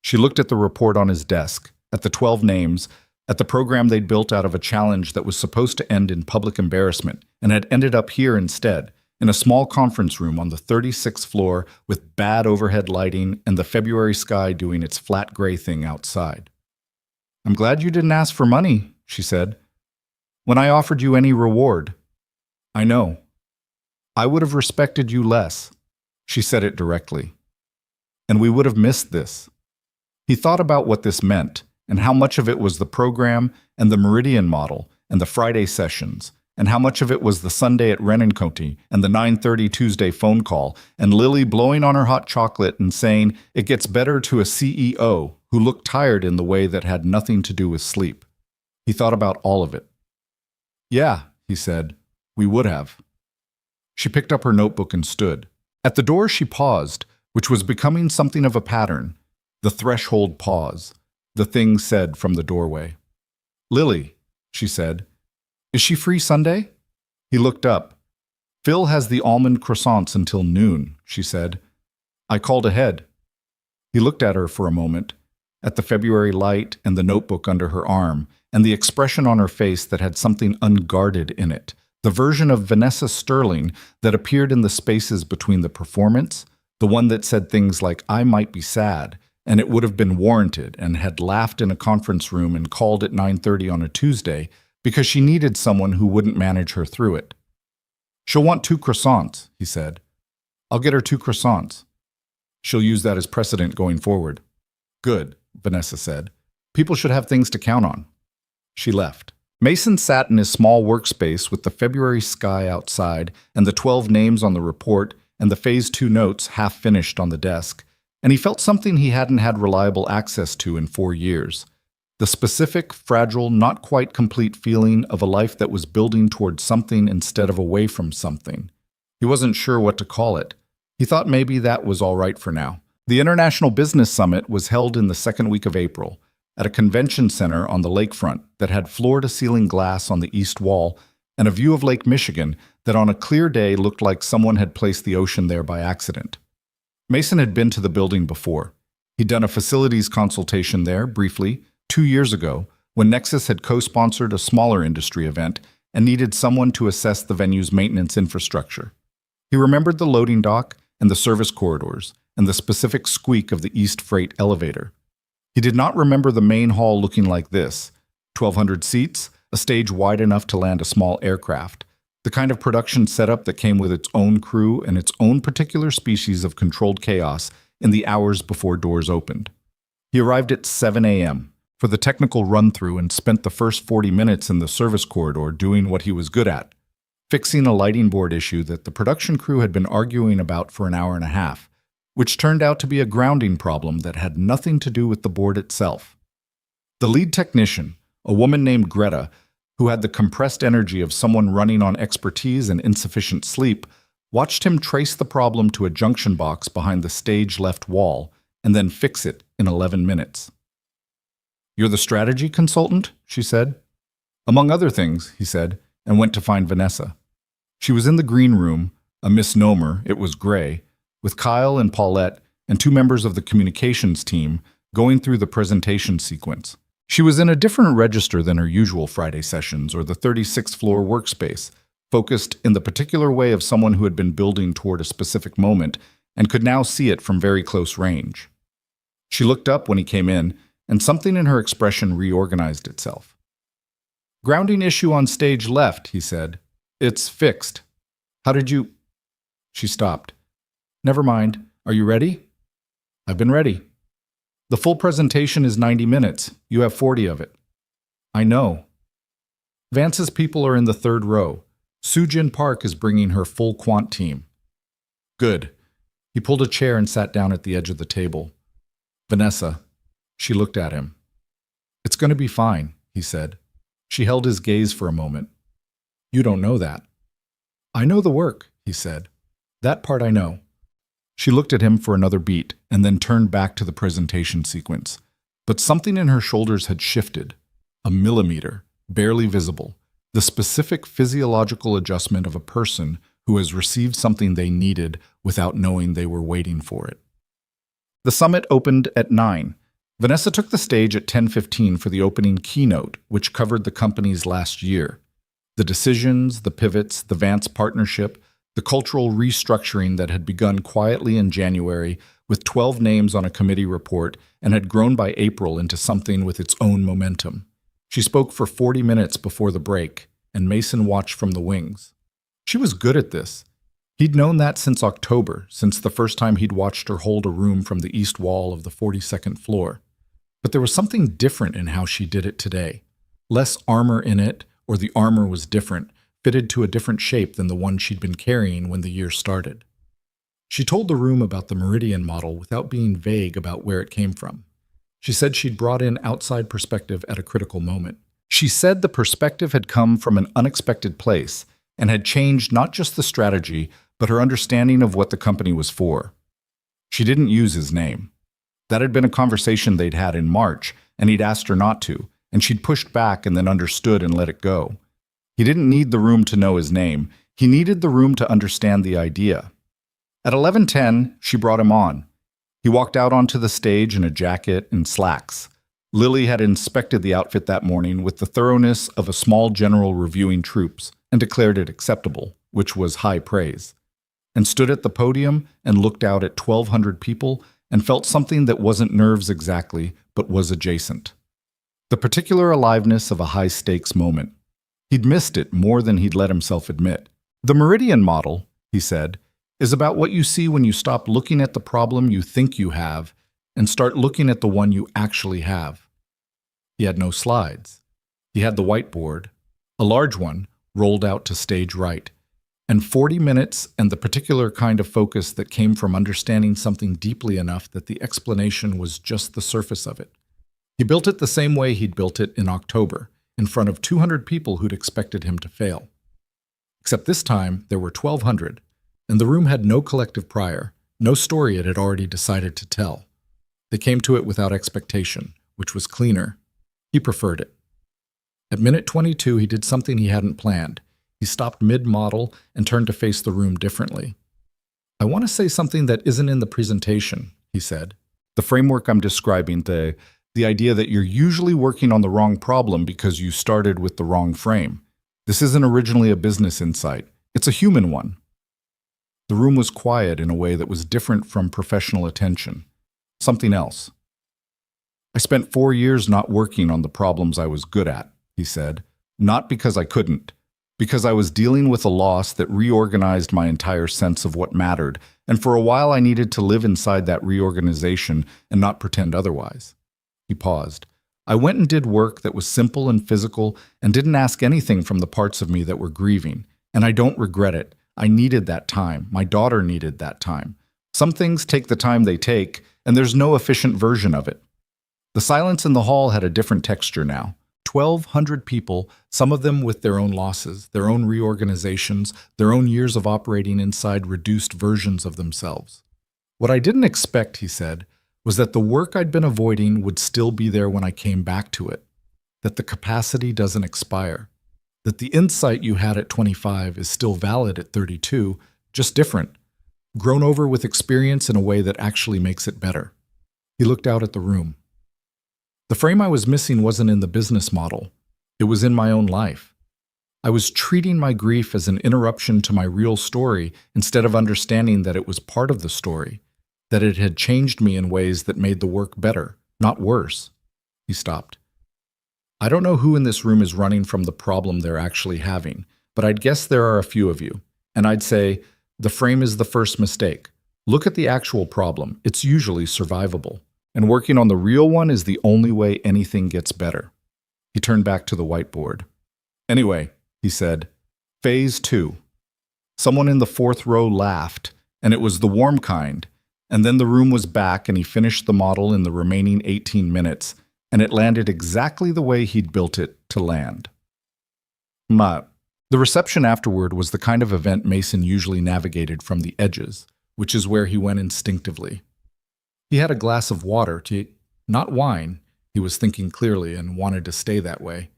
S1: She looked at the report on his desk, at the 12 names, at the program they'd built out of a challenge that was supposed to end in public embarrassment and had ended up here instead, in a small conference room on the 36th floor with bad overhead lighting and the February sky doing its flat gray thing outside. I'm glad you didn't ask for money, she said. When I offered you any reward. I know. I would have respected you less. She said it directly. And we would have missed this. He thought about what this meant and how much of it was the program and the Meridian model and the Friday sessions, and how much of it was the Sunday at Renencounty and the 9:30 Tuesday phone call, and Lily blowing on her hot chocolate and saying it gets better to a CEO who looked tired in the way that had nothing to do with sleep. He thought about all of it. Yeah, he said, we would have. She picked up her notebook and stood. At the door she paused, which was becoming something of a pattern, the threshold pause, the thing said from the doorway. Lily, she said, is she free Sunday? He looked up. Phil has the almond croissants until noon, she said. I called ahead. He looked at her for a moment, at the February light and the notebook under her arm, and the expression on her face that had something unguarded in it, the version of Vanessa Sterling that appeared in the spaces between the performance, the one that said things like, I might be sad, and it would have been warranted, and had laughed in a conference room and called at 9:30 on a Tuesday, because she needed someone who wouldn't manage her through it. She'll want 2 croissants, he said. I'll get her 2 croissants. She'll use that as precedent going forward. Good, Vanessa said. People should have things to count on. She left. Mason sat in his small workspace with the February sky outside and the 12 names on the report and the Phase 2 notes half finished on the desk, and he felt something he hadn't had reliable access to in 4 years. The specific, fragile, not quite complete feeling of a life that was building towards something instead of away from something. He wasn't sure what to call it. He thought maybe that was all right for now. The International Business Summit was held in the second week of April at a convention center on the lakefront that had floor-to-ceiling glass on the east wall and a view of Lake Michigan that on a clear day looked like someone had placed the ocean there by accident. Mason had been to the building before. He'd done a facilities consultation there, briefly, 2 years ago, when Nexus had co-sponsored a smaller industry event and needed someone to assess the venue's maintenance infrastructure. He remembered the loading dock and the service corridors and the specific squeak of the East Freight elevator. He did not remember the main hall looking like this: 1,200 seats, a stage wide enough to land a small aircraft, the kind of production setup that came with its own crew and its own particular species of controlled chaos in the hours before doors opened. He arrived at 7 a.m. for the technical run-through and spent the first 40 minutes in the service corridor doing what he was good at, fixing a lighting board issue that the production crew had been arguing about for an hour and a half, which turned out to be a grounding problem that had nothing to do with the board itself. The lead technician, a woman named Greta, who had the compressed energy of someone running on expertise and insufficient sleep, watched him trace the problem to a junction box behind the stage left wall and then fix it in 11 minutes. "You're the strategy consultant?" she said. "Among other things," he said, and went to find Vanessa. She was in the green room, a misnomer, it was gray, with Kyle and Paulette and 2 members of the communications team going through the presentation sequence. She was in a different register than her usual Friday sessions or the 36th floor workspace, focused in the particular way of someone who had been building toward a specific moment and could now see it from very close range. She looked up when he came in, and something in her expression reorganized itself. "Grounding issue on stage left," he said. "It's fixed. How did you—" She stopped. "Never mind. Are you ready?" "I've been ready." "The full presentation is 90 minutes. You have 40 of it." "I know." "Vance's people are in the 3rd row. Sujin Park is bringing her full quant team." "Good." He pulled a chair and sat down at the edge of the table. "Vanessa." She looked at him. "It's going to be fine," he said. She held his gaze for a moment. "You don't know that." "I know the work," he said. "That part I know." She looked at him for another beat and then turned back to the presentation sequence. But something in her shoulders had shifted. A millimeter, barely visible. The specific physiological adjustment of a person who has received something they needed without knowing they were waiting for it. The summit opened at 9. Vanessa took the stage at 10:15 for the opening keynote, which covered the company's last year. The decisions, the pivots, the Vance partnership, the cultural restructuring that had begun quietly in January with 12 names on a committee report and had grown by April into something with its own momentum. She spoke for 40 minutes before the break, and Mason watched from the wings. She was good at this. He'd known that since October, since the first time he'd watched her hold a room from the east wall of the 42nd floor. But there was something different in how she did it today. Less armor in it, or the armor was different, fitted to a different shape than the one she'd been carrying when the year started. She told the room about the Meridian model without being vague about where it came from. She said she'd brought in outside perspective at a critical moment. She said the perspective had come from an unexpected place and had changed not just the strategy, but her understanding of what the company was for. She didn't use his name. That had been a conversation they'd had in March, and he'd asked her not to, and she'd pushed back and then understood and let it go. He didn't need the room to know his name. He needed the room to understand the idea. At 11:10, she brought him on. He walked out onto the stage in a jacket and slacks. Lily had inspected the outfit that morning with the thoroughness of a small general reviewing troops and declared it acceptable, which was high praise, and stood at the podium and looked out at 1,200 people and felt something that wasn't nerves exactly, but was adjacent. The particular aliveness of a high-stakes moment. He'd missed it more than he'd let himself admit. "The Meridian model," he said, is about what you see when you stop looking at the problem you think you have and start looking at the one you actually have. He had no slides. He had the whiteboard, a large one, rolled out to stage right, and 40 minutes and the particular kind of focus that came from understanding something deeply enough that the explanation was just the surface of it. He built it the same way he'd built it in October, in front of 200 people who'd expected him to fail. Except this time, there were 1,200, and the room had no collective prior, no story it had already decided to tell. They came to it without expectation, which was cleaner. He preferred it. At minute 22, he did something he hadn't planned. He stopped mid-model and turned to face the room differently. "I want to say something that isn't in the presentation," he said. "The framework I'm describing, the idea that you're usually working on the wrong problem because you started with the wrong frame. This isn't originally a business insight. It's a human one." The room was quiet in a way that was different from professional attention. Something else. "I spent 4 years not working on the problems I was good at," he said. "Not because I couldn't. Because I was dealing with a loss that reorganized my entire sense of what mattered, and for a while I needed to live inside that reorganization and not pretend otherwise." He paused. "I went and did work that was simple and physical and didn't ask anything from the parts of me that were grieving, and I don't regret it. I needed that time. My daughter needed that time. Some things take the time they take, and there's no efficient version of it." The silence in the hall had a different texture now. 1,200 people, some of them with their own losses, their own reorganizations, their own years of operating inside reduced versions of themselves. "What I didn't expect," he said, "was that the work I'd been avoiding would still be there when I came back to it, that the capacity doesn't expire, that the insight you had at 25 is still valid at 32, just different, grown over with experience in a way that actually makes it better." He looked out at the room. "The frame I was missing wasn't in the business model. It was in my own life. I was treating my grief as an interruption to my real story instead of understanding that it was part of the story, that it had changed me in ways that made the work better, not worse." He stopped. "I don't know who in this room is running from the problem they're actually having, but I'd guess there are a few of you. And I'd say, the frame is the first mistake. Look at the actual problem. It's usually survivable. And working on the real one is the only way anything gets better." He turned back to the whiteboard. "Anyway," he said, "phase 2. Someone in the 4th row laughed, and it was the warm kind, and then the room was back and he finished the model in the remaining 18 minutes, and it landed exactly the way he'd built it to land." The reception afterward was the kind of event Mason usually navigated from the edges, which is where he went instinctively. He had a glass of water, not wine. He was thinking clearly and wanted to stay that way.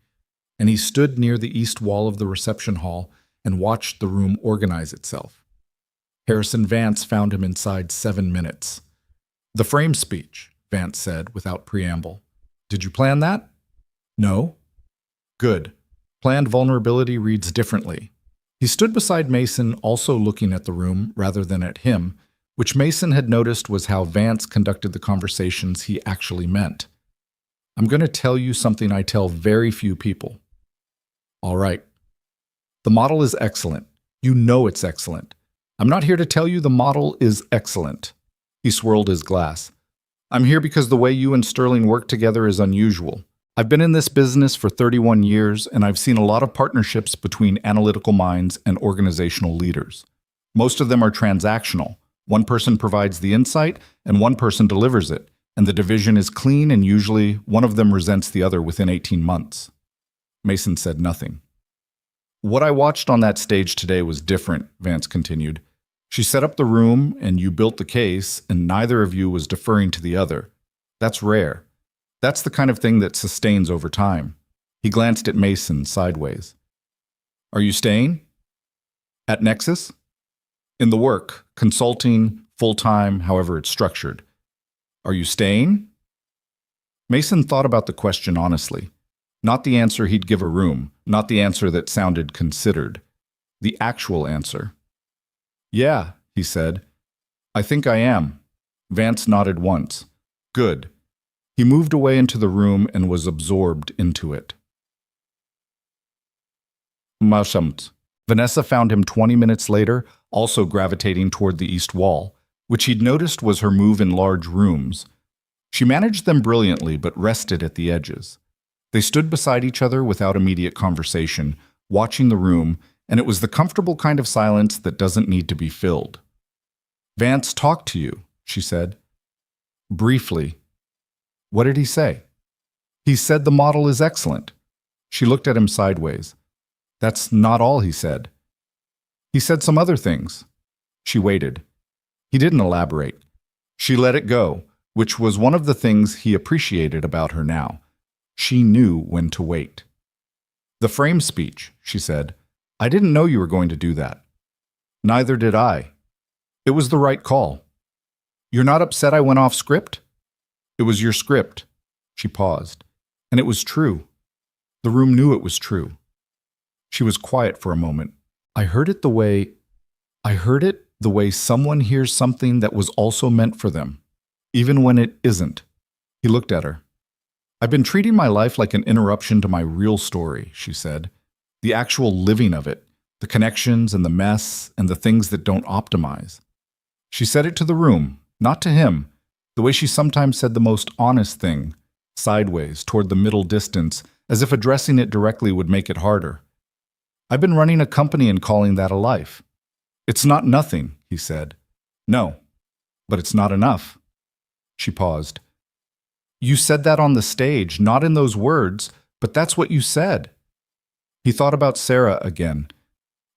S1: And he stood near the east wall of the reception hall and watched the room organize itself. Harrison Vance found him inside 7 minutes. "The frame speech," Vance said without preamble. "Did you plan that?" "No." "Good. Planned vulnerability reads differently." He stood beside Mason, also looking at the room rather than at him, which Mason had noticed was how Vance conducted the conversations he actually meant. "I'm going to tell you something I tell very few people." "All right." "The model is excellent. You know it's excellent. I'm not here to tell you the model is excellent." He swirled his glass. "I'm here because the way you and Sterling work together is unusual. I've been in this business for 31 years, and I've seen a lot of partnerships between analytical minds and organizational leaders. Most of them are transactional. One person provides the insight, and one person delivers it, and the division is clean, and usually one of them resents the other within 18 months. Mason said nothing. "What I watched on that stage today was different," Vance continued. "She set up the room, and you built the case, and neither of you was deferring to the other. That's rare. That's the kind of thing that sustains over time." He glanced at Mason sideways. "Are you staying?" "At Nexus?" "In the work, consulting, full-time, however it's structured. Are you staying?" Mason thought about the question honestly. Not the answer he'd give a room, not the answer that sounded considered. The actual answer. "Yeah," he said. "I think I am." Vance nodded once. "Good." He moved away into the room and was absorbed into it. Mashamt. Vanessa found him 20 minutes later, also gravitating toward the east wall, which he'd noticed was her move in large rooms. She managed them brilliantly, but rested at the edges. They stood beside each other without immediate conversation, watching the room, and it was the comfortable kind of silence that doesn't need to be filled. "Vance talked to you," she said. "Briefly." "What did he say?" "He said the model is excellent." She looked at him sideways. "That's not all he said." "He said some other things." She waited. He didn't elaborate. She let it go, which was one of the things he appreciated about her now. She knew when to wait. "The frame speech," she said. "I didn't know you were going to do that." "Neither did I. It was the right call." "You're not upset I went off script?" "It was your script." She paused. "And it was true. The room knew it was true." She was quiet for a moment. I heard it the way someone hears something that was also meant for them, even when it isn't." He looked at her. "I've been treating my life like an interruption to my real story," she said. "The actual living of it, the connections and the mess and the things that don't optimize." She said it to the room, not to him, the way she sometimes said the most honest thing, sideways, toward the middle distance, as if addressing it directly would make it harder. "I've been running a company and calling that a life." "It's not nothing," he said. "No, but it's not enough." She paused. "You said that on the stage, not in those words, but that's what you said." He thought about Sarah again.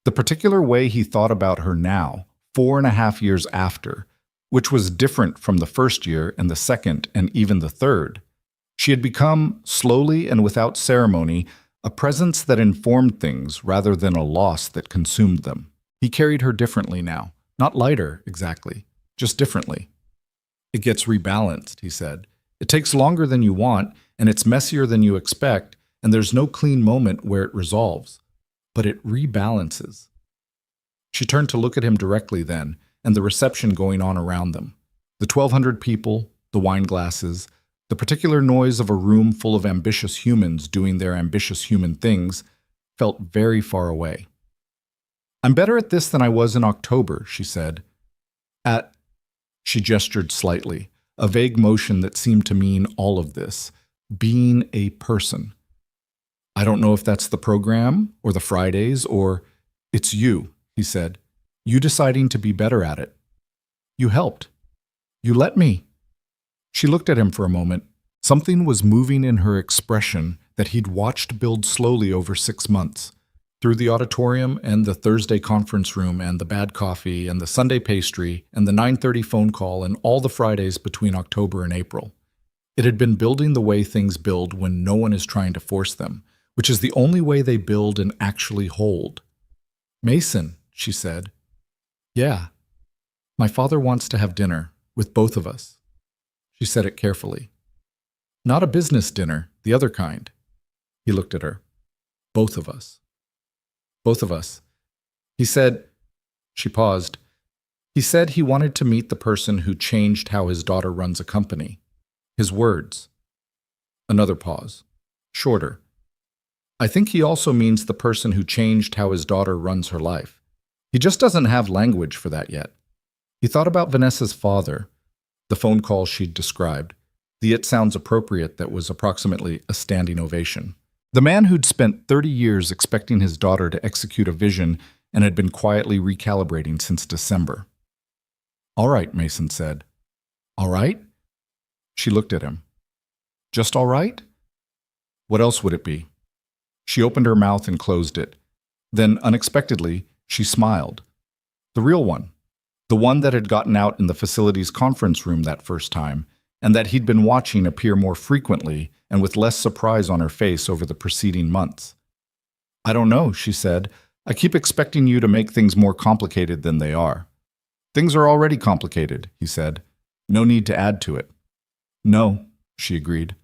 S1: The particular way he thought about her now, 4.5 years after, which was different from the first year and the second and even the third. She had become, slowly and without ceremony, a presence that informed things rather than a loss that consumed them. He carried her differently now. Not lighter, exactly, just differently. "It gets rebalanced," he said. "It takes longer than you want, and it's messier than you expect, and there's no clean moment where it resolves. But it rebalances." She turned to look at him directly then, and the reception going on around them. The 1,200 people, the wine glasses, the particular noise of a room full of ambitious humans doing their ambitious human things felt very far away. "I'm better at this than I was in October," she said. She gestured slightly, a vague motion that seemed to mean all of this, being a person. "I don't know if that's the program, or the Fridays, or it's you," he said. "You deciding to be better at it. You helped. You let me." She looked at him for a moment. Something was moving in her expression that he'd watched build slowly over 6 months, through the auditorium and the Thursday conference room and the bad coffee and the Sunday pastry and the 9:30 phone call and all the Fridays between October and April. It had been building the way things build when no one is trying to force them, which is the only way they build and actually hold. "Mason," she said. "Yeah. My father wants to have dinner with both of us." She said it carefully. "Not a business dinner, the other kind." He looked at her. "Both of us." "Both of us." He said, she paused. He said he wanted to meet the person who changed how his daughter runs a company. His words. Another pause. Shorter. "I think he also means the person who changed how his daughter runs her life. He just doesn't have language for that yet." He thought about Vanessa's father, the phone call she'd described, the "it sounds appropriate" that was approximately a standing ovation. The man who'd spent 30 years expecting his daughter to execute a vision and had been quietly recalibrating since December. "All right," Mason said. "All right?" She looked at him. "Just all right?" What else would it be? She opened her mouth and closed it. Then, unexpectedly, she smiled. The real one. The one that had gotten out in the facility's conference room that first time, and that he'd been watching appear more frequently and with less surprise on her face over the preceding months. "I don't know," she said. "I keep expecting you to make things more complicated than they are." "Things are already complicated," he said. "No need to add to it." "No," she agreed.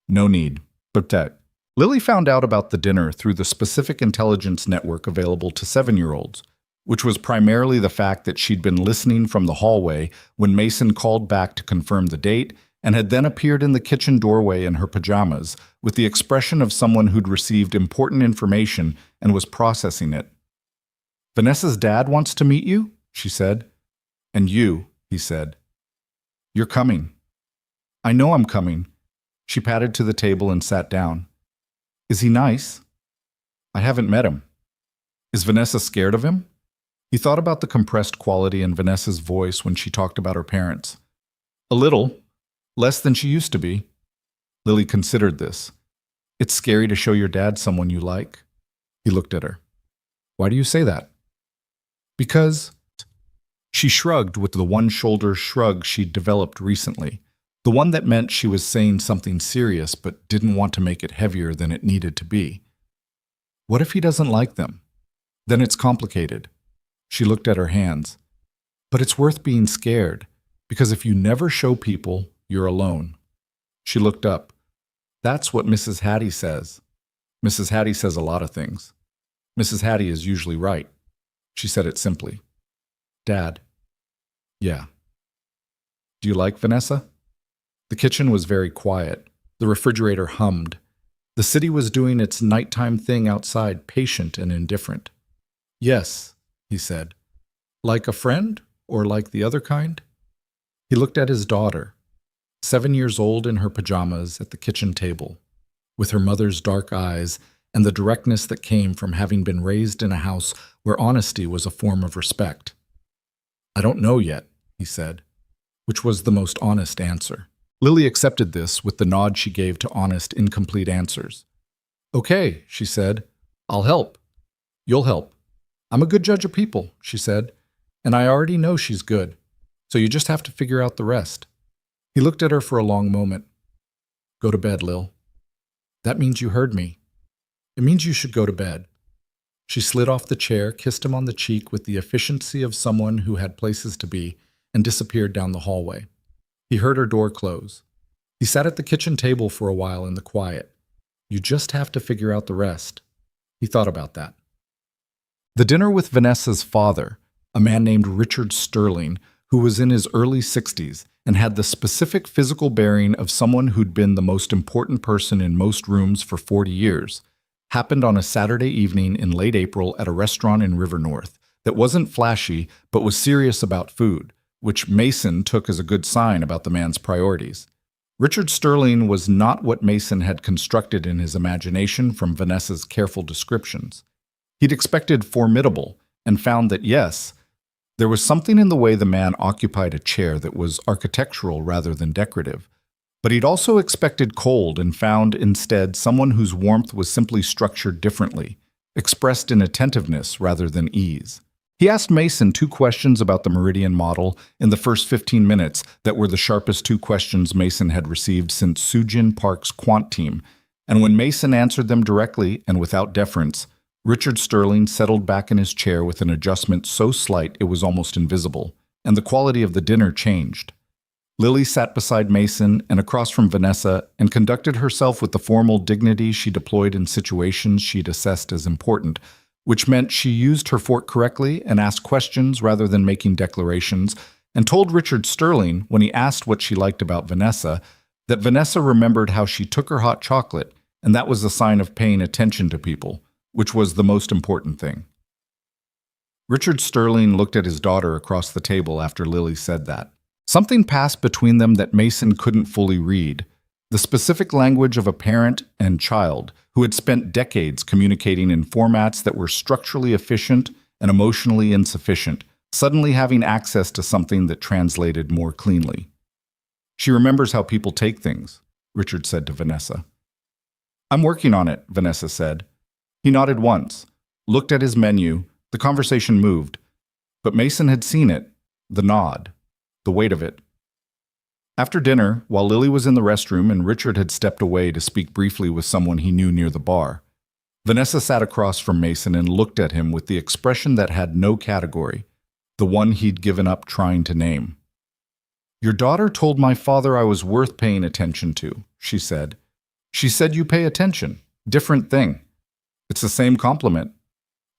S1: "No need. Peut-être." Lily found out about the dinner through the specific intelligence network available to 7-year-olds, which was primarily the fact that she'd been listening from the hallway when Mason called back to confirm the date and had then appeared in the kitchen doorway in her pajamas with the expression of someone who'd received important information and was processing it. Vanessa's dad wants to meet you, she said. And you, he said. You're coming. I know I'm coming. She padded to the table and sat down. Is he nice? I haven't met him. Is Vanessa scared of him? He thought about the compressed quality in Vanessa's voice when she talked about her parents. A little, less than she used to be. Lily considered this. It's scary to show your dad someone you like. He looked at her. Why do you say that? Because... She shrugged with the one-shoulder shrug she'd developed recently, the one that meant she was saying something serious but didn't want to make it heavier than it needed to be. What if he doesn't like them? Then it's complicated. She looked at her hands. But it's worth being scared, because if you never show people, you're alone. She looked up. That's what Mrs. Hattie says. Mrs. Hattie says a lot of things. Mrs. Hattie is usually right. She said it simply. Dad. Yeah. Do you like Vanessa? The kitchen was very quiet. The refrigerator hummed. The city was doing its nighttime thing outside, patient and indifferent. Yes, he said. Like a friend, or like the other kind? He looked at his daughter, 7 years old in her pajamas at the kitchen table, with her mother's dark eyes and the directness that came from having been raised in a house where honesty was a form of respect. I don't know yet, he said, which was the most honest answer. Lily accepted this with the nod she gave to honest, incomplete answers. Okay, she said. I'll help. You'll help. I'm a good judge of people, she said, and I already know she's good, so you just have to figure out the rest. He looked at her for a long moment. Go to bed, Lil. That means you heard me. It means you should go to bed. She slid off the chair, kissed him on the cheek with the efficiency of someone who had places to be, and disappeared down the hallway. He heard her door close. He sat at the kitchen table for a while in the quiet. You just have to figure out the rest. He thought about that. The dinner with Vanessa's father, a man named Richard Sterling, who was in his early 60s and had the specific physical bearing of someone who'd been the most important person in most rooms for 40 years, happened on a Saturday evening in late April at a restaurant in River North that wasn't flashy but was serious about food, which Mason took as a good sign about the man's priorities. Richard Sterling was not what Mason had constructed in his imagination from Vanessa's careful descriptions. He'd expected formidable and found that, yes, there was something in the way the man occupied a chair that was architectural rather than decorative. But he'd also expected cold and found instead someone whose warmth was simply structured differently, expressed in attentiveness rather than ease. He asked Mason 2 questions about the Meridian model in the first 15 minutes that were the sharpest 2 questions Mason had received since Sujin Park's quant team, and when Mason answered them directly and without deference, Richard Sterling settled back in his chair with an adjustment so slight it was almost invisible, and the quality of the dinner changed. Lily sat beside Mason and across from Vanessa and conducted herself with the formal dignity she deployed in situations she'd assessed as important, which meant she used her fork correctly and asked questions rather than making declarations, and told Richard Sterling, when he asked what she liked about Vanessa, that Vanessa remembered how she took her hot chocolate, and that was a sign of paying attention to people, which was the most important thing. Richard Sterling looked at his daughter across the table after Lily said that. Something passed between them that Mason couldn't fully read, the specific language of a parent and child who had spent decades communicating in formats that were structurally efficient and emotionally insufficient, suddenly having access to something that translated more cleanly. She remembers how people take things, Richard said to Vanessa. I'm working on it, Vanessa said. He nodded once, looked at his menu, the conversation moved, but Mason had seen it, the nod. The weight of it. After dinner, while Lily was in the restroom and Richard had stepped away to speak briefly with someone he knew near the bar, Vanessa sat across from Mason and looked at him with the expression that had no category, the one he'd given up trying to name. Your daughter told my father I was worth paying attention to, she said. She said you pay attention. Different thing. It's the same compliment.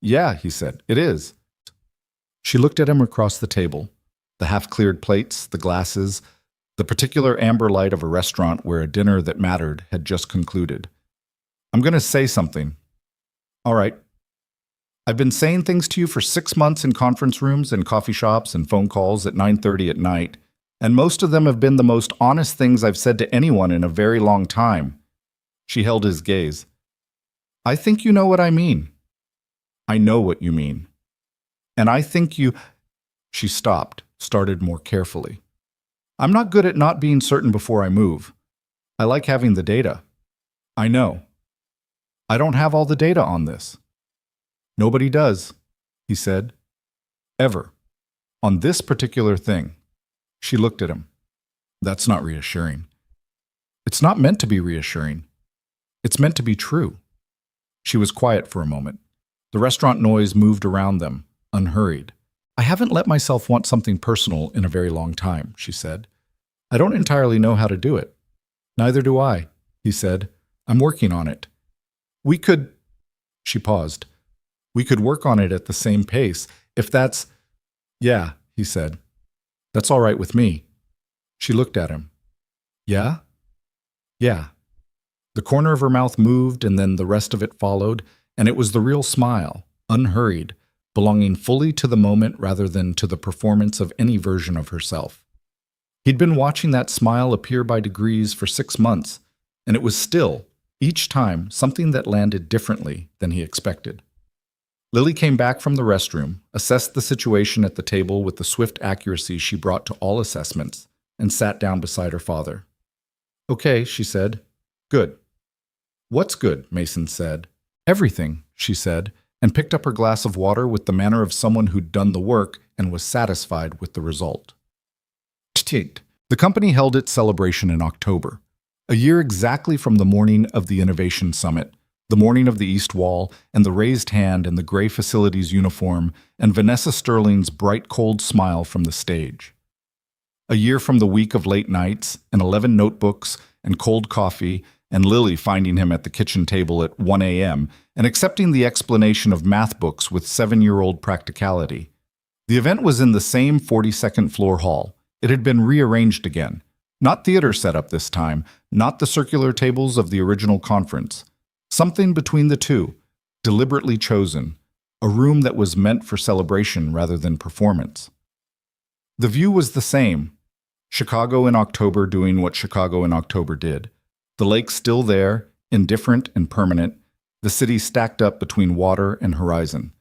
S1: Yeah, he said, it is. She looked at him across the table. The half-cleared plates, the glasses, the particular amber light of a restaurant where a dinner that mattered had just concluded. I'm going to say something. All right. I've been saying things to you for 6 months in conference rooms and coffee shops and phone calls at 9:30 at night, and most of them have been the most honest things I've said to anyone in a very long time. She held his gaze. I think you know what I mean. I know what you mean. And I think you... She stopped, started more carefully. I'm not good at not being certain before I move. I like having the data. I know. I don't have all the data on this. Nobody does, he said. Ever. On this particular thing. She looked at him. That's not reassuring. It's not meant to be reassuring. It's meant to be true. She was quiet for a moment. The restaurant noise moved around them, unhurried. I haven't let myself want something personal in a very long time, she said. I don't entirely know how to do it. Neither do I, he said. I'm working on it. We could... She paused. We could work on it at the same pace, if that's... Yeah, he said. That's all right with me. She looked at him. Yeah? Yeah. The corner of her mouth moved, and then the rest of it followed, and it was the real smile, unhurried, belonging fully to the moment rather than to the performance of any version of herself. He'd been watching that smile appear by degrees for 6 months, and it was still, each time, something that landed differently than he expected. Lily came back from the restroom, assessed the situation at the table with the swift accuracy she brought to all assessments, and sat down beside her father. Okay, she said. Good. What's good? Mason said. Everything, she said, and picked up her glass of water with the manner of someone who'd done the work and was satisfied with the result. The company held its celebration in October, a year exactly from the morning of the Innovation Summit, the morning of the East Wall, and the raised hand and the gray facilities uniform, and Vanessa Sterling's bright, cold smile from the stage. A year from the week of late nights, and 11 notebooks, and cold coffee, and Lily finding him at the kitchen table at 1 a.m., and accepting the explanation of math books with 7-year-old practicality. The event was in the same 42nd floor hall. It had been rearranged again. Not theater setup this time, not the circular tables of the original conference. Something between the two, deliberately chosen, a room that was meant for celebration rather than performance. The view was the same. Chicago in October doing what Chicago in October did. The lake still there, indifferent and permanent, the city stacked up between water and horizon.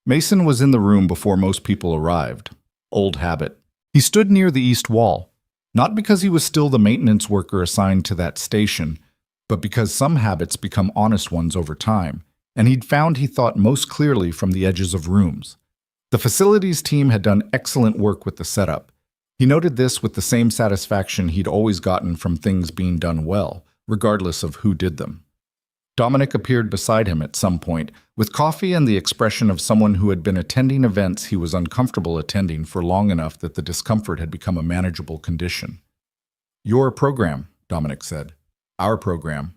S1: Mason was in the room before most people arrived. Old habit. He stood near the east wall, not because he was still the maintenance worker assigned to that station, but because some habits become honest ones over time, and he'd found he thought most clearly from the edges of rooms. The facilities team had done excellent work with the setup. He noted this with the same satisfaction he'd always gotten from things being done well, regardless of who did them. Dominic appeared beside him at some point, with coffee and the expression of someone who had been attending events he was uncomfortable attending for long enough that the discomfort had become a manageable condition. Your program, Dominic said. Our program.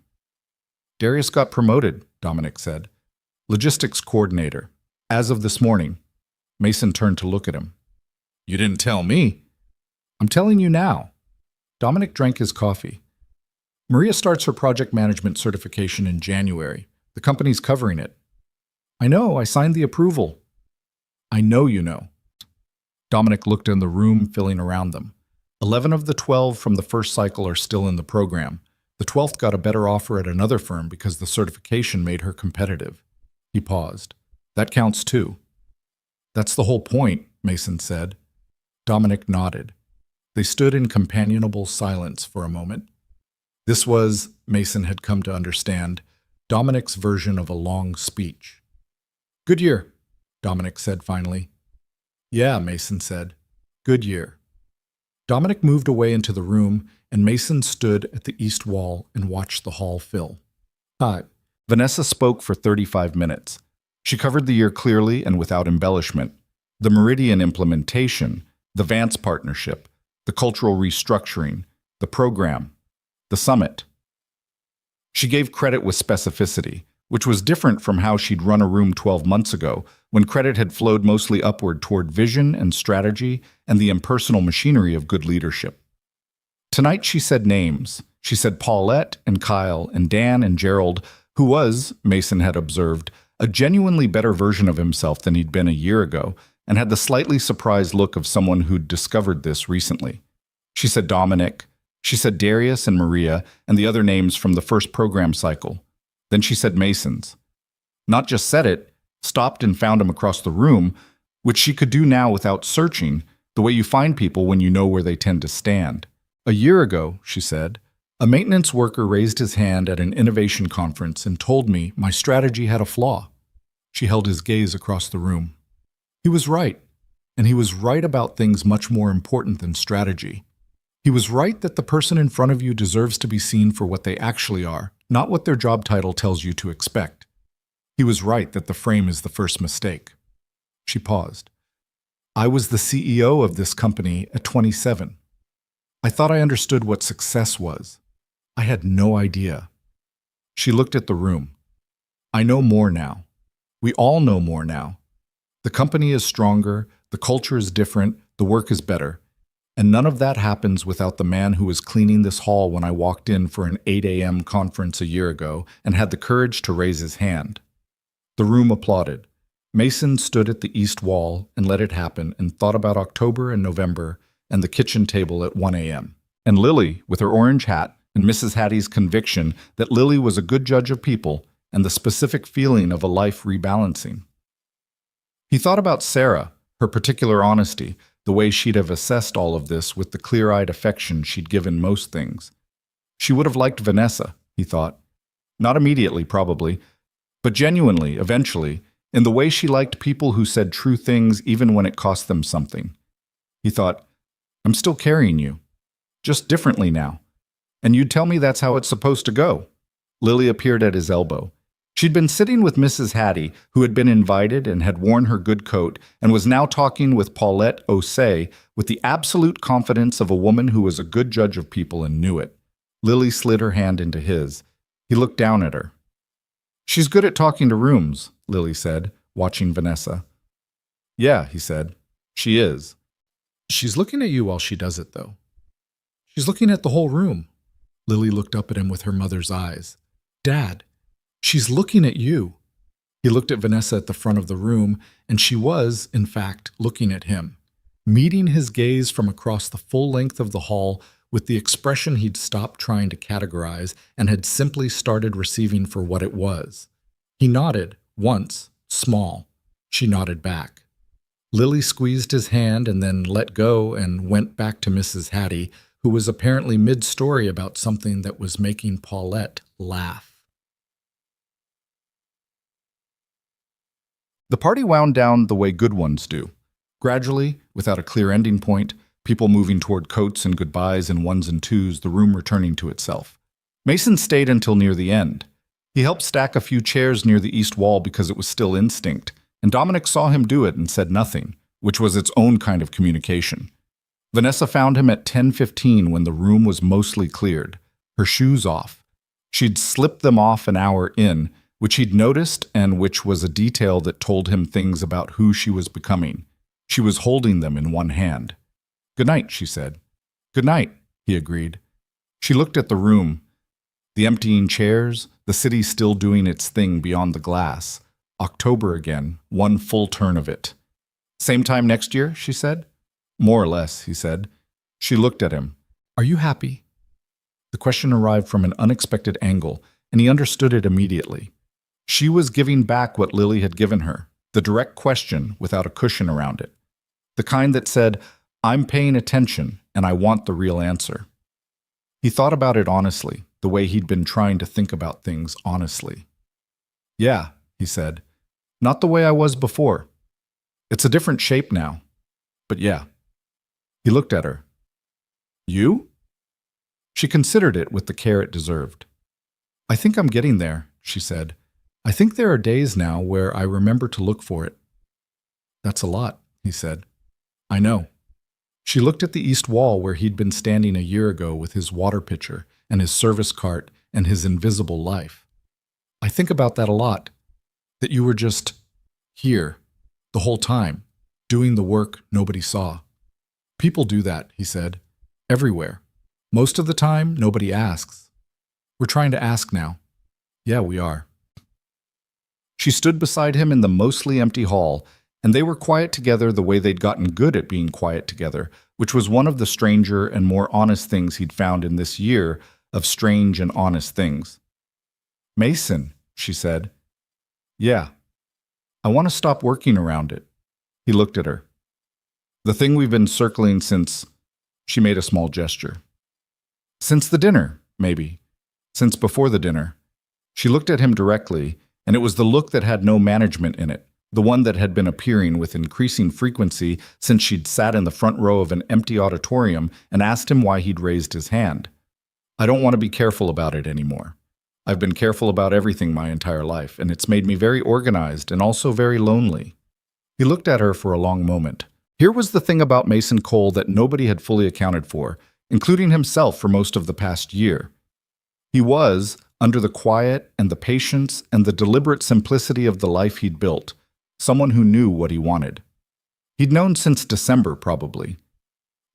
S1: Darius got promoted, Dominic said. Logistics coordinator. As of this morning. Mason turned to look at him. You didn't tell me. I'm telling you now. Dominic drank his coffee. Maria starts her project management certification in January. The company's covering it. I know, I signed the approval. I know you know. Dominic looked in the room, filling around them. 11 of the 12 from the first cycle are still in the program. The 12th got a better offer at another firm because the certification made her competitive. He paused. That counts too. That's the whole point, Mason said. Dominic nodded. They stood in companionable silence for a moment. This was, Mason had come to understand, Dominic's version of a long speech. Good year, Dominic said finally. Yeah, Mason said. Good year. Dominic moved away into the room, and Mason stood at the east wall and watched the hall fill. Hi. Vanessa spoke for 35 minutes. She covered the year clearly and without embellishment. The Meridian implementation, the Vance partnership, the cultural restructuring, the program, the summit. She gave credit with specificity, which was different from how she'd run a room 12 months ago, when credit had flowed mostly upward toward vision and strategy and the impersonal machinery of good leadership. Tonight she said names. She said Paulette and Kyle and Dan and Gerald, who was, Mason had observed, a genuinely better version of himself than he'd been a year ago, and had the slightly surprised look of someone who'd discovered this recently. She said Dominic. She said Darius and Maria and the other names from the first program cycle. Then she said Masons. Not just said it, stopped and found him across the room, which she could do now without searching, the way you find people when you know where they tend to stand. A year ago, she said, a maintenance worker raised his hand at an innovation conference and told me my strategy had a flaw. She held his gaze across the room. He was right, and he was right about things much more important than strategy. He was right that the person in front of you deserves to be seen for what they actually are, not what their job title tells you to expect. He was right that the frame is the first mistake. She paused. I was the CEO of this company at 27. I thought I understood what success was. I had no idea. She looked at the room. I know more now. We all know more now. The company is stronger, the culture is different, the work is better. And none of that happens without the man who was cleaning this hall when I walked in for an 8 a.m. conference a year ago and had the courage to raise his hand. The room applauded. Mason stood at the east wall and let it happen and thought about October and November and the kitchen table at 1 a.m. And Lily, with her orange hat, and Mrs. Hattie's conviction that Lily was a good judge of people and the specific feeling of a life rebalancing. He thought about Sarah, her particular honesty, the way she'd have assessed all of this with the clear-eyed affection she'd given most things. She would have liked Vanessa, he thought. Not immediately, probably, but genuinely, eventually, in the way she liked people who said true things even when it cost them something. He thought, I'm still carrying you, just differently now. And you'd tell me that's how it's supposed to go. Lily appeared at his elbow. She'd been sitting with Mrs. Hattie, who had been invited and had worn her good coat, and was now talking with Paulette Osei with the absolute confidence of a woman who was a good judge of people and knew it. Lily slid her hand into his. He looked down at her. She's good at talking to rooms, Lily said, watching Vanessa. Yeah, he said. She is.
S2: She's looking at you while she does it, though. She's looking at the whole room. Lily looked up at him with her mother's eyes. Dad, she's looking at you. He looked at Vanessa at the front of the room, and she was, in fact, looking at him, meeting his gaze from across the full length of the hall with the expression he'd stopped trying to categorize and had simply started receiving for what it was. He nodded, once, small. She nodded back. Lily squeezed his hand and then let go and went back to Mrs. Hattie, who was apparently mid-story about something that was making Paulette laugh.
S1: The party wound down the way good ones do. Gradually, without a clear ending point, people moving toward coats and goodbyes in ones and twos, the room returning to itself. Mason stayed until near the end. He helped stack a few chairs near the east wall because it was still instinct, and Dominic saw him do it and said nothing, which was its own kind of communication. Vanessa found him at 10:15 when the room was mostly cleared, her shoes off. She'd slipped them off an hour in, which he'd noticed and which was a detail that told him things about who she was becoming. She was holding them in one hand. Good night, she said. Good night, he agreed. She looked at the room. The emptying chairs, the city still doing its thing beyond the glass. October again, one full turn of it. Same time next year, she said. More or less, he said. She looked at him. Are you happy? The question arrived from an unexpected angle, and he understood it immediately. She was giving back what Lily had given her, the direct question without a cushion around it. The kind that said, I'm paying attention, and I want the real answer. He thought about it honestly, the way he'd been trying to think about things honestly. Yeah, he said. Not the way I was before. It's a different shape now. But yeah. He looked at her. You? She considered it with the care it deserved. I think I'm getting there, she said. I think there are days now where I remember to look for it. That's a lot, he said. I know. She looked at the east wall where he'd been standing a year ago with his water pitcher and his service cart and his invisible life. I think about that a lot, that you were just here the whole time, doing the work nobody saw. People do that, he said, everywhere. Most of the time, nobody asks. We're trying to ask now. Yeah, we are. She stood beside him in the mostly empty hall, and they were quiet together the way they'd gotten good at being quiet together, which was one of the stranger and more honest things he'd found in this year of strange and honest things. "Mason," she said. "Yeah. I want to stop working around it." He looked at her. "The thing we've been circling since—" She made a small gesture. "Since the dinner, maybe. Since before the dinner." She looked at him directly, and it was the look that had no management in it, the one that had been appearing with increasing frequency since she'd sat in the front row of an empty auditorium and asked him why he'd raised his hand. "I don't want to be careful about it anymore. I've been careful about everything my entire life, and it's made me very organized and also very lonely." He looked at her for a long moment. Here was the thing about Mason Cole that nobody had fully accounted for, including himself for most of the past year. He was, under the quiet and the patience and the deliberate simplicity of the life he'd built, someone who knew what he wanted. He'd known since December, probably.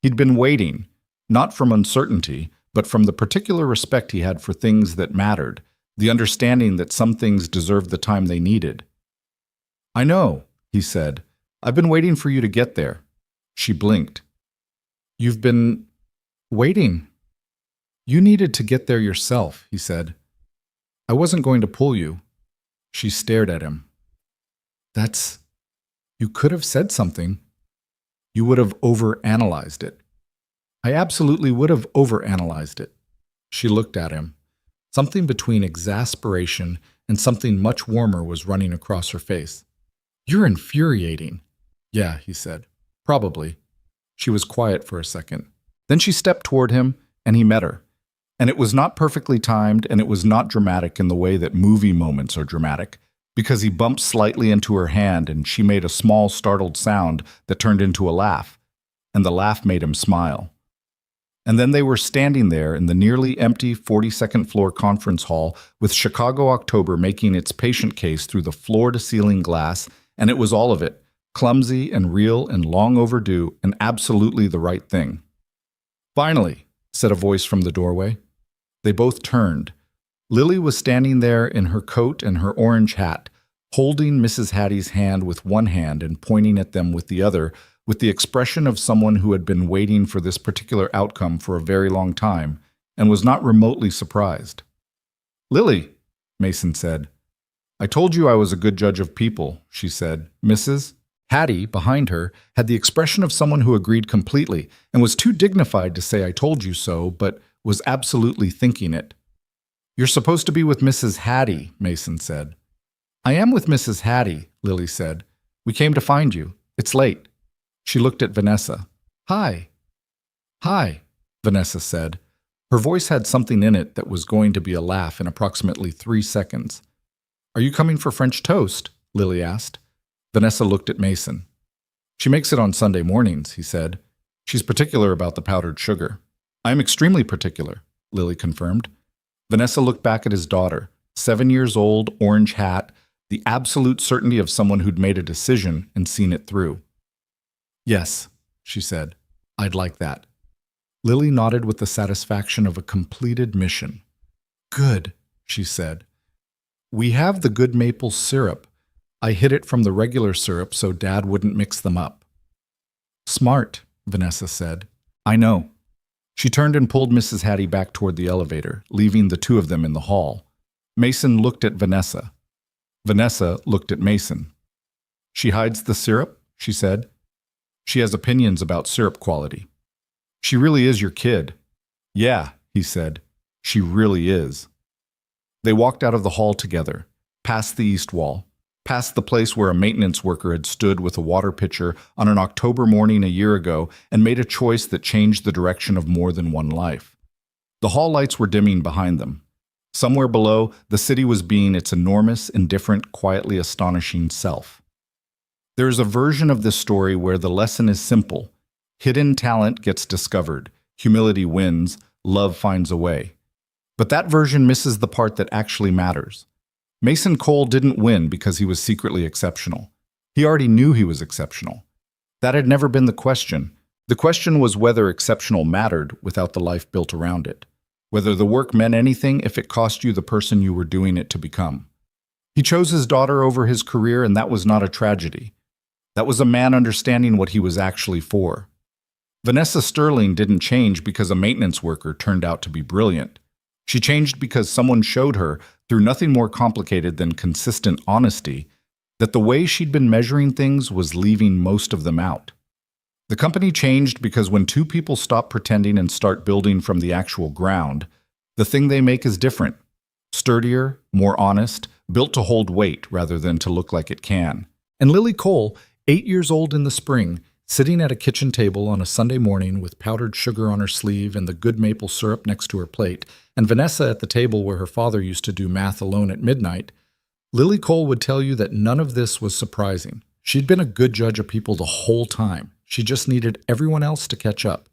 S1: He'd been waiting, not from uncertainty, but from the particular respect he had for things that mattered, the understanding that some things deserved the time they needed. "I know," he said. "I've been waiting for you to get there." She blinked. "You've been waiting?" "You needed to get there yourself," he said. "I wasn't going to pull you." She stared at him. You could have said something. You would have overanalyzed it." "I absolutely would have overanalyzed it." She looked at him. Something between exasperation and something much warmer was running across her face. "You're infuriating." "Yeah," he said. "Probably." She was quiet for a second. Then she stepped toward him, and he met her. And it was not perfectly timed, and it was not dramatic in the way that movie moments are dramatic, because he bumped slightly into her hand and she made a small, startled sound that turned into a laugh, and the laugh made him smile. And then they were standing there in the nearly empty 42nd floor conference hall with Chicago October making its patient case through the floor-to-ceiling glass, and it was all of it, clumsy and real and long overdue and absolutely the right thing. "Finally," said a voice from the doorway. They both turned. Lily was standing there in her coat and her orange hat, holding Mrs. Hattie's hand with one hand and pointing at them with the other, with the expression of someone who had been waiting for this particular outcome for a very long time and was not remotely surprised. "Lily," Mason said. "I told you I was a good judge of people," she said. "Mrs. Hattie, behind her, had the expression of someone who agreed completely and was too dignified to say "I told you so," but was absolutely thinking it. "You're supposed to be with Mrs. Hattie," Mason said. "I am with Mrs. Hattie," Lily said. "We came to find you. It's late." She looked at Vanessa. "Hi." "Hi," Vanessa said. Her voice had something in it that was going to be a laugh in approximately 3 seconds. "Are you coming for French toast?" Lily asked. Vanessa looked at Mason. "She makes it on Sunday mornings," he said. "She's particular about the powdered sugar." "I am extremely particular," Lily confirmed. Vanessa looked back at his daughter, 7 years old, orange hat, the absolute certainty of someone who'd made a decision and seen it through. "Yes," she said. "I'd like that." Lily nodded with the satisfaction of a completed mission. "Good," she said. "We have the good maple syrup. I hid it from the regular syrup so Dad wouldn't mix them up." "Smart," Vanessa said. "I know." She turned and pulled Mrs. Hattie back toward the elevator, leaving the two of them in the hall. Mason looked at Vanessa. Vanessa looked at Mason. "She hides the syrup," she said. "She has opinions about syrup quality." "She really is your kid." "Yeah," he said. "She really is." They walked out of the hall together, past the east wall, past the place where a maintenance worker had stood with a water pitcher on an October morning a year ago and made a choice that changed the direction of more than one life. The hall lights were dimming behind them. Somewhere below, the city was being its enormous, indifferent, quietly astonishing self. There is a version of this story where the lesson is simple. Hidden talent gets discovered, humility wins, love finds a way. But that version misses the part that actually matters. Mason Cole didn't win because he was secretly exceptional. He already knew he was exceptional. That had never been the question. The question was whether exceptional mattered without the life built around it. Whether the work meant anything if it cost you the person you were doing it to become. He chose his daughter over his career, and that was not a tragedy. That was a man understanding what he was actually for. Vanessa Sterling didn't change because a maintenance worker turned out to be brilliant. She changed because someone showed her, through nothing more complicated than consistent honesty, that the way she'd been measuring things was leaving most of them out. The company changed because when two people stop pretending and start building from the actual ground, the thing they make is different, sturdier, more honest, built to hold weight rather than to look like it can. And Lily Cole, 8 years old in the spring, sitting at a kitchen table on a Sunday morning with powdered sugar on her sleeve and the good maple syrup next to her plate, and Vanessa at the table where her father used to do math alone at midnight, Lily Cole would tell you that none of this was surprising. She'd been a good judge of people the whole time. She just needed everyone else to catch up.